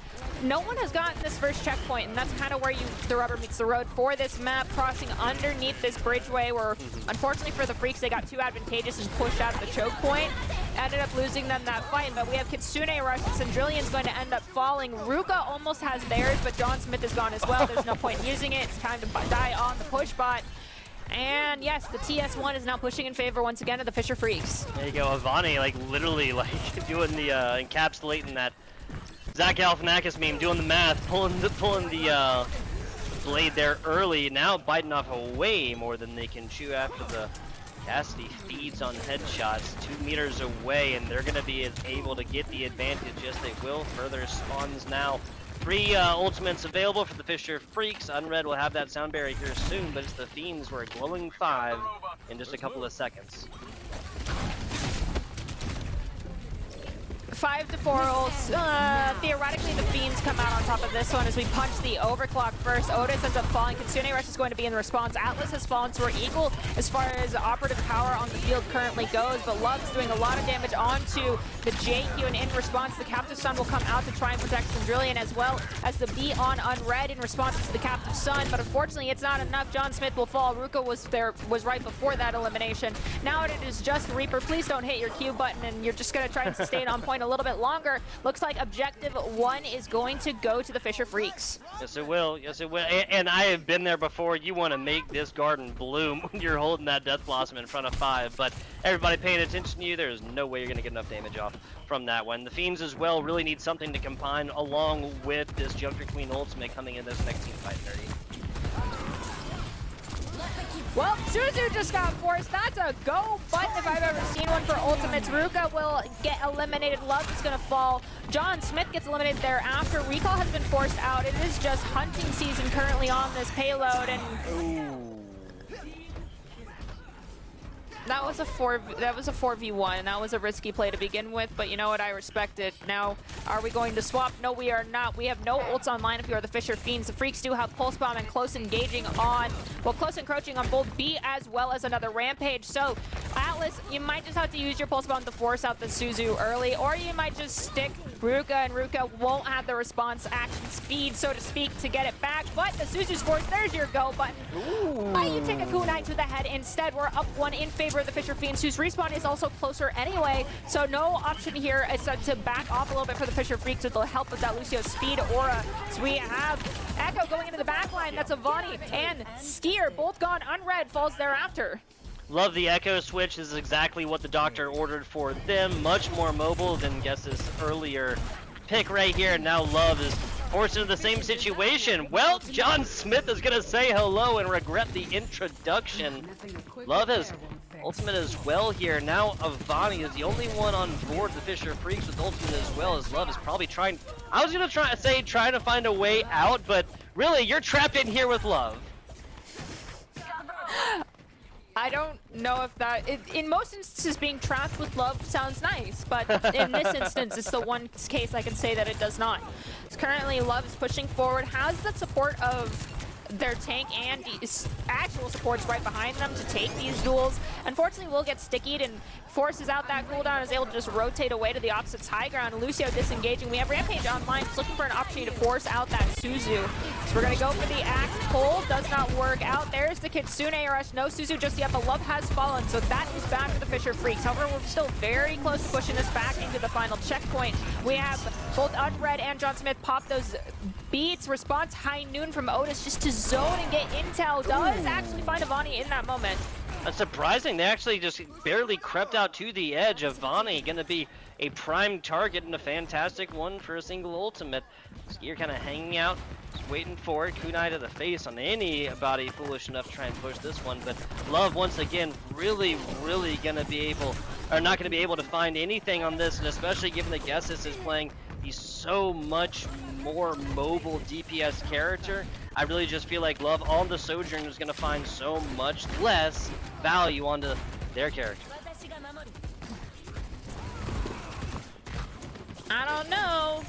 no one has gotten this first checkpoint, and that's kind of where the rubber meets the road for this map, crossing underneath this bridgeway where, unfortunately for the Freaks, they got too advantageous and pushed out the choke point. Ended up losing them that fight, but we have Kitsune Rush, and Sandrillion's going to end up falling. Ruka almost has theirs, but John Smith is gone as well. There's no point in using it. It's time to die on the push bot. And yes, the TS1 is now pushing in favor once again of the Fisher Freaks. There you go, Avani, like literally like doing the encapsulating that Zach Galifianakis meme, doing the math, pulling the blade there early, now biting off way more than they can chew after the Cassidy feeds on headshots 2 meters away, and they're going to be able to get the advantage. Yes, they will. Further spawns now. 3 ultimates available for the Fisher Freaks. Unread will have that sound barrier here soon, but it's the Fiends who are glowing 5 in just a couple of seconds. 5 to 4 ults. Theoretically, the Fiends come out on top of this one as we punch the overclock first. Otis ends up falling. Kitsune Rush is going to be in response. Atlas has fallen, so we're equal as far as operative power on the field currently goes, but Love's doing a lot of damage onto the JQ, and in response, the Captive Sun will come out to try and protect Sandrillion, as well as the B on Unread in response to the Captive Sun, but unfortunately, it's not enough. John Smith will fall. Ruka was right before that elimination. Now it is just Reaper. Please don't hit your Q button, and you're just going to try and sustain on point a little bit longer. Looks like objective 1 is going to go to the Fisher Freaks. Yes, it will. Yes, it will. And I have been there before. You want to make this garden bloom when you're holding that Death Blossom in front of 5, but everybody paying attention to you, there's no way you're going to get enough damage off from that one. The Fiends as well really need something to combine along with this Junker Queen ultimate coming in this next team fight 30. Well, Suzu just got forced. That's a go button if I've ever seen one for ultimates. Ruka will get eliminated. Love is going to fall. John Smith gets eliminated thereafter. Recall has been forced out. It is just hunting season currently on this payload, and that was a 4v1, and that was a risky play to begin with, but you know what, I respect it. Now, are we going to swap? No, we are not. We have no ults online if you are the Fisher Fiends. The Freaks do have Pulse Bomb and close encroaching on both B as well as another Rampage. So, Atlas, you might just have to use your Pulse Bomb to force out the Suzu early, or you might just stick Ruka, and Ruka won't have the response action speed, so to speak, to get it back, but the Suzu's forced. There's your go button. But you take a kunai to the head instead. We're up 1 in favor of the Fisher Fiends, whose respawn is also closer anyway, so no option here is to back off a little bit for the Fisher Freaks with the help of that Lucio speed aura. So we have Echo going into the back line. That's Avani and Skier, both gone. Unread falls thereafter. Love the Echo switch. This is exactly what the Doctor ordered for them. Much more mobile than Guess's earlier pick right here. Now Love is forced into the same situation. Well, John Smith is going to say hello and regret the introduction. Love has ultimate as well here. Now Avani is the only one on board the Fisher Freaks with ultimate as well, as Love is probably trying. I was going to trying to find a way out, but really, you're trapped in here with Love. I don't know if that, in most instances, being trapped with Love sounds nice, but in this instance, it's the one case I can say that it does not. So currently, Love is pushing forward, has the support of their tank and actual supports right behind them to take these duels. Unfortunately, will get stickied and forces out that cooldown, is able to just rotate away to the opposite's high ground. Lucio disengaging. We have Rampage online, just looking for an opportunity to force out that Suzu. So we're going to go for the axe pull. Does not work out. There's the Kitsune Rush. No Suzu just yet, but Love has fallen, so that is bad for the Fisher Freaks. However, we're still very close to pushing this back into the final checkpoint. We have both Unread and John Smith pop those beats. Response high noon from Otis just to zone and get intel. Does actually find Avani in that moment. That's surprising. They actually just barely crept out to the edge. Avani going to be a prime target and a fantastic one for a single ultimate. Skier kind of hanging out, just waiting for it. Kunai to the face on anybody foolish enough to try and push this one. But Love, once again, really going to be able, or not going to be able to find anything on this, and especially given that Guesses is playing He's so much more mobile DPS character. I really just feel like Love on the Sojourner is going to find so much less value onto their character. I don't know.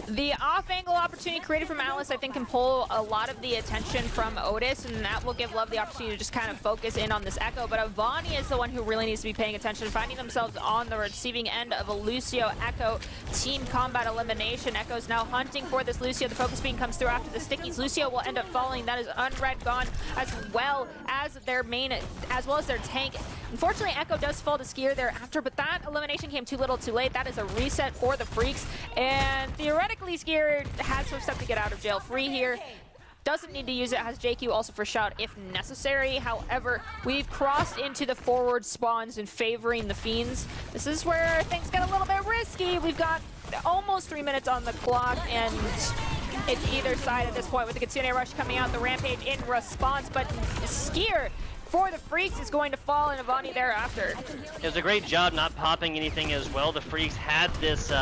The off-angle opportunity created from Atlas, I think, can pull a lot of the attention from Otis, and that will give Love the opportunity to just kind of focus in on this Echo. But Avani is the one who really needs to be paying attention, finding themselves on the receiving end of a Lucio Echo team combat elimination. Echo's now hunting for this Lucio. The focus beam comes through after the stickies. Lucio will end up falling. That is Unread gone, as well as their main, as well as their tank. Unfortunately, Echo does fall to Skier thereafter, but that elimination came too little too late. That is a reset for the Freaks, and theoretically, Skier has some stuff to get out of jail free here. Doesn't need to use it, has JQ also for shout if necessary. However, we've crossed into the forward spawns and favoring the Fiends. This is where things get a little bit risky. We've got almost 3 minutes on the clock, and it's either side at this point with the Kitsune Rush coming out, the Rampage in response, but Skier for the Freaks is going to fall, and Avani thereafter. It was a great job not popping anything as well. The Freaks had this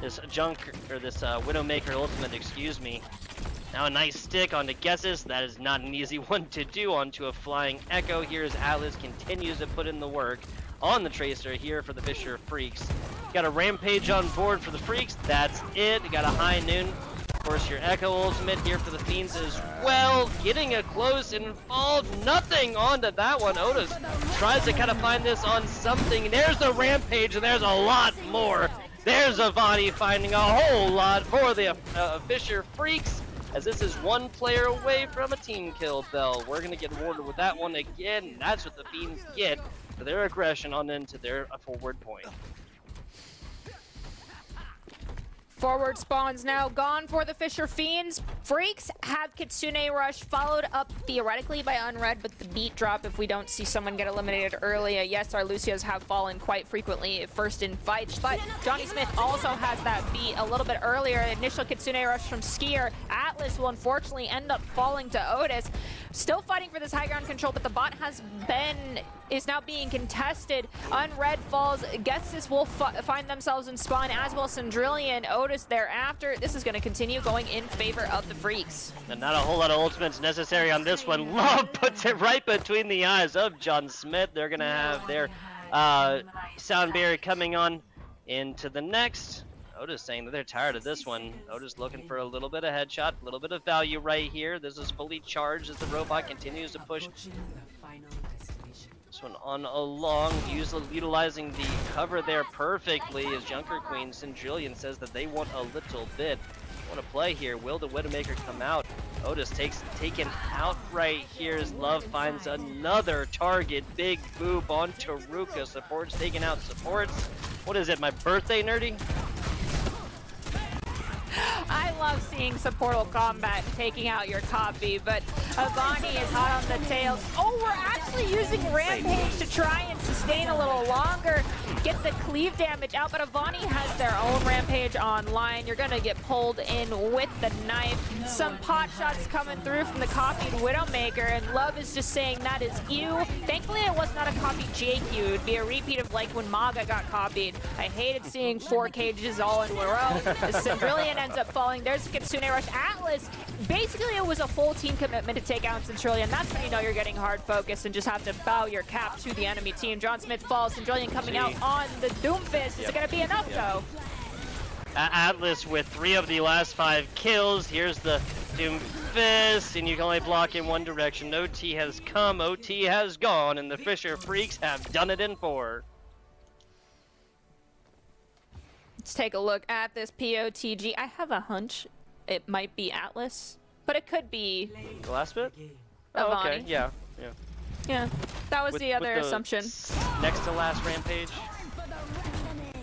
this Widowmaker ultimate, excuse me. Now a nice stick onto Guesses. That is not an easy one to do onto a flying Echo. Here as Atlas continues to put in the work on the Tracer here for the Fisher Freaks. Got a Rampage on board for the Freaks. That's it. Got a High Noon. Of course, your Echo ultimate here for the Fiends as well. Getting a close involved. Nothing onto that one. Otis tries to kind of find this on something. There's the Rampage, and there's a lot more. There's Avani finding a whole lot for the Fisher Freaks, as this is one player away from a team kill, Bell. We're going to get rewarded with that one again, and that's what the Fiends get for their aggression on into their forward point. Forward spawns now gone for the Fisher Fiends. Freaks have Kitsune Rush followed up theoretically by Unread, but the beat drop if we don't see someone get eliminated early. Yes, our Lucios have fallen quite frequently first in fights, but Johnny Smith also has that beat a little bit earlier. Initial Kitsune Rush from Skier. Atlas will unfortunately end up falling to Otis. Still fighting for this high ground control, but the bot is now being contested. Unread falls. Guesses will find themselves in spawn, as well Cendrillion. Otis thereafter. This is going to continue going in favor of the Freaks. And not a whole lot of ultimates necessary on this one. Love puts it right between the eyes of John Smith. They're going to have their sound barrier coming on into the next. Otis saying that they're tired of this one. Otis looking for a little bit of headshot, a little bit of value right here. This is fully charged as the robot continues to push this one on along, utilizing the cover there perfectly as Junker Queen Cendrillion says that they want a little bit. Want to play here. Will the Widowmaker come out? Otis taken out right here as Love finds another target. Big boop on Taruka. Supports taking out supports. What is it, my birthday, Nerdy? I love seeing Supportal Combat taking out your copy, but Avani is hot on the tails. Oh, we're actually using Rampage to try and sustain a little longer, get the cleave damage out, but Avani has their own Rampage online. You're gonna get pulled in with the knife. Some pot shots coming through from the copied Widowmaker, and Love is just saying that is you. Thankfully, it was not a copied JQ. It would be a repeat of like when Maga got copied. I hated seeing 4 cages all in a row. The Cendrillion ends up falling. There's Kitsune Rush. Atlas, basically it was a full team commitment to take out Cendrillion. That's when you know you're getting hard focused and just have to bow your cap to the enemy team. John Smith falls. Cendrillion coming out on the Doomfist. Is it going to be enough though? Atlas with 3 of the last 5 kills. Here's the Doomfist, and you can only block in one direction. OT has come, OT has gone, and the Fisher Freaks have done it in 4. Let's take a look at this POTG. I have a hunch it might be Atlas, but it could be The last bit? Oh, Avani. okay, yeah. Yeah, that was With the other the assumption. Next to last Rampage?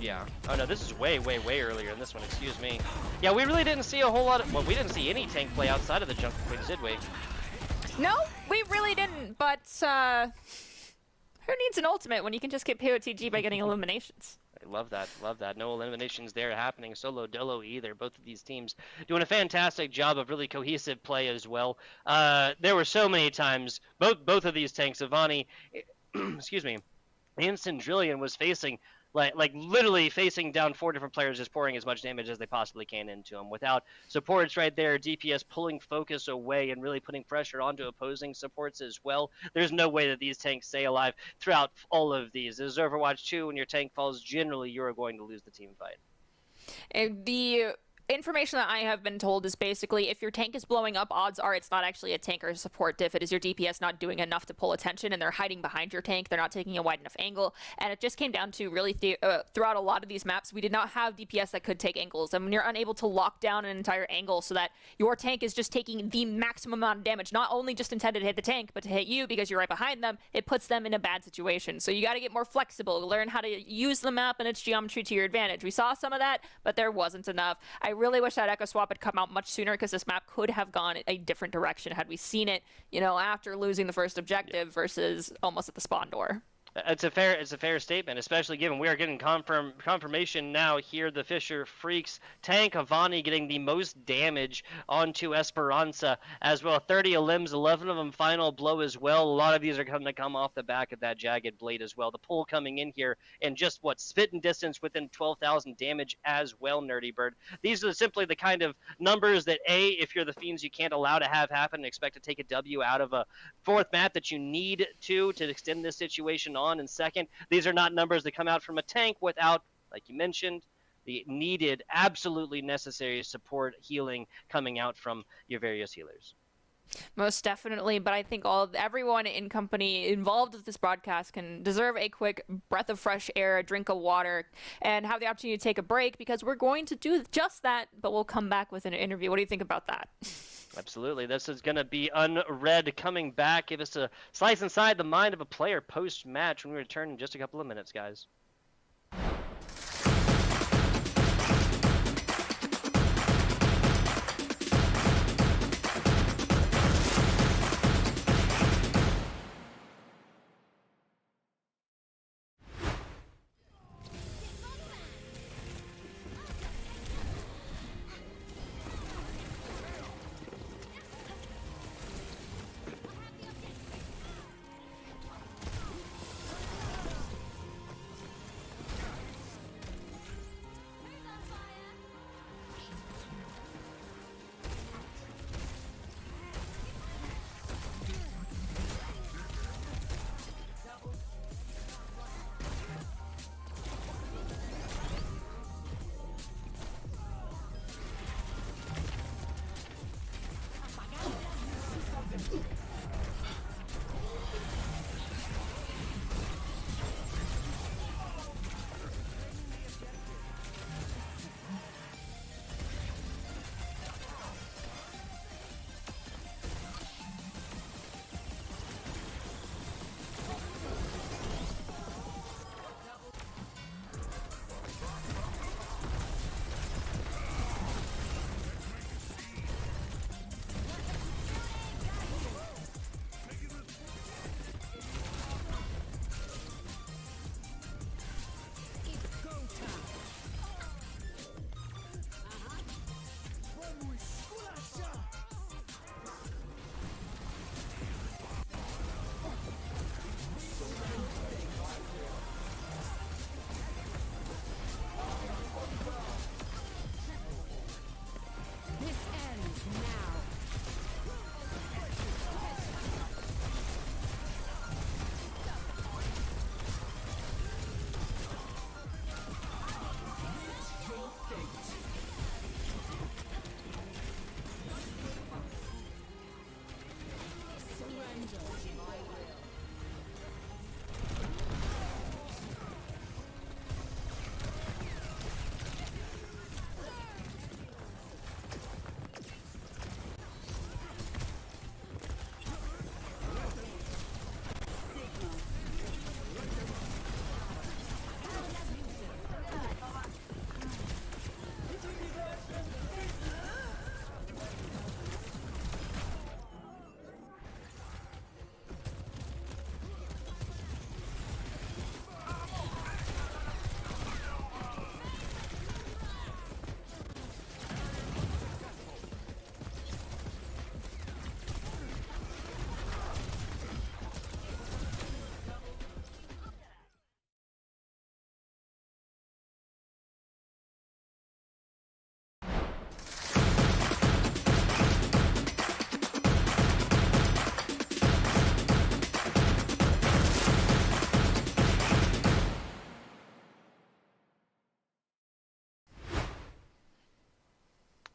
Yeah. Oh no, this is way earlier than this one, excuse me. Yeah, we really didn't see a whole lot of, well, we didn't see any tank play outside of the Junker Queens, did we? No, we really didn't, but who needs an ultimate when you can just get POTG by getting eliminations? I love that. No eliminations there happening solo dolo either. Both of these teams doing a fantastic job of really cohesive play as well. There were so many times, both of these tanks, Avani, excuse me, and Cendrillion was facing like literally facing down 4 different players, just pouring as much damage as they possibly can into them. Without supports right there, DPS pulling focus away and really putting pressure onto opposing supports as well, there's no way that these tanks stay alive throughout all of these. As Overwatch 2, when your tank falls, generally you are going to lose the team fight. And the information that I have been told is basically if your tank is blowing up, odds are it's not actually a tank or a support diff. It is your DPS not doing enough to pull attention, and they're hiding behind your tank. They're not taking a wide enough angle. And it just came down to really throughout a lot of these maps, we did not have DPS that could take angles. And when you're unable to lock down an entire angle so that your tank is just taking the maximum amount of damage, not only just intended to hit the tank, but to hit you because you're right behind them, it puts them in a bad situation. So you got to get more flexible, learn how to use the map and its geometry to your advantage. We saw some of that, but there wasn't enough. I really wish that Echo Swap had come out much sooner, because this map could have gone a different direction had we seen it, after losing the first objective versus almost at the spawn door. It's a fair statement, especially given we are getting confirmation now here. The Fisher Freaks tank Avani getting the most damage onto Esperanza as well. 30 limbs, 11 of them final blow as well. A lot of these are going to come off the back of that jagged blade as well. The pull coming in here and just spitting distance within 12,000 damage as well. Nerdy Bird. These are simply the kind of numbers that if you're the Fiends, you can't allow to have happen and expect to take a W out of a fourth map that you need to extend this situation on. And second, these are not numbers that come out from a tank without, like you mentioned, the needed, absolutely necessary support healing coming out from your various healers. Most definitely, but I think everyone in company involved with this broadcast can deserve a quick breath of fresh air, a drink of water, and have the opportunity to take a break, because we're going to do just that, but we'll come back with an interview. What do you think about that? Absolutely. This is going to be Unread coming back. Give us a slice inside the mind of a player post-match when we return in just a couple of minutes, guys.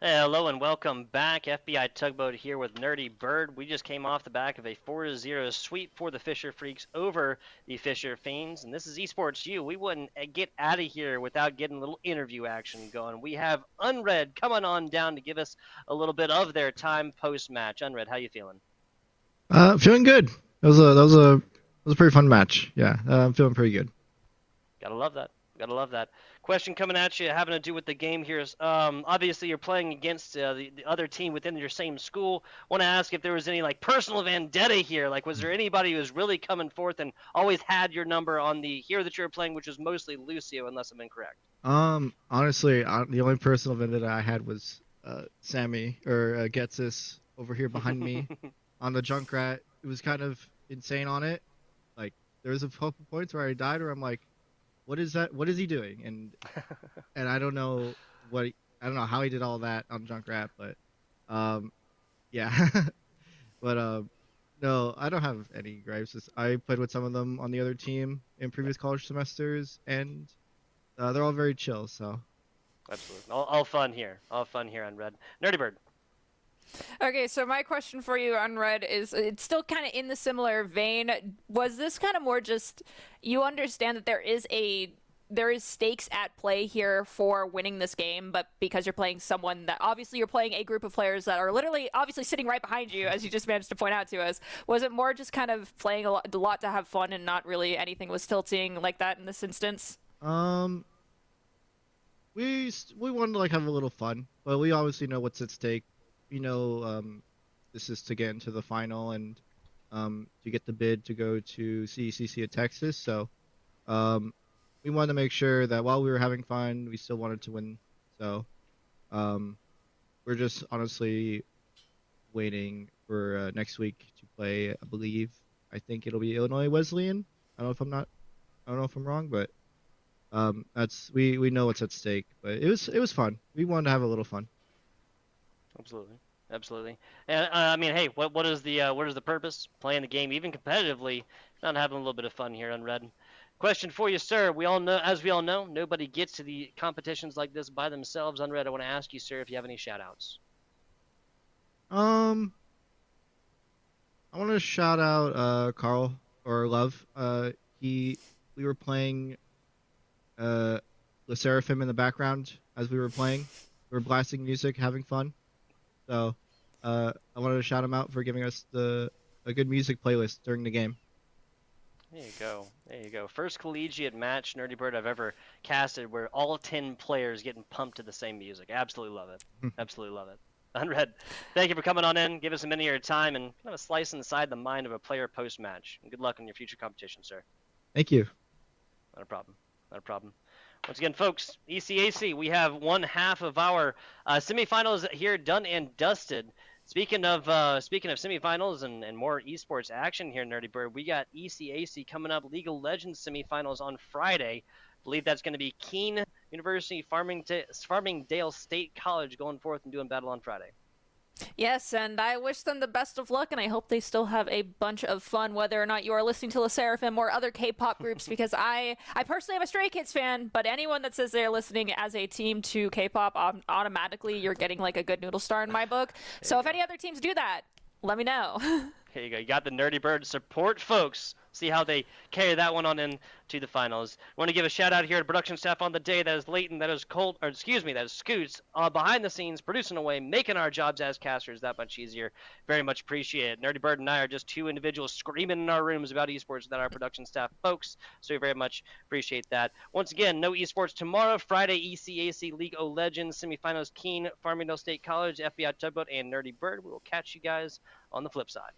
Hello and welcome back. FBI Tugboat here with Nerdy Bird. We just came off the back of a 4-0 sweep for the Fisher Freaks over the Fisher Fiends. And this is Esports U. We wouldn't get out of here without getting a little interview action going. We have Unread coming on down to give us a little bit of their time post-match. Unread, how you feeling? Feeling good. That was a pretty fun match. Yeah, I'm feeling pretty good. Gotta love that. Gotta love that. Question coming at you having to do with the game here is obviously you're playing against the other team within your same school. Want to ask if there was any like personal vendetta here. Like, was there anybody who was really coming forth and always had your number on the hero that you were playing, which was mostly Lucio, unless I'm incorrect? Honestly, the only personal vendetta I had was Sammy or Getsis over here behind me on the Junkrat. It was kind of insane on it. Like, there was a couple points where I died, where I'm like, what is that? What is he doing? And I don't know I don't know how he did all that on Junkrat, but yeah. But no, I don't have any gripes. I played with some of them on the other team in previous college semesters, and they're all very chill. So Absolutely, all fun here. All fun here on Red. Nerdy Bird. Okay, so my question for you, Unread, is it's still kind of in the similar vein. Was this kind of more just you understand that there is stakes at play here for winning this game, but because you're playing someone that obviously you're playing a group of players that are literally obviously sitting right behind you, as you just managed to point out to us, was it more just kind of playing a lot to have fun and not really anything was tilting like that in this instance? we wanted to like have a little fun, but we obviously know what's at stake. We know this is to get into the final and to get the bid to go to CECC at Texas. So we wanted to make sure that while we were having fun, we still wanted to win. So we're just honestly waiting for next week to play. I think it'll be Illinois Wesleyan. I don't know if I'm wrong, but that's we know what's at stake. But it was fun. We wanted to have a little fun. Absolutely. And I mean, hey, what is the purpose? Playing the game even competitively, not having a little bit of fun here on Red. Question for you, sir. As we all know, nobody gets to the competitions like this by themselves. On Red, I want to ask you, sir, if you have any shout-outs. I want to shout out Carl or Love. We were playing Le Seraphim in the background as we were playing. We were blasting music, having fun. So I wanted to shout him out for giving us a good music playlist during the game. There you go. First collegiate match, Nerdy Bird, I've ever casted where all 10 players getting pumped to the same music. Absolutely love it. Absolutely love it. Unread, thank you for coming on in, give us a minute of your time, and kind of a slice inside the mind of a player post-match. And good luck in your future competition, sir. Thank you. Not a problem. Once again, folks, ECAC, we have one half of our semifinals here done and dusted. Speaking of semifinals and more esports action here, Nerdy Bird, we got ECAC coming up, League of Legends semifinals on Friday. I believe that's going to be Keene University, Farmingdale State College going forth and doing battle on Friday. Yes, and I wish them the best of luck, and I hope they still have a bunch of fun, whether or not you are listening to Le Seraphim or other K-pop groups, because I personally am a Stray Kids fan, but anyone that says they're listening as a team to K-pop, automatically you're getting like a good noodle star in my book. So if any other teams do that, let me know. Here you go. You got the Nerdy Bird support, folks. See how they carry that one on in to the finals. I want to give a shout out here to production staff on the day. That is Leighton, that is that is Scoots, behind the scenes, producing away, making our jobs as casters that much easier. Very much appreciate it. Nerdy Bird and I are just two individuals screaming in our rooms about esports that our production staff folks. So we very much appreciate that. Once again, no esports tomorrow. Friday, ECAC League of Legends semifinals, Keene, Farmingdale State College, FBI Tugboat, and Nerdy Bird. We will catch you guys on the flip side.